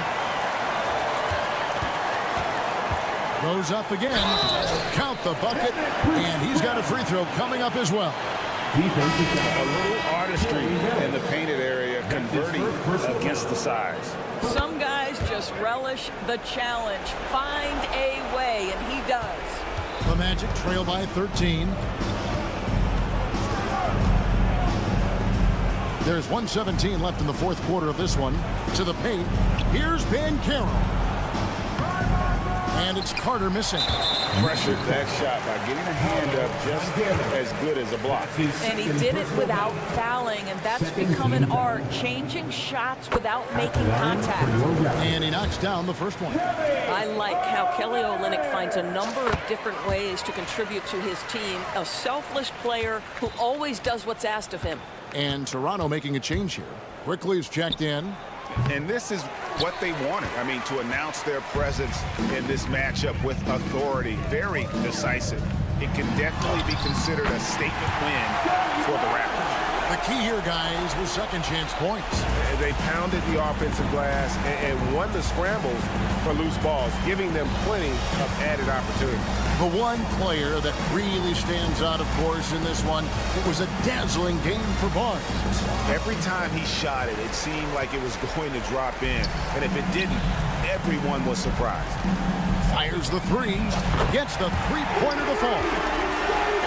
Goes up again. Count the bucket. And he's got a free throw coming up as well. A little artistry in the painted area, converting against the size. Some guys just relish the challenge. Find a way, and he does. The Magic trail by 13. There's 1:17 left in the fourth quarter of this one. To the paint. Here's Banchero. And it's Carter missing. Pressured that shot by getting a hand up just as good as a block. And he did it without fouling, and that's become an art, changing shots without making contact. And he knocks down the first one. I like how Kelly Olynyk finds a number of different ways to contribute to his team. A selfless player who always does what's asked of him. And Toronto making a change here. Quickly is checked in. And this is what they wanted. I mean, to announce their presence in this matchup with authority. Very decisive. It can definitely be considered a statement win for the Raptors. The key here, guys, was second chance points. They pounded the offensive glass and won the scrambles for loose balls, giving them plenty of added opportunity. The one player that really stands out, of course, in this one, it was a dazzling game for Barnes. Every time he shot it, it seemed like it was going to drop in. And if it didn't, everyone was surprised. Fires the 3, gets the three-pointer to fall.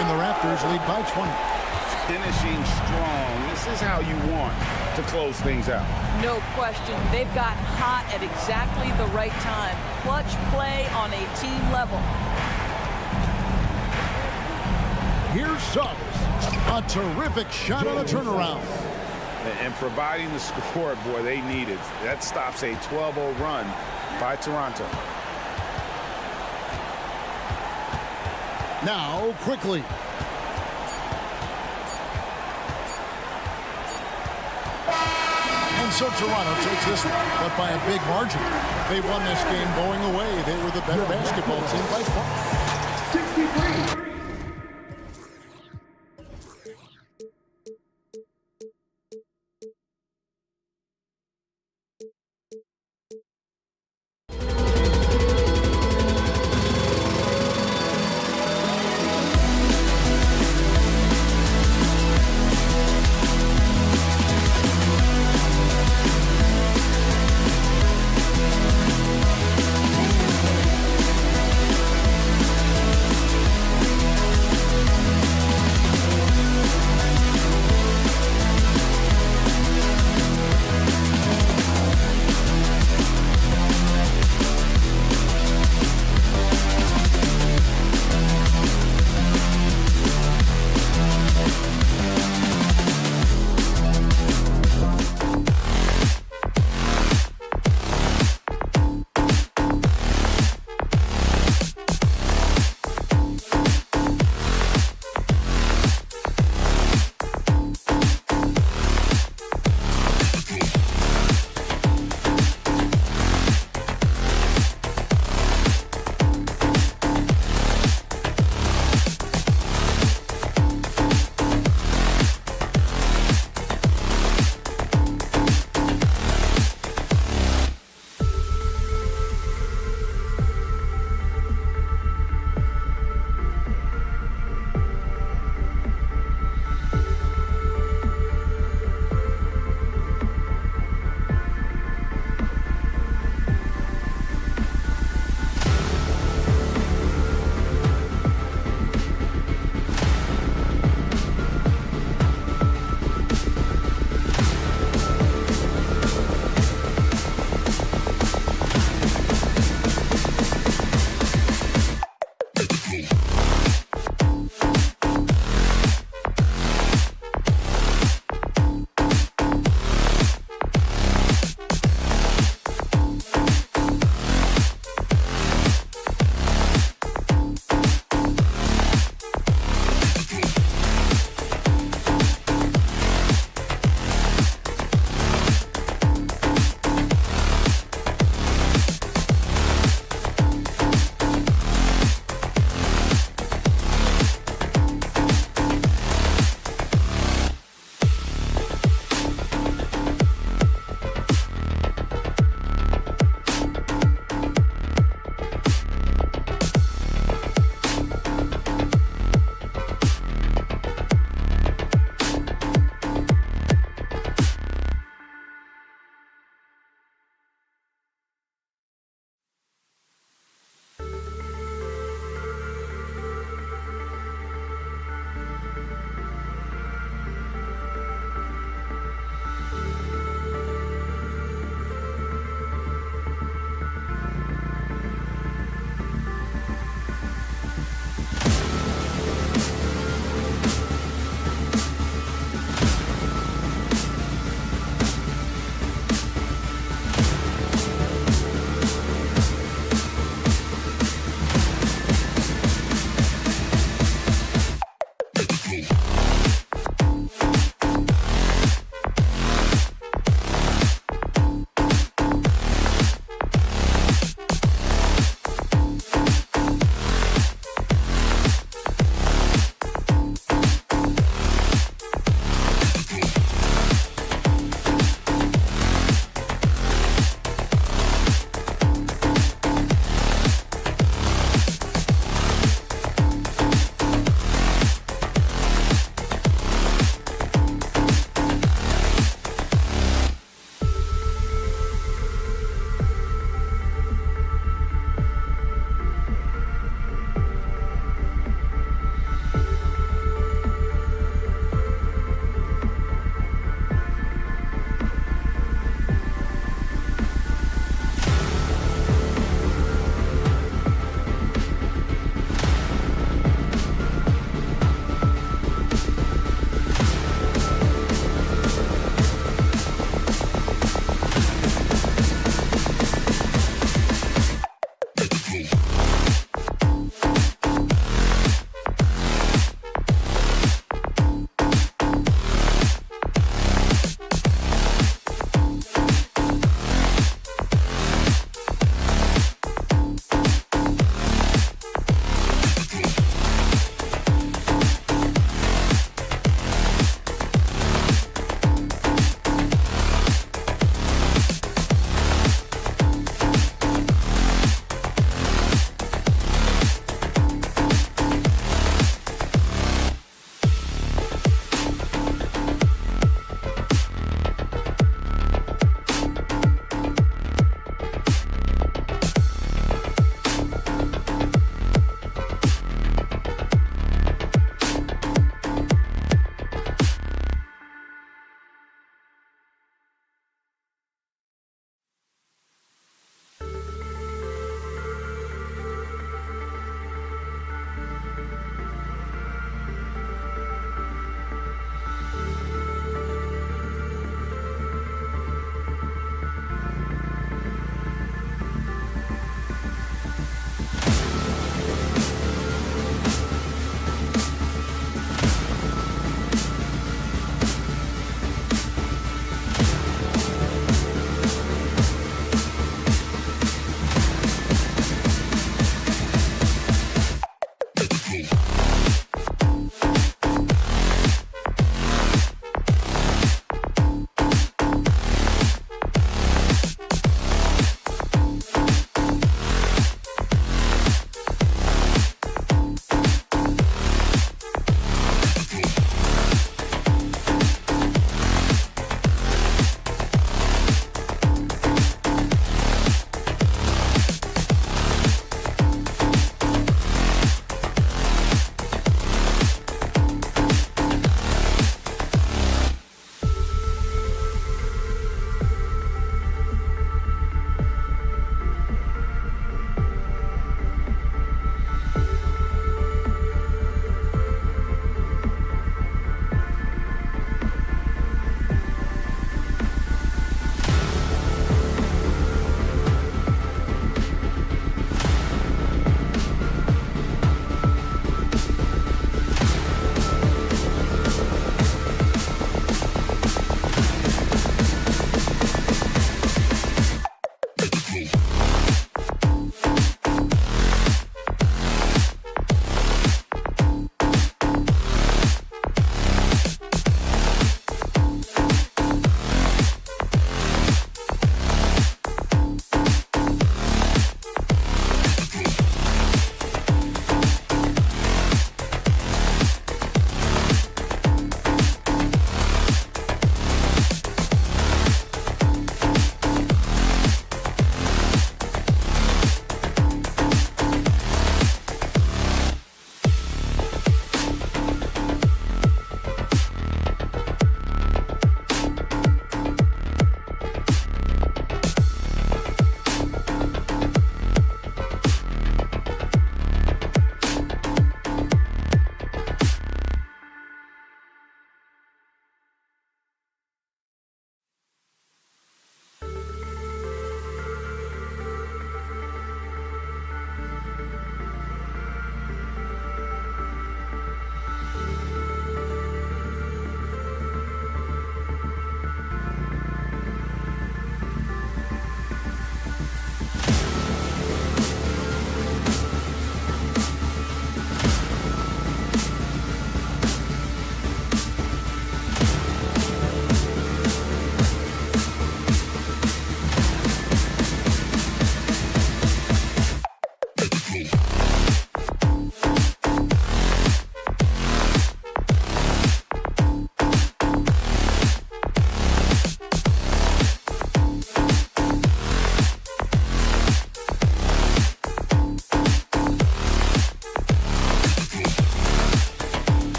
And the Raptors lead by 20. finishing strong. This is how you want to close things out. No question. They've gotten hot at exactly the right time. Clutch play on a team level. Here's Suggs. A terrific shot on a turnaround. And providing the support, boy, they needed. That stops a 12-0 run by Toronto. Now, quickly. And so Toronto takes this one, but by a big margin. They won this game going away. They were the better basketball team by far. 63.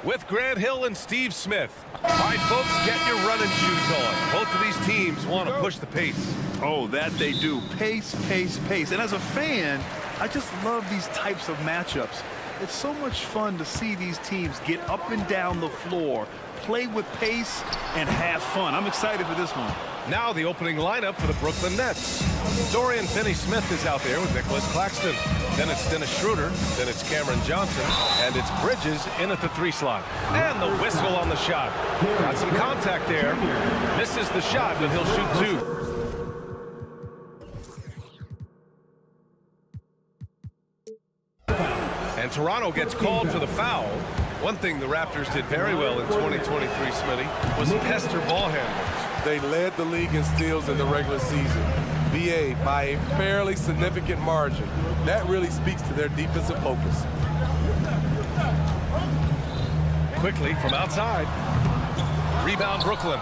With Grant Hill and Steve Smith. All right, folks, get your running shoes on. Both of these teams want to push the pace. Oh, that they do. Pace, pace, pace. And as a fan, I just love these types of matchups. It's so much fun to see these teams get up and down the floor, play with pace, and have fun. I'm excited for this one. Now the opening lineup for the Brooklyn Nets. Dorian Finney-Smith is out there with Nicholas Claxton. Then it's Dennis Schroeder. Then it's Cameron Johnson. And it's Bridges in at the 3 slot. And the whistle on the shot. Got some contact there. Misses the shot, but he'll shoot 2. And Toronto gets called for the foul. One thing the Raptors did very well in 2023, Smitty, was pester ball handlers. They led the league in steals in the regular season. BA by a fairly significant margin. That really speaks to their defensive focus. Quickly from outside. Rebound Brooklyn.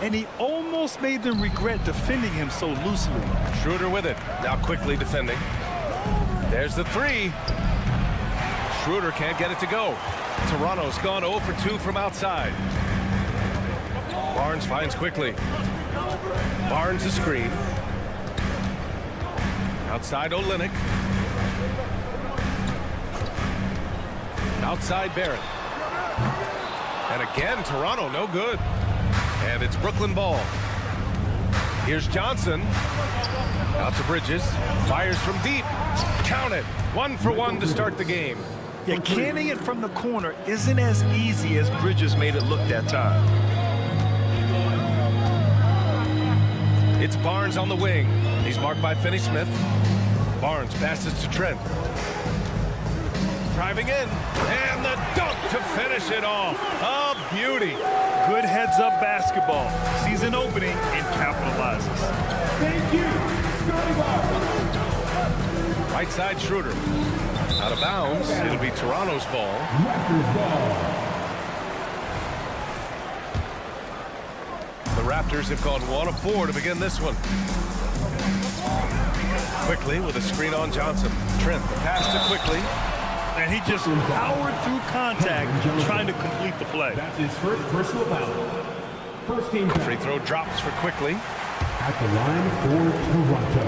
And he almost made them regret defending him so loosely. Schroeder with it. Now quickly defending. There's the 3. Schroeder can't get it to go. Toronto's gone 0 for 2 from outside. Barnes finds quickly. Barnes a screen. Outside Olynyk. Outside Barrett. And again, Toronto no good. And it's Brooklyn ball. Here's Johnson. Out to Bridges. Fires from deep. Count it. 1 for 1 to start the game. Yeah, canning it from the corner isn't as easy as Bridges made it look that time. It's Barnes on the wing. He's marked by Finney-Smith. Barnes passes to Trent. Driving in. And the dunk to finish it off. A beauty. Good heads-up basketball. Sees an opening and capitalizes. Thank you. Right side Schroeder. Out of bounds. It'll be Toronto's ball. Raptors ball. The Raptors have gone 1 of 4 to begin this one. Quickly with a screen on Johnson. Trent pass to Quickly. And he just powered through contact trying to complete the play. That's his first personal foul. First team foul. Free throw drops for Quickly. At the line for Toronto.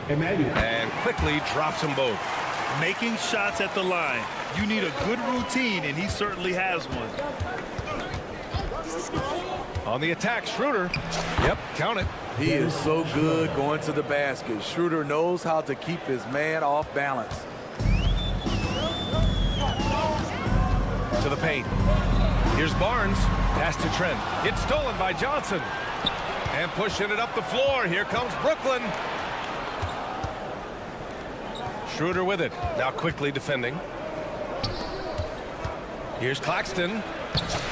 Emmanuel. And Quickly drops them both. Making shots at the line. You need a good routine, and he certainly has one. On the attack, Schroeder. Yep, count it. He is so good going to the basket. Schroeder knows how to keep his man off balance. To the paint. Here's Barnes. Pass to Trent. It's stolen by Johnson. And pushing it up the floor. Here comes Brooklyn. Schroeder with it. Now quickly defending. Here's Claxton.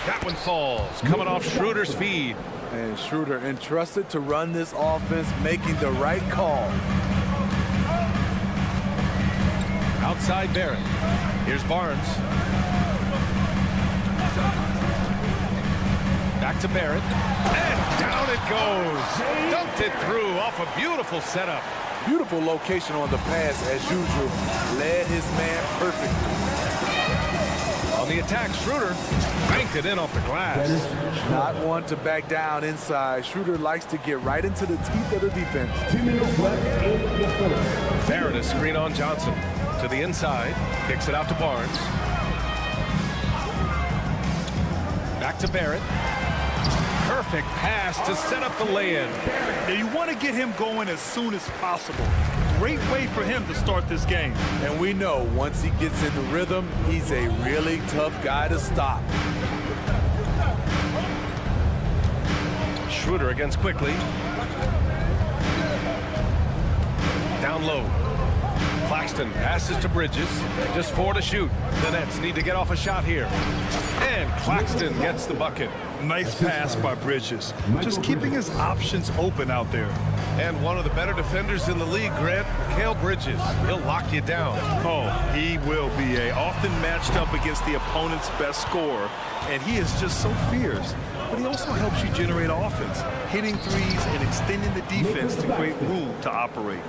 That one falls. Coming off Schroeder's feed. And Schroeder entrusted to run this offense, making the right call. Outside Barrett. Here's Barnes. Back to Barrett. And down it goes. Dunked it through off a beautiful setup. Beautiful location on the pass as usual. Led his man perfectly. On the attack, Schroeder banked it in off the glass. Not one to back down inside. Schroeder likes to get right into the teeth of the defense. 2 minutes left in the first. Barrett a screen on Johnson. To the inside. Kicks it out to Barnes. Back to Barrett. Perfect pass to set up the lay-in. Now you want to get him going as soon as possible. Great way for him to start this game. And we know once he gets in the rhythm, he's a really tough guy to stop. Schroeder against Quickly. Down low. Claxton passes to Bridges. Just 4 to shoot. The Nets need to get off a shot here. And Claxton gets the bucket. Nice pass by Bridges. Just keeping his options open out there. And one of the better defenders in the league, Grant, Mikal Bridges. He'll lock you down. Oh, he will be often matched up against the opponent's best scorer. And he is just so fierce. But he also helps you generate offense, hitting threes and extending the defense to create room to operate.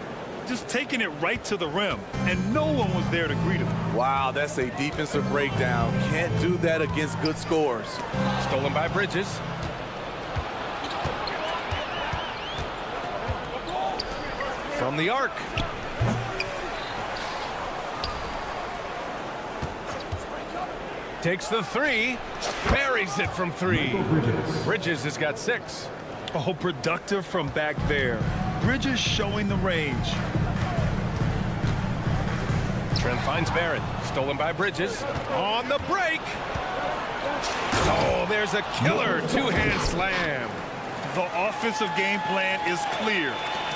just taking it right to the rim, and no one was there to greet him. Wow, that's a defensive breakdown. Can't do that against good scores. Stolen by Bridges. From the arc. Takes the three. Buries it from three. Bridges has got 6. Oh, productive from back there. Bridges showing the range. Trent finds Barrett. Stolen by Bridges. On the break. Oh, there's a killer two-hand slam. The offensive game plan is clear.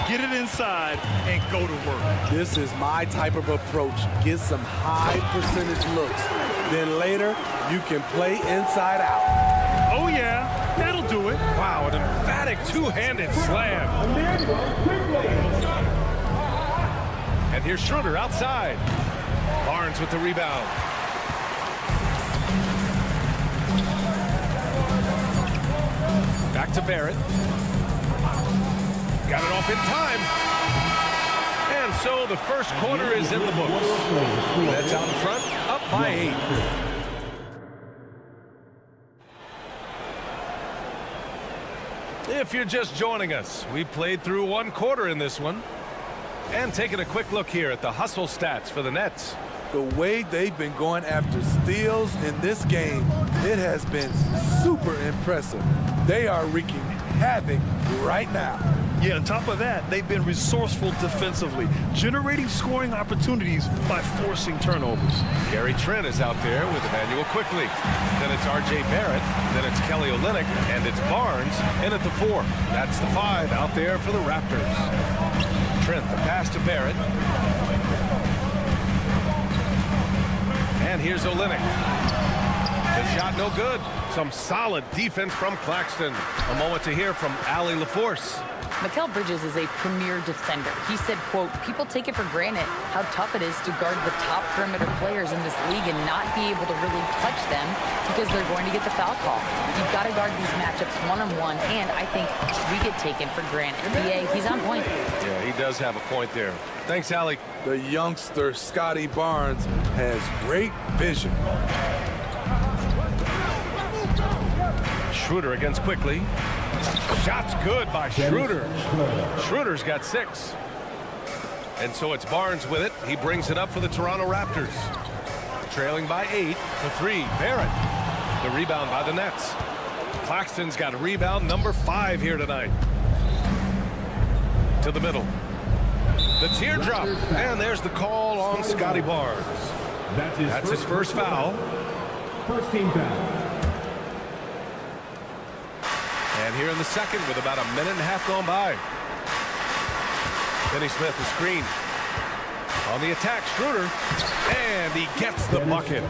Get it inside and go to work. This is my type of approach. Get some high percentage looks. Then later, you can play inside out. Oh, yeah, that'll do it. Wow, an emphatic two-handed slam. And here's Schroeder outside. Barnes with the rebound. Back to Barrett. Got it off in time. And so the first quarter is in the books. Nets out in front, up by 8. If you're just joining us, we played through 1 quarter in this one. And taking a quick look here at the hustle stats for the Nets. The way they've been going after steals in this game, it has been super impressive. They are wreaking havoc right now. Yeah, on top of that, they've been resourceful defensively, generating scoring opportunities by forcing turnovers. Gary Trent is out there with Emmanuel quickly. Then it's R.J. Barrett. Then it's Kelly Olynyk. And it's Barnes in at the 4. That's the 5 out there for the Raptors. Trent, the pass to Barrett. And here's Olynyk. The shot no good. Some solid defense from Claxton. A moment to hear from Allie LaForce. Mikal Bridges is a premier defender. He said, quote, people take it for granted how tough it is to guard the top perimeter players in this league and not be able to really touch them because they're going to get the foul call. You've got to guard these matchups one-on-one, and I think we get taken for granted. BA, he's on point. Yeah, he does have a point there. Thanks, Allie. The youngster, Scotty Barnes, has great vision. Schroeder against quickly. Shot's good by Schroeder. Schroeder's got 6. And so it's Barnes with it. He brings it up for the Toronto Raptors. Trailing by 8. The 3, Barrett. The rebound by the Nets. Claxton's got rebound number 5 here tonight. To the middle. The teardrop. And there's the call on Scotty Barnes. That's his first foul. First team foul. And here in the second with about a minute and a half gone by. Finney Smith, the screen. On the attack, Schroeder. And he gets the bucket.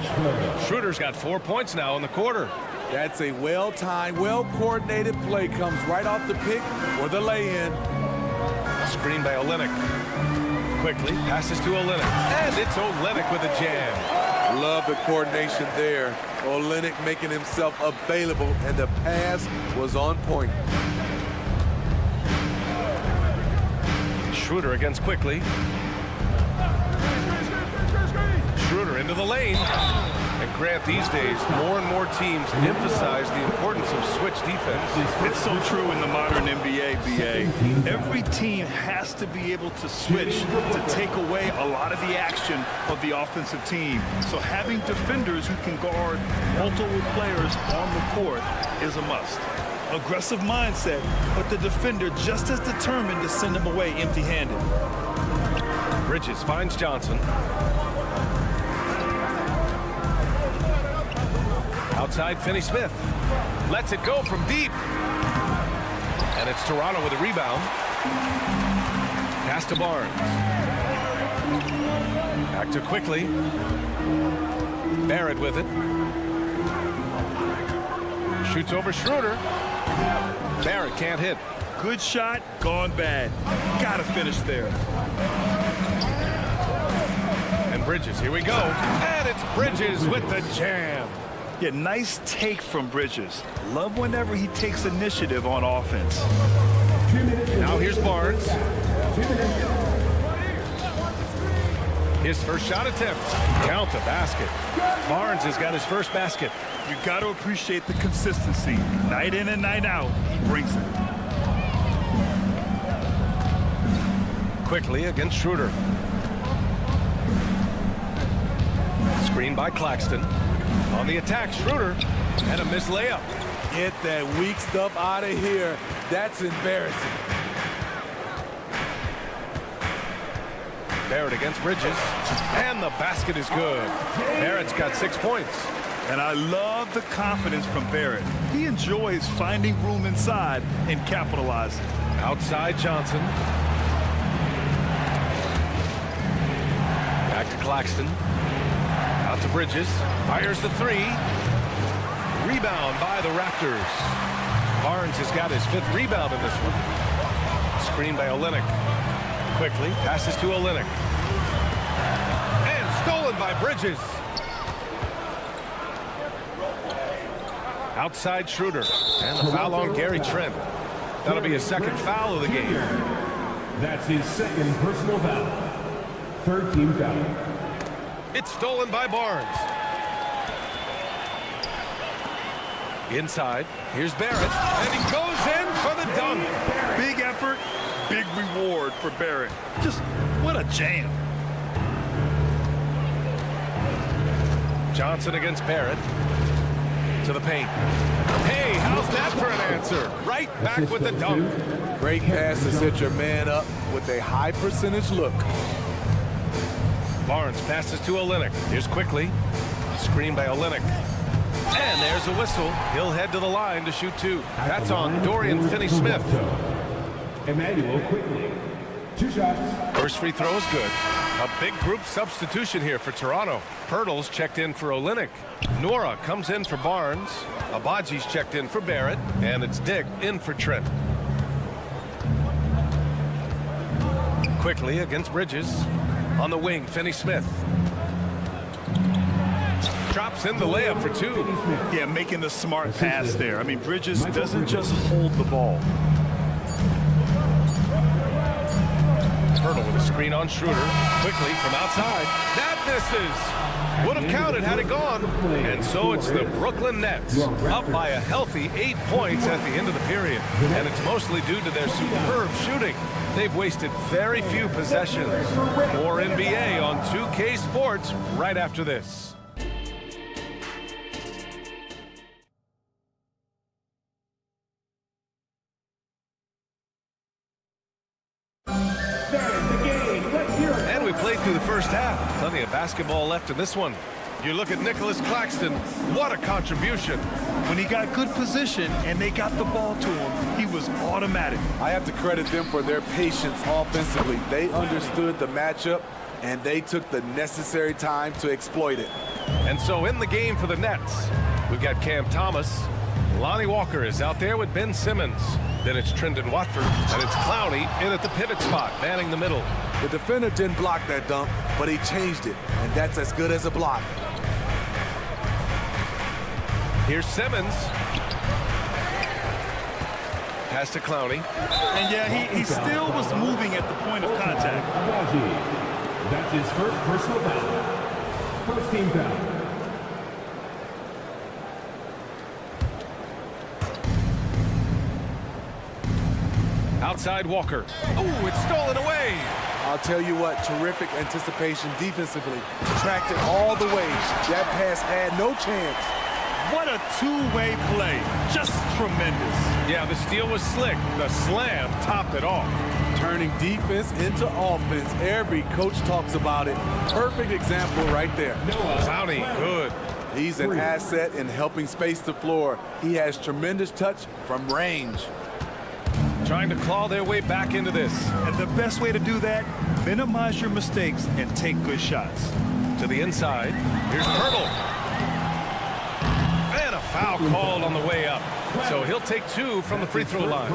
Schroeder's got 4 points now in the quarter. That's a well-timed, well-coordinated play. Comes right off the pick or the lay-in. Screen by Olynyk. Quickly passes to Olynyk. And it's Olynyk with a jam. Love the coordination there. Olynyk making himself available, and the pass was on point. Schroeder against quickly. Schroeder into the lane. And Grant, these days, more and more teams emphasize the importance of switch defense. It's so true in the modern NBA, BA. Every team has to be able to switch to take away a lot of the action of the offensive team. So having defenders who can guard multiple players on the court is a must. Aggressive mindset, but the defender just as determined to send them away empty-handed. Bridges finds Johnson. Outside, Finney Smith lets it go from deep. And it's Toronto with a rebound. Pass to Barnes. Back to quickly. Barrett with it. Shoots over Schroeder. Barrett can't hit. Good shot, gone bad. Gotta finish there. And Bridges, here we go. And it's Bridges with the jam. Yeah, nice take from Bridges. Love whenever he takes initiative on offense. Now here's Barnes. His first shot attempt. Count the basket. Barnes has got his first basket. You got to appreciate the consistency. Night in and night out, he brings it. Quickly against Schroeder. Screen by Claxton. On the attack, Schroeder. And a missed layup. Get that weak stuff out of here. That's embarrassing. Barrett against Bridges. And the basket is good. Barrett's got 6 points. And I love the confidence from Barrett. He enjoys finding room inside and capitalizing. Outside Johnson. Back to Claxton. Out to Bridges. Fires the three. Rebound by the Raptors. Barnes has got his 5th rebound in this one. Screen by Olynyk. Quickly passes to Olynyk. And stolen by Bridges. Outside Schroeder. And the foul on Gary Trent. That'll be his 2nd foul of the game. That's his 2nd personal foul. 3rd team foul. It's stolen by Barnes. Inside, here's Barrett, and he goes in for the dunk. Big effort, big reward for Barrett. Just what a jam. Johnson against Barrett. To the paint. Hey, how's that for an answer? Right back with the dunk. Great pass to set your man up with a high percentage look. Barnes passes to Olynyk. Here's quickly. Screen by Olynyk. And there's a whistle. He'll head to the line to shoot 2. That's on Dorian Finney-Smith. Emmanuel quickly. 2 shots. First free throw is good. A big group substitution here for Toronto. Pirtle's checked in for Olynyk. Nora comes in for Barnes. Abaji's checked in for Barrett. And it's Dick in for Trent. Quickly against Bridges. On the wing, Finney-Smith. Drops in the layup for 2. Yeah, making the smart pass there. I mean, Bridges doesn't just hold the ball. Pirtle with a screen on Schroeder. Quickly from outside. That misses. Would have counted had it gone. And so it's the Brooklyn Nets up by a healthy 8 points at the end of the period. And it's mostly due to their superb shooting. They've wasted very few possessions. More NBA on 2K Sports right after this. And we played through the first half. Plenty of basketball left in this one. You look at Nicholas Claxton. What a contribution. When he got good position and they got the ball to him, he was automatic. I have to credit them for their patience offensively. They understood the matchup, and they took the necessary time to exploit it. And so in the game for the Nets, we've got Cam Thomas. Lonnie Walker is out there with Ben Simmons. Then it's Trendon Watford, and it's Clowney in at the pivot spot, manning the middle. The defender didn't block that dunk, but he changed it, and that's as good as a block. Here's Simmons. Pass to Clowney. And yeah, he still was moving at the point of contact. That's his 1st personal foul. 1st team foul. Outside Walker. Oh, it's stolen away. I'll tell you what, terrific anticipation defensively. Tracked it all the way. That pass had no chance. What a two-way play. Just tremendous. Yeah, the steal was slick. The slam topped it off. Turning defense into offense. Every coach talks about it. Perfect example right there. Clowney, good. He's an asset in helping space the floor. He has tremendous touch from range. Trying to claw their way back into this. And the best way to do that, minimize your mistakes and take good shots. To the inside. Here's Pirtle. And a foul called on the way up. So he'll take 2 from the free throw line.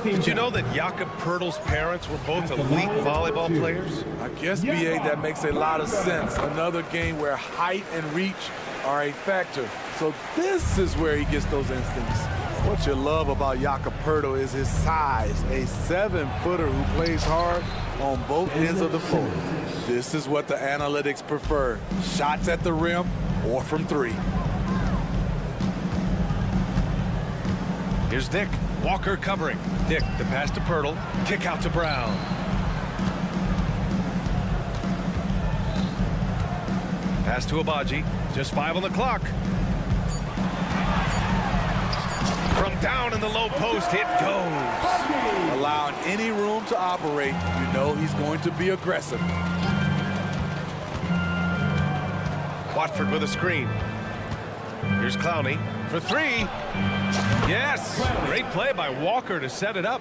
Did you know that Jakob Pirtle's parents were both elite volleyball players? I guess, BA, that makes a lot of sense. Another game where height and reach are a factor. So this is where he gets those instincts. What you love about Jakob Poeltl is his size, a 7-footer who plays hard on both ends of the floor. This is what the analytics prefer, shots at the rim or from 3. Here's Dick. Walker covering. Dick, the pass to Poeltl. Kick out to Brown. Pass to Abaji. Just 5 on the clock. From down in the low post, it goes. Allowing any room to operate, you know he's going to be aggressive. Watford with a screen. Here's Clowney for 3. Yes! Great play by Walker to set it up.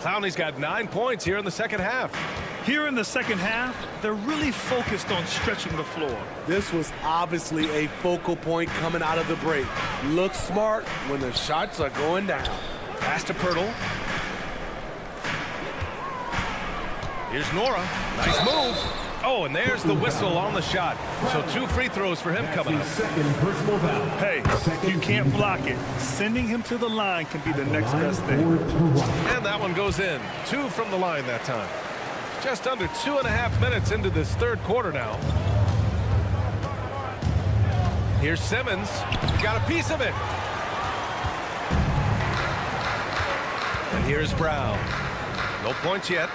Clowney's got 9 points here in the second half. Here in the second half, they're really focused on stretching the floor. This was obviously a focal point coming out of the break. Look smart when the shots are going down. Pass to Poeltl. Here's Nora. Nice move. Oh, and there's the whistle on the shot. So 2 free throws for him coming up. Hey, you can't block it. Sending him to the line can be the next best thing. And that one goes in. 2 from the line that time. Just under 2.5 minutes into this third quarter now. Here's Simmons. He got a piece of it. And here's Brown. No points yet.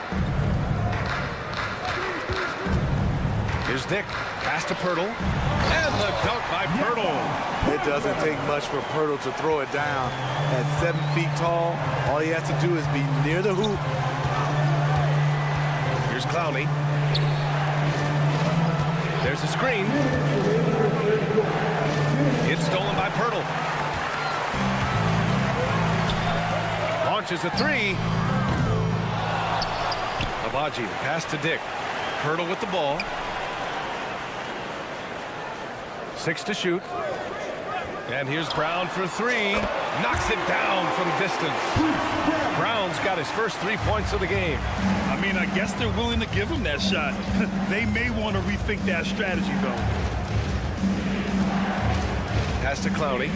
Here's Dick. Pass to Poeltl. And the dunk by Poeltl. It doesn't take much for Poeltl to throw it down. At 7 feet tall, all he has to do is be near the hoop. Here's Clowney. There's a screen. It's stolen by Poeltl. Launches a 3. Abaji, pass to Dick. Poeltl with the ball. 6 to shoot. And here's Brown for 3. Knocks it down from distance. Brown's got his first 3 points of the game. I mean, I guess they're willing to give him that shot. They may want to rethink that strategy, though. Pass to Clowney.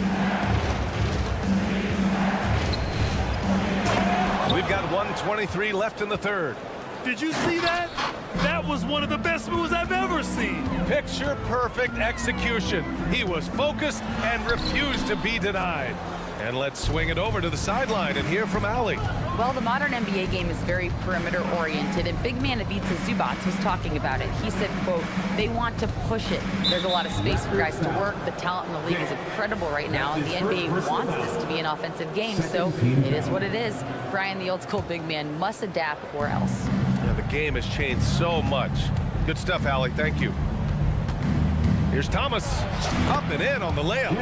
We've got 1:23 left in the third. Did you see that? That was one of the best moves I've ever seen. Picture perfect execution. He was focused and refused to be denied. And let's swing it over to the sideline and hear from Allie. Well, the modern NBA game is very perimeter-oriented, and big man Ivica Zubac was talking about it. He said, quote, they want to push it. There's a lot of space for guys to work. The talent in the league is incredible right now, and the NBA wants this to be an offensive game, so it is what it is. Brian, the old-school big man, must adapt or else. Yeah, the game has changed so much. Good stuff, Allie. Thank you. Here's Thomas. Up and in on the layup.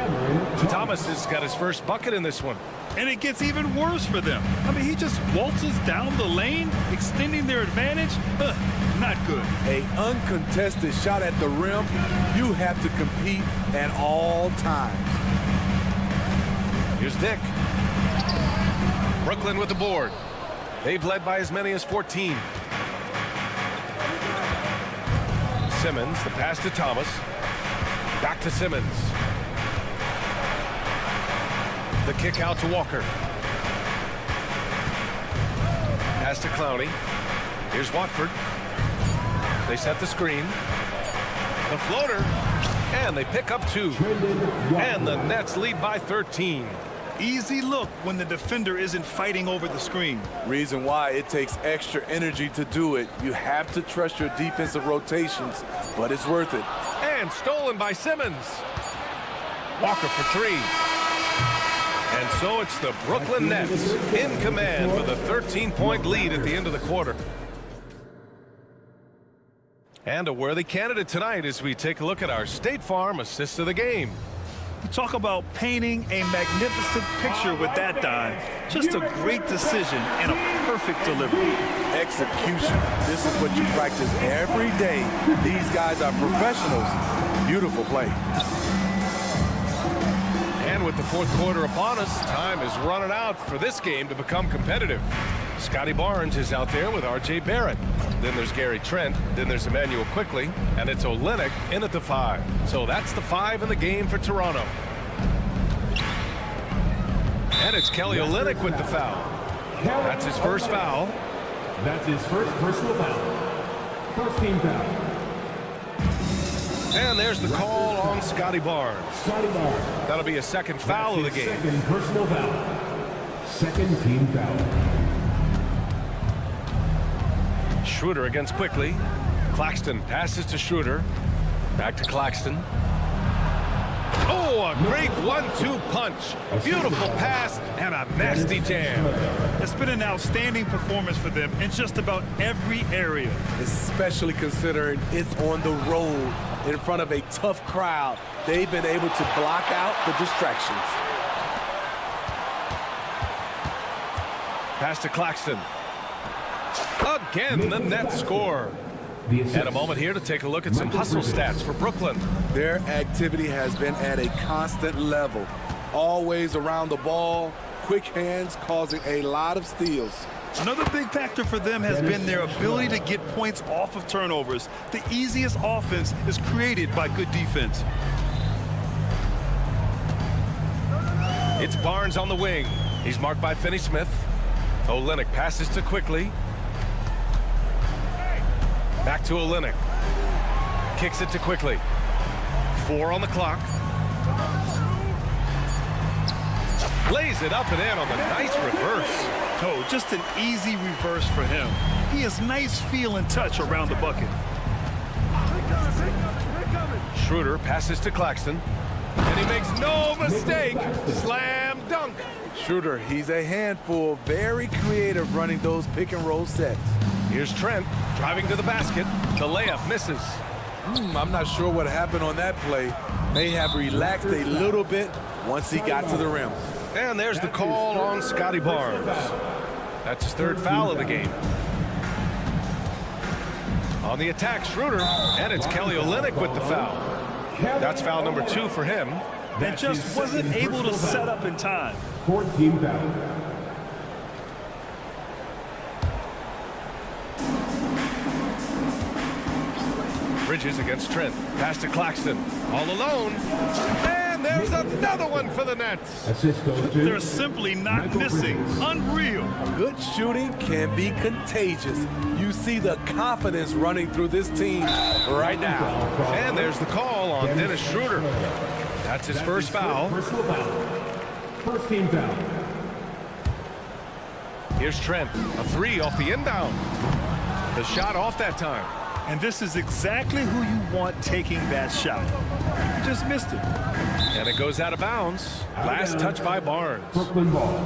Thomas has got his first bucket in this one. And it gets even worse for them. I mean, he just waltzes down the lane, extending their advantage. Not good. An uncontested shot at the rim, you have to compete at all times. Here's Dick. Brooklyn with the board. They've led by as many as 14. Simmons, the pass to Thomas. Back to Simmons. The kick out to Walker. Pass to Clowney. Here's Watford. They set the screen. The floater. And they pick up 2. And the Nets lead by 13. Easy look when the defender isn't fighting over the screen. Reason why it takes extra energy to do it. You have to trust your defensive rotations, but it's worth it. And stolen by Simmons. Walker for 3. And so it's the Brooklyn Nets in command with a 13-point lead at the end of the quarter. And a worthy candidate tonight as we take a look at our State Farm assist of the game. Talk about painting a magnificent picture with that dive. Just a great decision and a perfect delivery. Execution. This is what you practice every day. These guys are professionals. Beautiful play. And with the fourth quarter upon us, time is running out for this game to become competitive. Scotty Barnes is out there with R.J. Barrett. Then there's Gary Trent. Then there's Emmanuel Quickly. And it's Olynyk in at the 5. So that's the 5 in the game for Toronto. And it's Kelly Olynyk with the foul. That's his first foul. That's his first personal foul. First team foul. And there's the call on Scotty Barnes. Scotty Barnes. That'll be a second foul of the game. Second personal foul. Second team foul. Schroeder against Quickly. Claxton passes to Schroeder. Back to Claxton. Oh, a great 1-2 punch. Beautiful pass and a nasty jam. It's been an outstanding performance for them in just about every area. Especially considering it's on the road in front of a tough crowd. They've been able to block out the distractions. Pass to Claxton. Again, the net score. And a moment here to take a look at some hustle stats for Brooklyn. Their activity has been at a constant level. Always around the ball, quick hands causing a lot of steals. Another big factor for them has been their ability to get points off of turnovers. The easiest offense is created by good defense. It's Barnes on the wing. He's marked by Finney-Smith. Olynyk passes to Quickly. Back to Olynyk. Kicks it to Quickly. 4 on the clock. Lays it up and in on the nice reverse. Oh, just an easy reverse for him. He has nice feel and touch around the bucket. Schroeder passes to Claxton. And he makes no mistake. Slam dunk. Schroeder, he's a handful, very creative running those pick and roll sets. Here's Trent driving to the basket. The layup misses. I'm not sure what happened on that play. May have relaxed a little bit once he got to the rim. And there's the call on Scotty Barnes. That's his third foul of the game. On the attack, Schroeder, and it's Kelly Olynyk with the foul. That's foul number 2 for him. And just wasn't able to set up in time. 14 foul. Bridges against Trent. Pass to Claxton. All alone. And there's another one for the Nets. Assist goes to They're simply not missing. Unreal. Good shooting can be contagious. You see the confidence running through this team right now. And there's the call on Dennis Schroeder. That's his first foul. Personal foul. First team foul. Here's Trent. A 3 off the inbound. The shot off that time. And this is exactly who you want taking that shot. You just missed it. And it goes out of bounds. Last touch by Barnes. Brooklyn ball.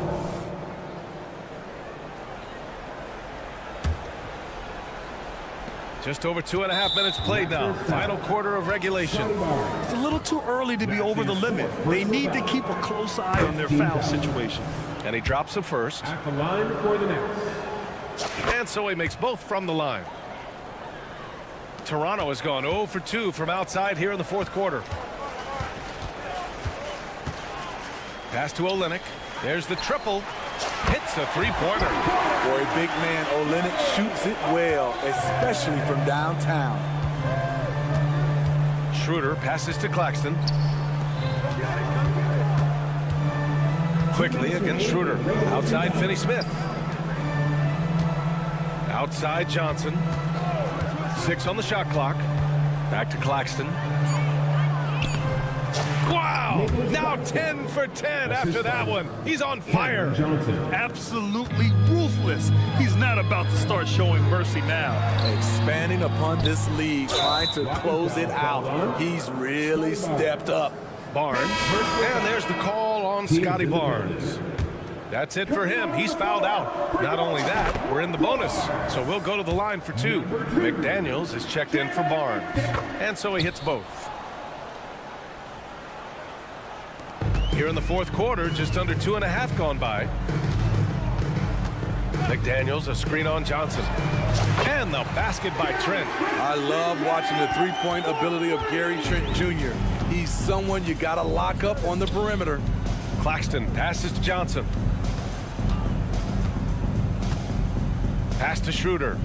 Just over 2.5 minutes played now. Final quarter of regulation. It's a little too early to be over the limit. They need to keep a close eye on their foul situation. And he drops the first. At the line for the Nets. And so he makes both from the line. Toronto has gone 0 for 2 from outside here in the fourth quarter. Pass to Olynyk. There's the triple. Hits a three-pointer. For a big man, Olynyk shoots it well, especially from downtown. Schroeder passes to Claxton. Quickly against Schroeder. Outside Finney-Smith. Outside Johnson. 6 on the shot clock. Back to Claxton. Wow! Now 10 for 10 after that one. He's on fire. Absolutely ruthless. He's not about to start showing mercy now. Expanding upon this lead, trying to close it out. He's really stepped up. Barnes. And there's the call on Scotty Barnes. That's it for him. He's fouled out. Not only that, we're in the bonus. So we'll go to the line for 2. McDaniels is checked in for Barnes. And so he hits both. Here in the fourth quarter, just under 2.5 gone by. McDaniels, a screen on Johnson. And the basket by Trent. I love watching the three-point ability of Gary Trent Jr. He's someone you got to lock up on the perimeter. Claxton passes to Johnson. Pass to Schroeder.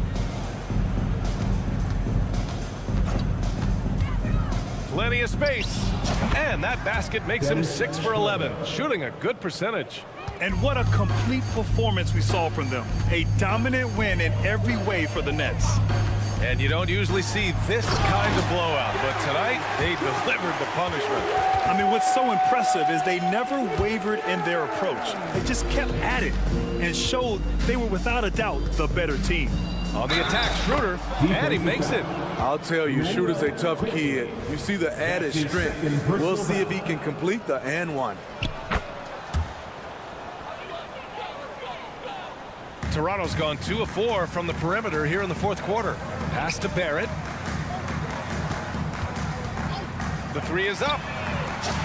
Plenty of space. And that basket makes him 6 for 11, shooting a good percentage. And what a complete performance we saw from them. A dominant win in every way for the Nets. And you don't usually see this kind of blowout, but tonight they delivered the punishment. I mean, what's so impressive is they never wavered in their approach. They just kept at it and showed they were without a doubt the better team. On the attack, Schroeder, and he makes it. I'll tell you, Schroeder's a tough kid. You see the added strength. We'll see if he can complete the and one. Toronto's gone 2 of 4 from the perimeter here in the fourth quarter. Pass to Barrett. The three is up.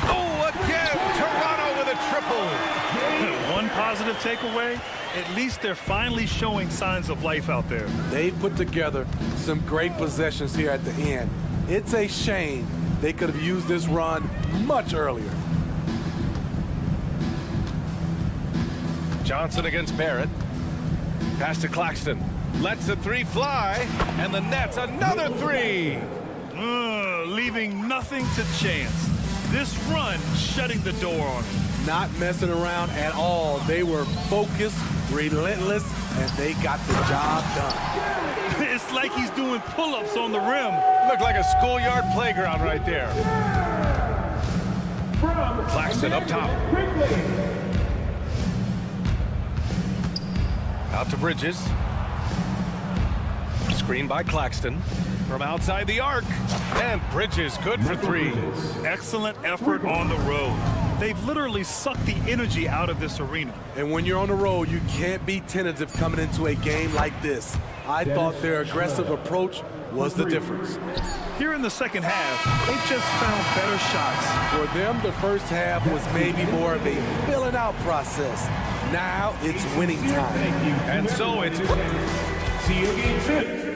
Oh, again, Toronto with a triple. One positive takeaway, at least they're finally showing signs of life out there. They put together some great possessions here at the end. It's a shame they could have used this run much earlier. Johnson against Barrett. Pass to Claxton. Lets the three fly, and the Nets another three. Leaving nothing to chance. This run shutting the door on him. Not messing around at all. They were focused, relentless, and they got the job done. It's like he's doing pull-ups on the rim. Looked like a schoolyard playground right there. Claxton up top. Out to Bridges. Screen by Claxton. From outside the arc. And Bridges good for three. Excellent effort on the road. They've literally sucked the energy out of this arena. And when you're on the road, you can't be tentative coming into a game like this. I thought their aggressive approach was the difference. Here in the second half, they've just found better shots. For them, the first half was maybe more of a filling out process. Now it's winning time. And so it's... See you again.